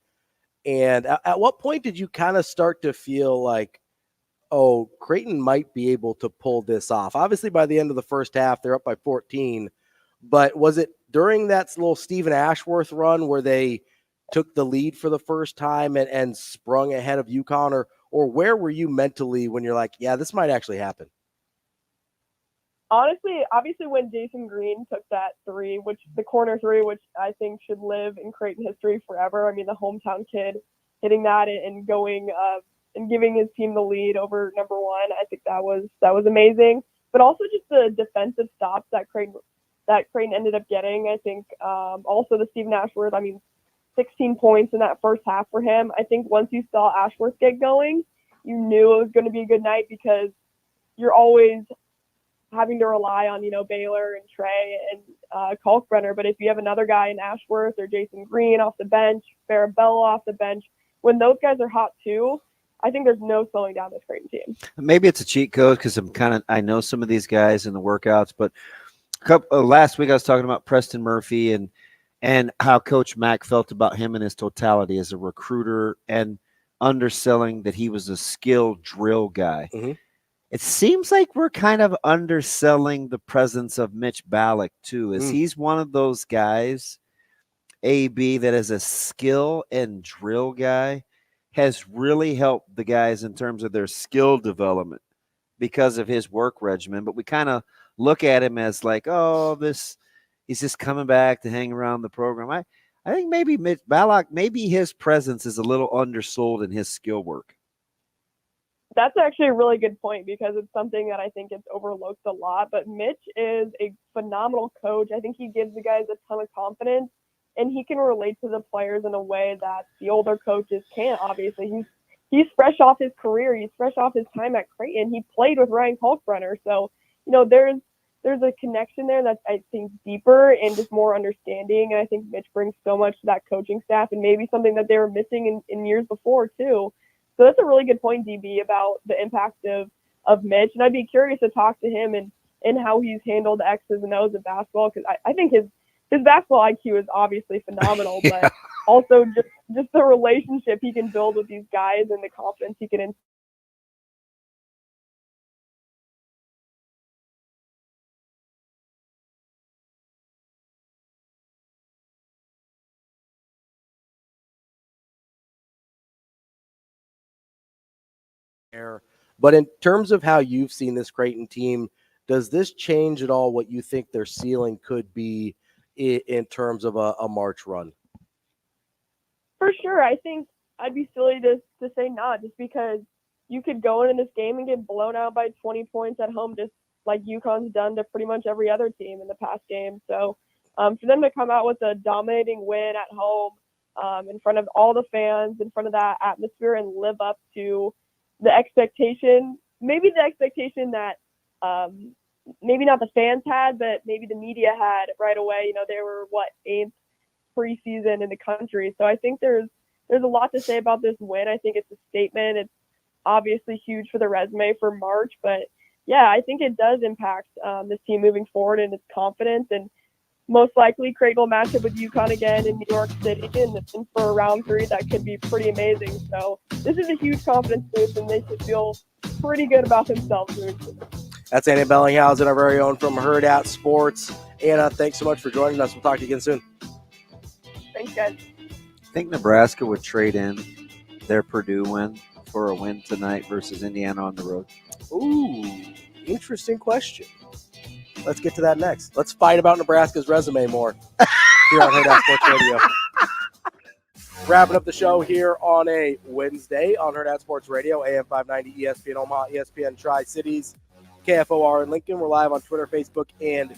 and at what point did you kind of start to feel like, oh, Creighton might be able to pull this off? Obviously, by the end of the first half, they're up by 14, but was it during that little Stephen Ashworth run where they took the lead for the first time and sprung ahead of UConn, or where were you mentally when you're like, yeah, this might actually happen? Honestly, obviously when Jason Green took that the corner three, which I think should live in Creighton history forever. The hometown kid hitting that and going and giving his team the lead over number one. I think that was amazing. But also just the defensive stops that Creighton ended up getting. I think also the Stephen Ashworth, 16 points in that first half for him. I think once you saw Ashworth get going, you knew it was going to be a good night because you're always having to rely on, Baylor and Trey and Kalkbrenner. But if you have another guy in Ashworth or Jason Green off the bench, Farabella off the bench, when those guys are hot too, I think there's no slowing down this Creighton team. Maybe it's a cheat code because I know some of these guys in the workouts, but last week I was talking about Preston Murphy and how Coach Mack felt about him in his totality as a recruiter and underselling that he was a skilled drill guy. Mm-hmm. It seems like we're kind of underselling the presence of Mitch Ballack too. He's one of those guys, AB, that as a skill and drill guy has really helped the guys in terms of their skill development because of his work regimen. But we kind of look at him as like, he's just coming back to hang around the program. I think maybe Mitch Ballack, maybe his presence is a little undersold in his skill work. That's actually a really good point because it's something that I think gets overlooked a lot. But Mitch is a phenomenal coach. I think he gives the guys a ton of confidence, and he can relate to the players in a way that the older coaches can't. Obviously, he's fresh off his career. He's fresh off his time at Creighton. He played with Ryan Kalkbrenner, so there's a connection there that's, I think, deeper and just more understanding. And I think Mitch brings so much to that coaching staff, and maybe something that they were missing in years before too. So that's a really good point, DB, about the impact of Mitch. And I'd be curious to talk to him and how he's handled the X's and O's of basketball, because I think his basketball IQ is obviously phenomenal, Yeah. but also just the relationship he can build with these guys and the confidence he can instill. But in terms of how you've seen this Creighton team, does this change at all what you think their ceiling could be in terms of a March run? For sure. I think I'd be silly to say not, just because you could go in this game and get blown out by 20 points at home, just like UConn's done to pretty much every other team in the past game. So for them to come out with a dominating win at home in front of all the fans, in front of that atmosphere, and live up to the expectation, maybe the expectation that maybe not the fans had, but maybe the media had right away. They were 8th preseason in the country. So I think there's a lot to say about this win. I think it's a statement. It's obviously huge for the resume for March, but yeah, I think it does impact this team moving forward and its confidence. And most likely Creighton will match up with UConn again in New York City, and for round 3, that could be pretty amazing. So this is a huge confidence boost, and they should feel pretty good about themselves moving forward. That's Anna Bellinghausen, our very own from Hurrdat Sports. Anna, thanks so much for joining us. We'll talk to you again soon. Thanks, guys. I think Nebraska would trade in their Purdue win for a win tonight versus Indiana on the road. Ooh, interesting question. Let's get to that next. Let's fight about Nebraska's resume more here on Hurrdat Sports Radio. Wrapping up the show here on a Wednesday on Hurrdat Sports Radio, AM 590, ESPN Omaha, ESPN Tri-Cities, KFOR in Lincoln. We're live on Twitter, Facebook, and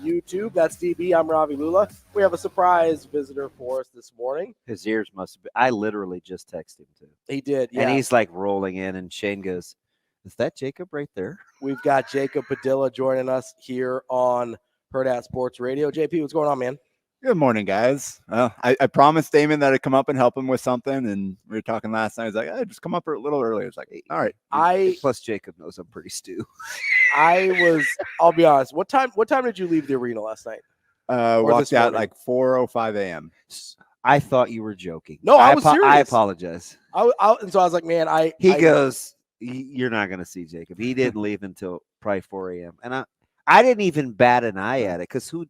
YouTube. That's DB. I'm Ravi Lulla. We have a surprise visitor for us this morning. His ears must have been. I literally just texted him too. He did, yeah. And he's like rolling in, and Shane goes, "Is that Jacob right there?" We've got Jacob Padilla joining us here on Hurrdat Sports Radio. JP, what's going on, man? Good morning, guys. I promised Damon that I'd come up and help him with something, and we were talking last night. He's like, "Hey, just come up a little early." I was like, "All right." Plus Jacob knows I'm pretty stew. I'll be honest. What time did you leave the arena last night? Walked out like 4:05 a.m. I thought you were joking. No, I was serious. I apologize. And so I was like, man, He goes, "You're not going to see Jacob." He didn't leave until probably 4 a.m. And I didn't even bat an eye at it because who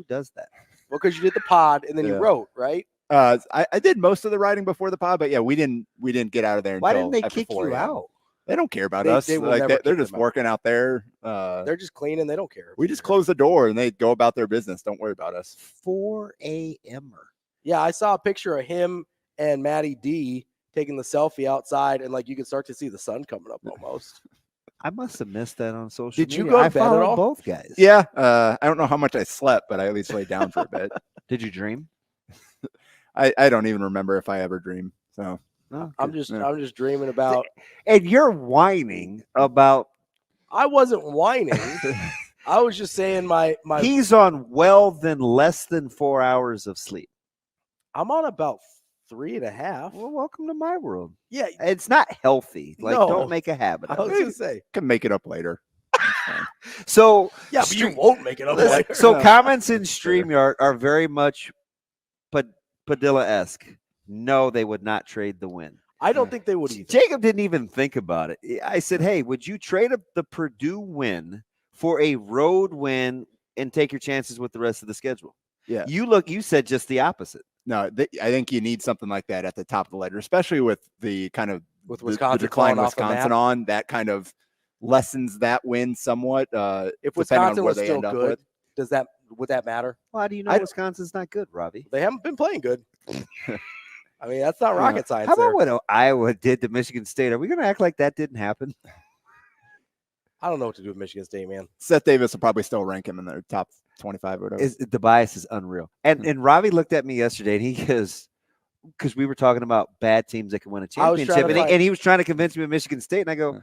does that? Well, because you did the pod and then you wrote, right? I did most of the writing before the pod, but yeah, we didn't get out of there. Why until didn't they after kick 4 you a.m. out? They don't care about us. They're just working out there. They're just cleaning. They don't care. We just close the door and they go about their business. Don't worry about us. 4 a.m.er. Yeah, I saw a picture of him and Maddie D taking the selfie outside, and like you could start to see the sun coming up almost. I must have missed that on social Did media. you go to I bed at followed all? both guys. Yeah. I don't know how much I slept, but I at least laid down for a bit. Did you dream? I don't even remember if I ever dreamed. So I'm just dreaming about. And you're whining about I wasn't whining. I was just saying my. He's on less than 4 hours of sleep. I'm on about 3.5. Well, welcome to my world. Yeah, it's not healthy. Like, No. don't make a habit. I of was it. gonna say. Can make it up later. So yeah, but you won't make it up later. So comments in StreamYard are very much Padilla-esque. No, they would not trade the win. I don't think they would either. Jacob didn't even think about it. I said, hey, would you trade up the Purdue win for a road win and take your chances with the rest of the schedule? Yeah. You said just the opposite. No, I think you need something like that at the top of the ledger, especially with the kind of with the Wisconsin decline falling off the Wisconsin map. on. That kind of lessens that win somewhat. If depending Wisconsin on where was they still end up good, with. would that matter? Why do you know Wisconsin's not good, Ravi? They haven't been playing good. I mean, that's not rocket science. How about there. what Iowa did to Michigan State? Are we going to act like that didn't happen? I don't know what to do with Michigan State, man. Seth Davis will probably still rank him in their top 25 or whatever. The bias is unreal. And Ravi looked at me yesterday and he goes, because we were talking about bad teams that can win a championship, and he was trying to convince me of Michigan State, and I go,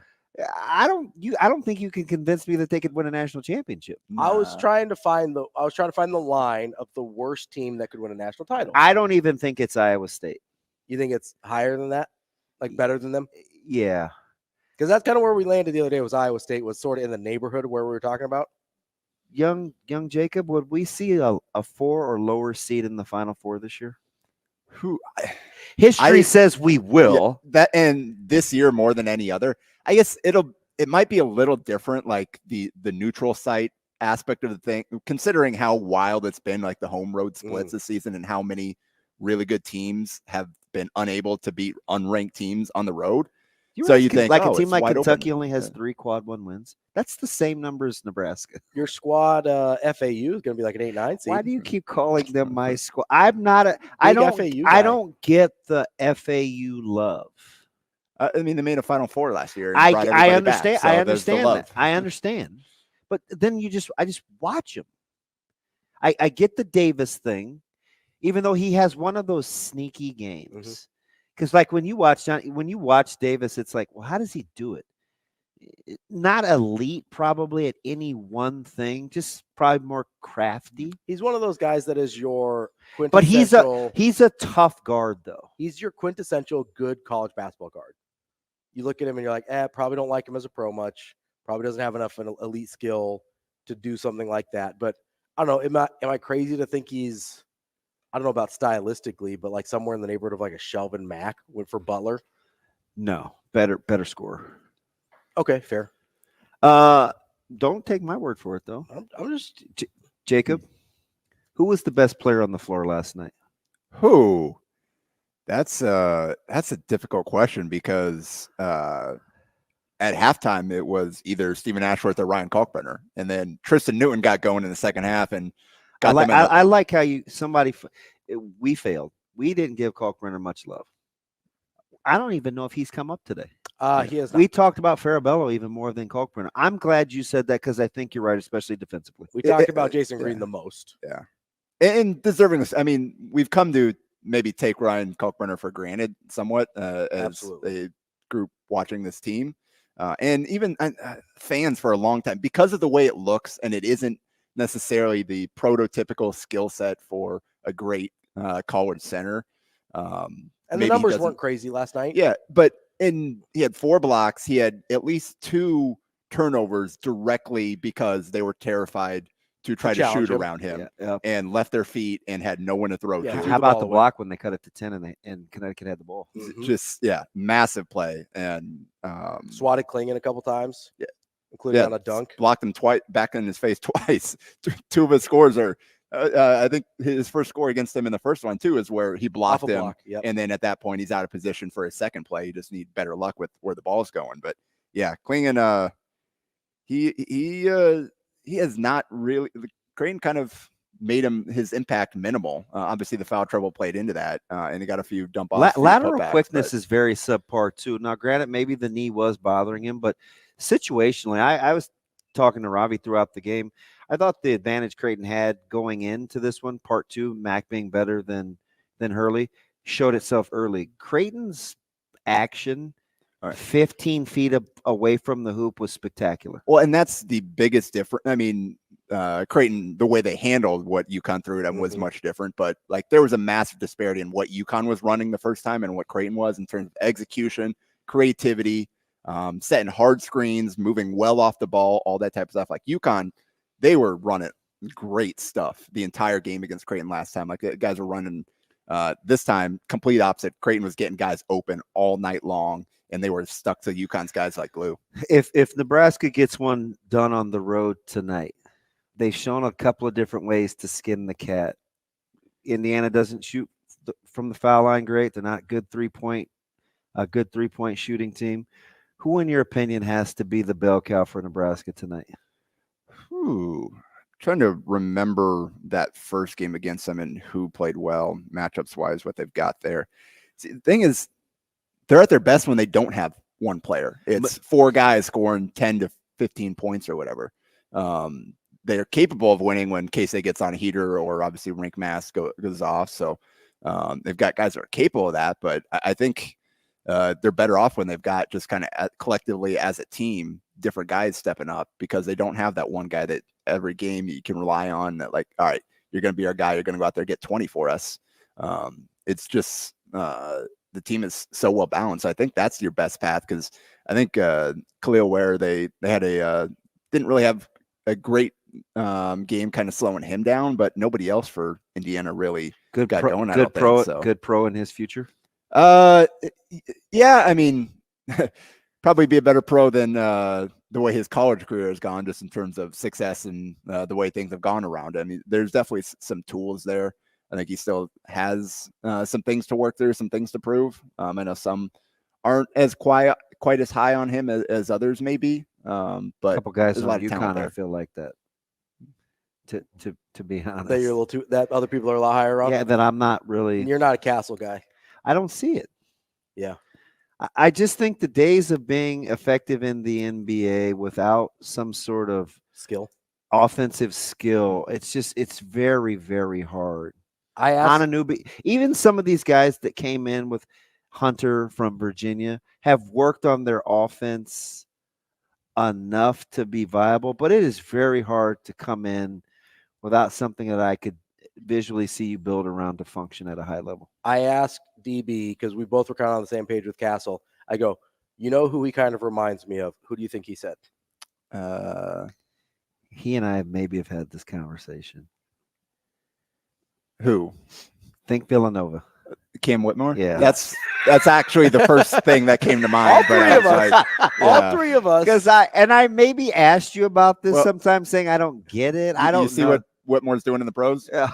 I don't think you can convince me that they could win a national championship. I was trying to find the line of the worst team that could win a national title. I don't even think it's Iowa State. You think it's higher than that? Like better than them? Yeah. Because that's kind of where we landed the other day. Was Iowa State was sort of in the neighborhood where we were talking about. Young Jacob, would we see a 4 or lower seed in the Final Four this year? History says we will. Yeah, that, and this year more than any other. I guess it might be a little different, like the neutral site aspect of the thing, considering how wild it's been, like the home road splits this season, and how many really good teams have been unable to beat unranked teams on the road. So you think like a team like Kentucky open. only has 3 quad 1 wins. That's the same number as Nebraska. Your squad FAU is going to be like an 8-9 seed. Why do you keep calling them my squad? I'm not a. I don't get the FAU love. I mean, they made a Final Four last year. I understand. Back, so I understand that. that. I understand. But then I just watch him. I get the Davis thing, even though he has one of those sneaky games. Because like when you watch Davis, it's like, well, how does he do it? Not elite, probably at any one thing, just probably more crafty. He's one of those guys that is your quintessential. But he's a tough guard, though. He's your quintessential good college basketball guard. You look at him and you're like, probably don't like him as a pro much. Probably doesn't have enough an elite skill to do something like that. But I don't know. Am I crazy to think he's? I don't know about stylistically, but like somewhere in the neighborhood of like a Shelvin Mack for Butler. No, better scorer. Okay, fair. Don't take my word for it, though. I'm just Jacob. Who was the best player on the floor last night? Who? That's a difficult question because at halftime it was either Stephen Ashworth or Ryan Kalkbrenner, and then Tristan Newton got going in the second half and. I like how we failed. We didn't give Kalkbrenner much love. I don't even know if he's come up today. He has not. We talked about Farabello even more than Kalkbrenner. I'm glad you said that because I think you're right, especially defensively. We talked about Jason Green the most. Yeah. And deserving this. I mean, we've come to maybe take Ryan Kalkbrenner for granted somewhat as a group watching this team. And even fans for a long time because of the way it looks, and it isn't necessarily the prototypical skill set for a great college center. And the numbers weren't crazy last night. Yeah, but he had 4 blocks. He had at least 2 turnovers directly because they were terrified to try to shoot around him and left their feet and had no one to throw to. How about the block when they cut it to 10 and Connecticut had the ball? Just massive play and swatted Klingon a couple times. Yeah. Including on a dunk. Blocked him twice, back in his face twice. 2 of his scores are, I think his first score against him in the first one, too, is where he blocked him. And then at that point, he's out of position for his second play. You just need better luck with where the ball's going. But, yeah, Klingon, he has not really – Creighton kind of made his impact minimal. Obviously, the foul trouble played into that, and he got a few dump-offs. Lateral quickness is very subpar, too. Now, granted, maybe the knee was bothering him, but – situationally, I was talking to Ravi throughout the game. I thought the advantage Creighton had going into this one, part 2, Mac being better than Hurley, showed itself early. Creighton's action 15 feet away from the hoop was spectacular. Well, and that's the biggest difference. I mean, Creighton, the way they handled what UConn threw at them was much different, but like there was a massive disparity in what UConn was running the first time and what Creighton was in terms of execution, creativity, setting hard screens, moving well off the ball, all that type of stuff. Like UConn, they were running great stuff the entire game against Creighton last time. Like the guys were running this time, complete opposite. Creighton was getting guys open all night long, and they were stuck to UConn's guys like glue. If Nebraska gets one done on the road tonight, they've shown a couple of different ways to skin the cat. Indiana doesn't shoot from the foul line great. They're not a good three-point shooting team. Who, in your opinion, has to be the bell cow for Nebraska tonight? Trying to remember that first game against them and who played well, matchups-wise, what they've got there. See, the thing is, they're at their best when they don't have one player. It's four guys scoring 10 to 15 points or whatever. They're capable of winning when Casey gets on a heater or obviously Rink Mask goes off. So they've got guys that are capable of that, but I think they're better off when they've got just kind of collectively as a team, different guys stepping up because they don't have that one guy that every game you can rely on that like, all right, you're going to be our guy. You're going to go out there and get 20 for us. It's just the team is so well balanced. I think that's your best path because I think Khalil Ware, they had didn't really have a great game kind of slowing him down, but nobody else for Indiana really got going. Good pro in his future. Yeah, I mean, probably be a better pro than the way his college career has gone, just in terms of success and the way things have gone around. I mean, there's definitely some tools there. I think he still has some things to work through, some things to prove. I know some aren't as quite as high on him as others may be. But a couple guys on UConn, I feel like that. To be honest, that you're a little too. That other people are a lot higher on. Yeah, that I'm not really. And you're not a Castle guy. I don't see it. Yeah, I just think the days of being effective in the NBA without some sort of offensive skill, it's very, very hard. I asked Anunoby, even some of these guys that came in with Hunter from Virginia have worked on their offense enough to be viable, but it is very hard to come in without something that I could visually see you build around to function at a high level. I asked DB because we both were kind of on the same page with Castle. I go, you know who he kind of reminds me of? Who do you think he said? He and I maybe have had this conversation. Who? Think Villanova. Cam Whitmore? Yeah. That's actually the first thing that came to mind. All three of us. Because I maybe asked you about this sometime, saying I don't get it. I don't see what Whitmore's doing in the pros. Yeah.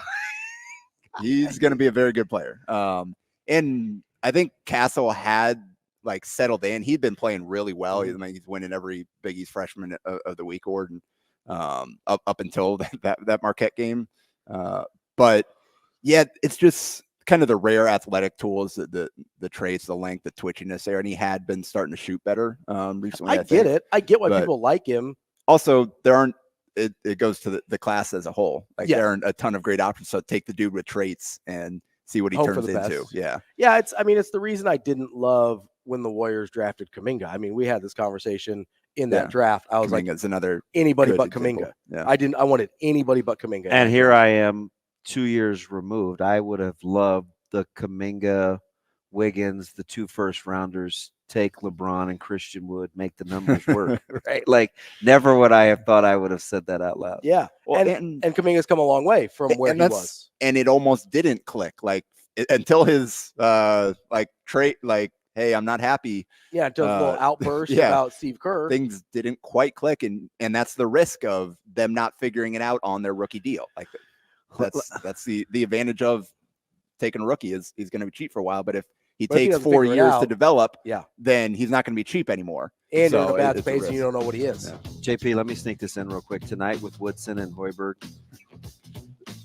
He's going to be a very good player. And I think Castle had like settled in. He'd been playing really well. He's winning every Big East freshman of the week award, and up until that Marquette game. But yeah, it's just kind of the rare athletic tools, the traits, the length, the twitchiness there, and he had been starting to shoot better recently. I get it. I get why people like him. Also, there aren't. It goes to the class as a whole. Like there aren't a ton of great options. So take the dude with traits and see what he turns into. Yeah. Yeah. It's the reason I didn't love when the Warriors drafted Kuminga. I mean, we had this conversation in that draft. I was Kuminga's another anybody but example. Kuminga. Yeah. I wanted anybody but Kuminga. And here I am 2 years removed. I would have loved the Kuminga, Wiggins, the 2 first-rounders, take LeBron and Christian Wood, make the numbers work, right? Like, never would I have thought I would have said that out loud. Yeah. Well, and Kuminga's come a long way from where he was. And it almost didn't click, like, until his, trait, like, hey, I'm not happy. Yeah, until a little outburst about Steve Kerr. Things didn't quite click, and that's the risk of them not figuring it out on their rookie deal. Like, that's the advantage of taking a rookie is he's going to be cheap for a while, but if he takes 4 years to develop, then he's not going to be cheap anymore. And in a bad space, and you don't know what he is. Yeah. JP, let me sneak this in real quick. Tonight with Woodson and Hoiberg,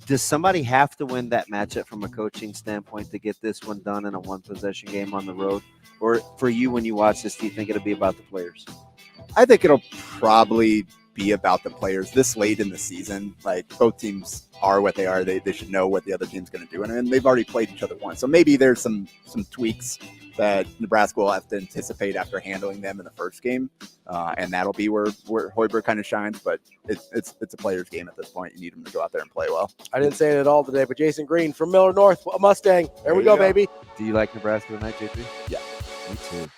does somebody have to win that matchup from a coaching standpoint to get this one done in a one-possession game on the road? Or for you, when you watch this, do you think it'll be about the players? I think it'll probably be about the players this late in the season. Like, both teams are what they are. They should know what the other team's going to do. And they've already played each other once. So maybe there's some tweaks that Nebraska will have to anticipate after handling them in the first game. And that'll be where Hoiberg kind of shines. But it's a player's game at this point. You need him to go out there and play well. I didn't say it at all today, but Jason Green from Miller North, a Mustang. There we go, baby. Do you like Nebraska tonight, JP? Yeah. Me too.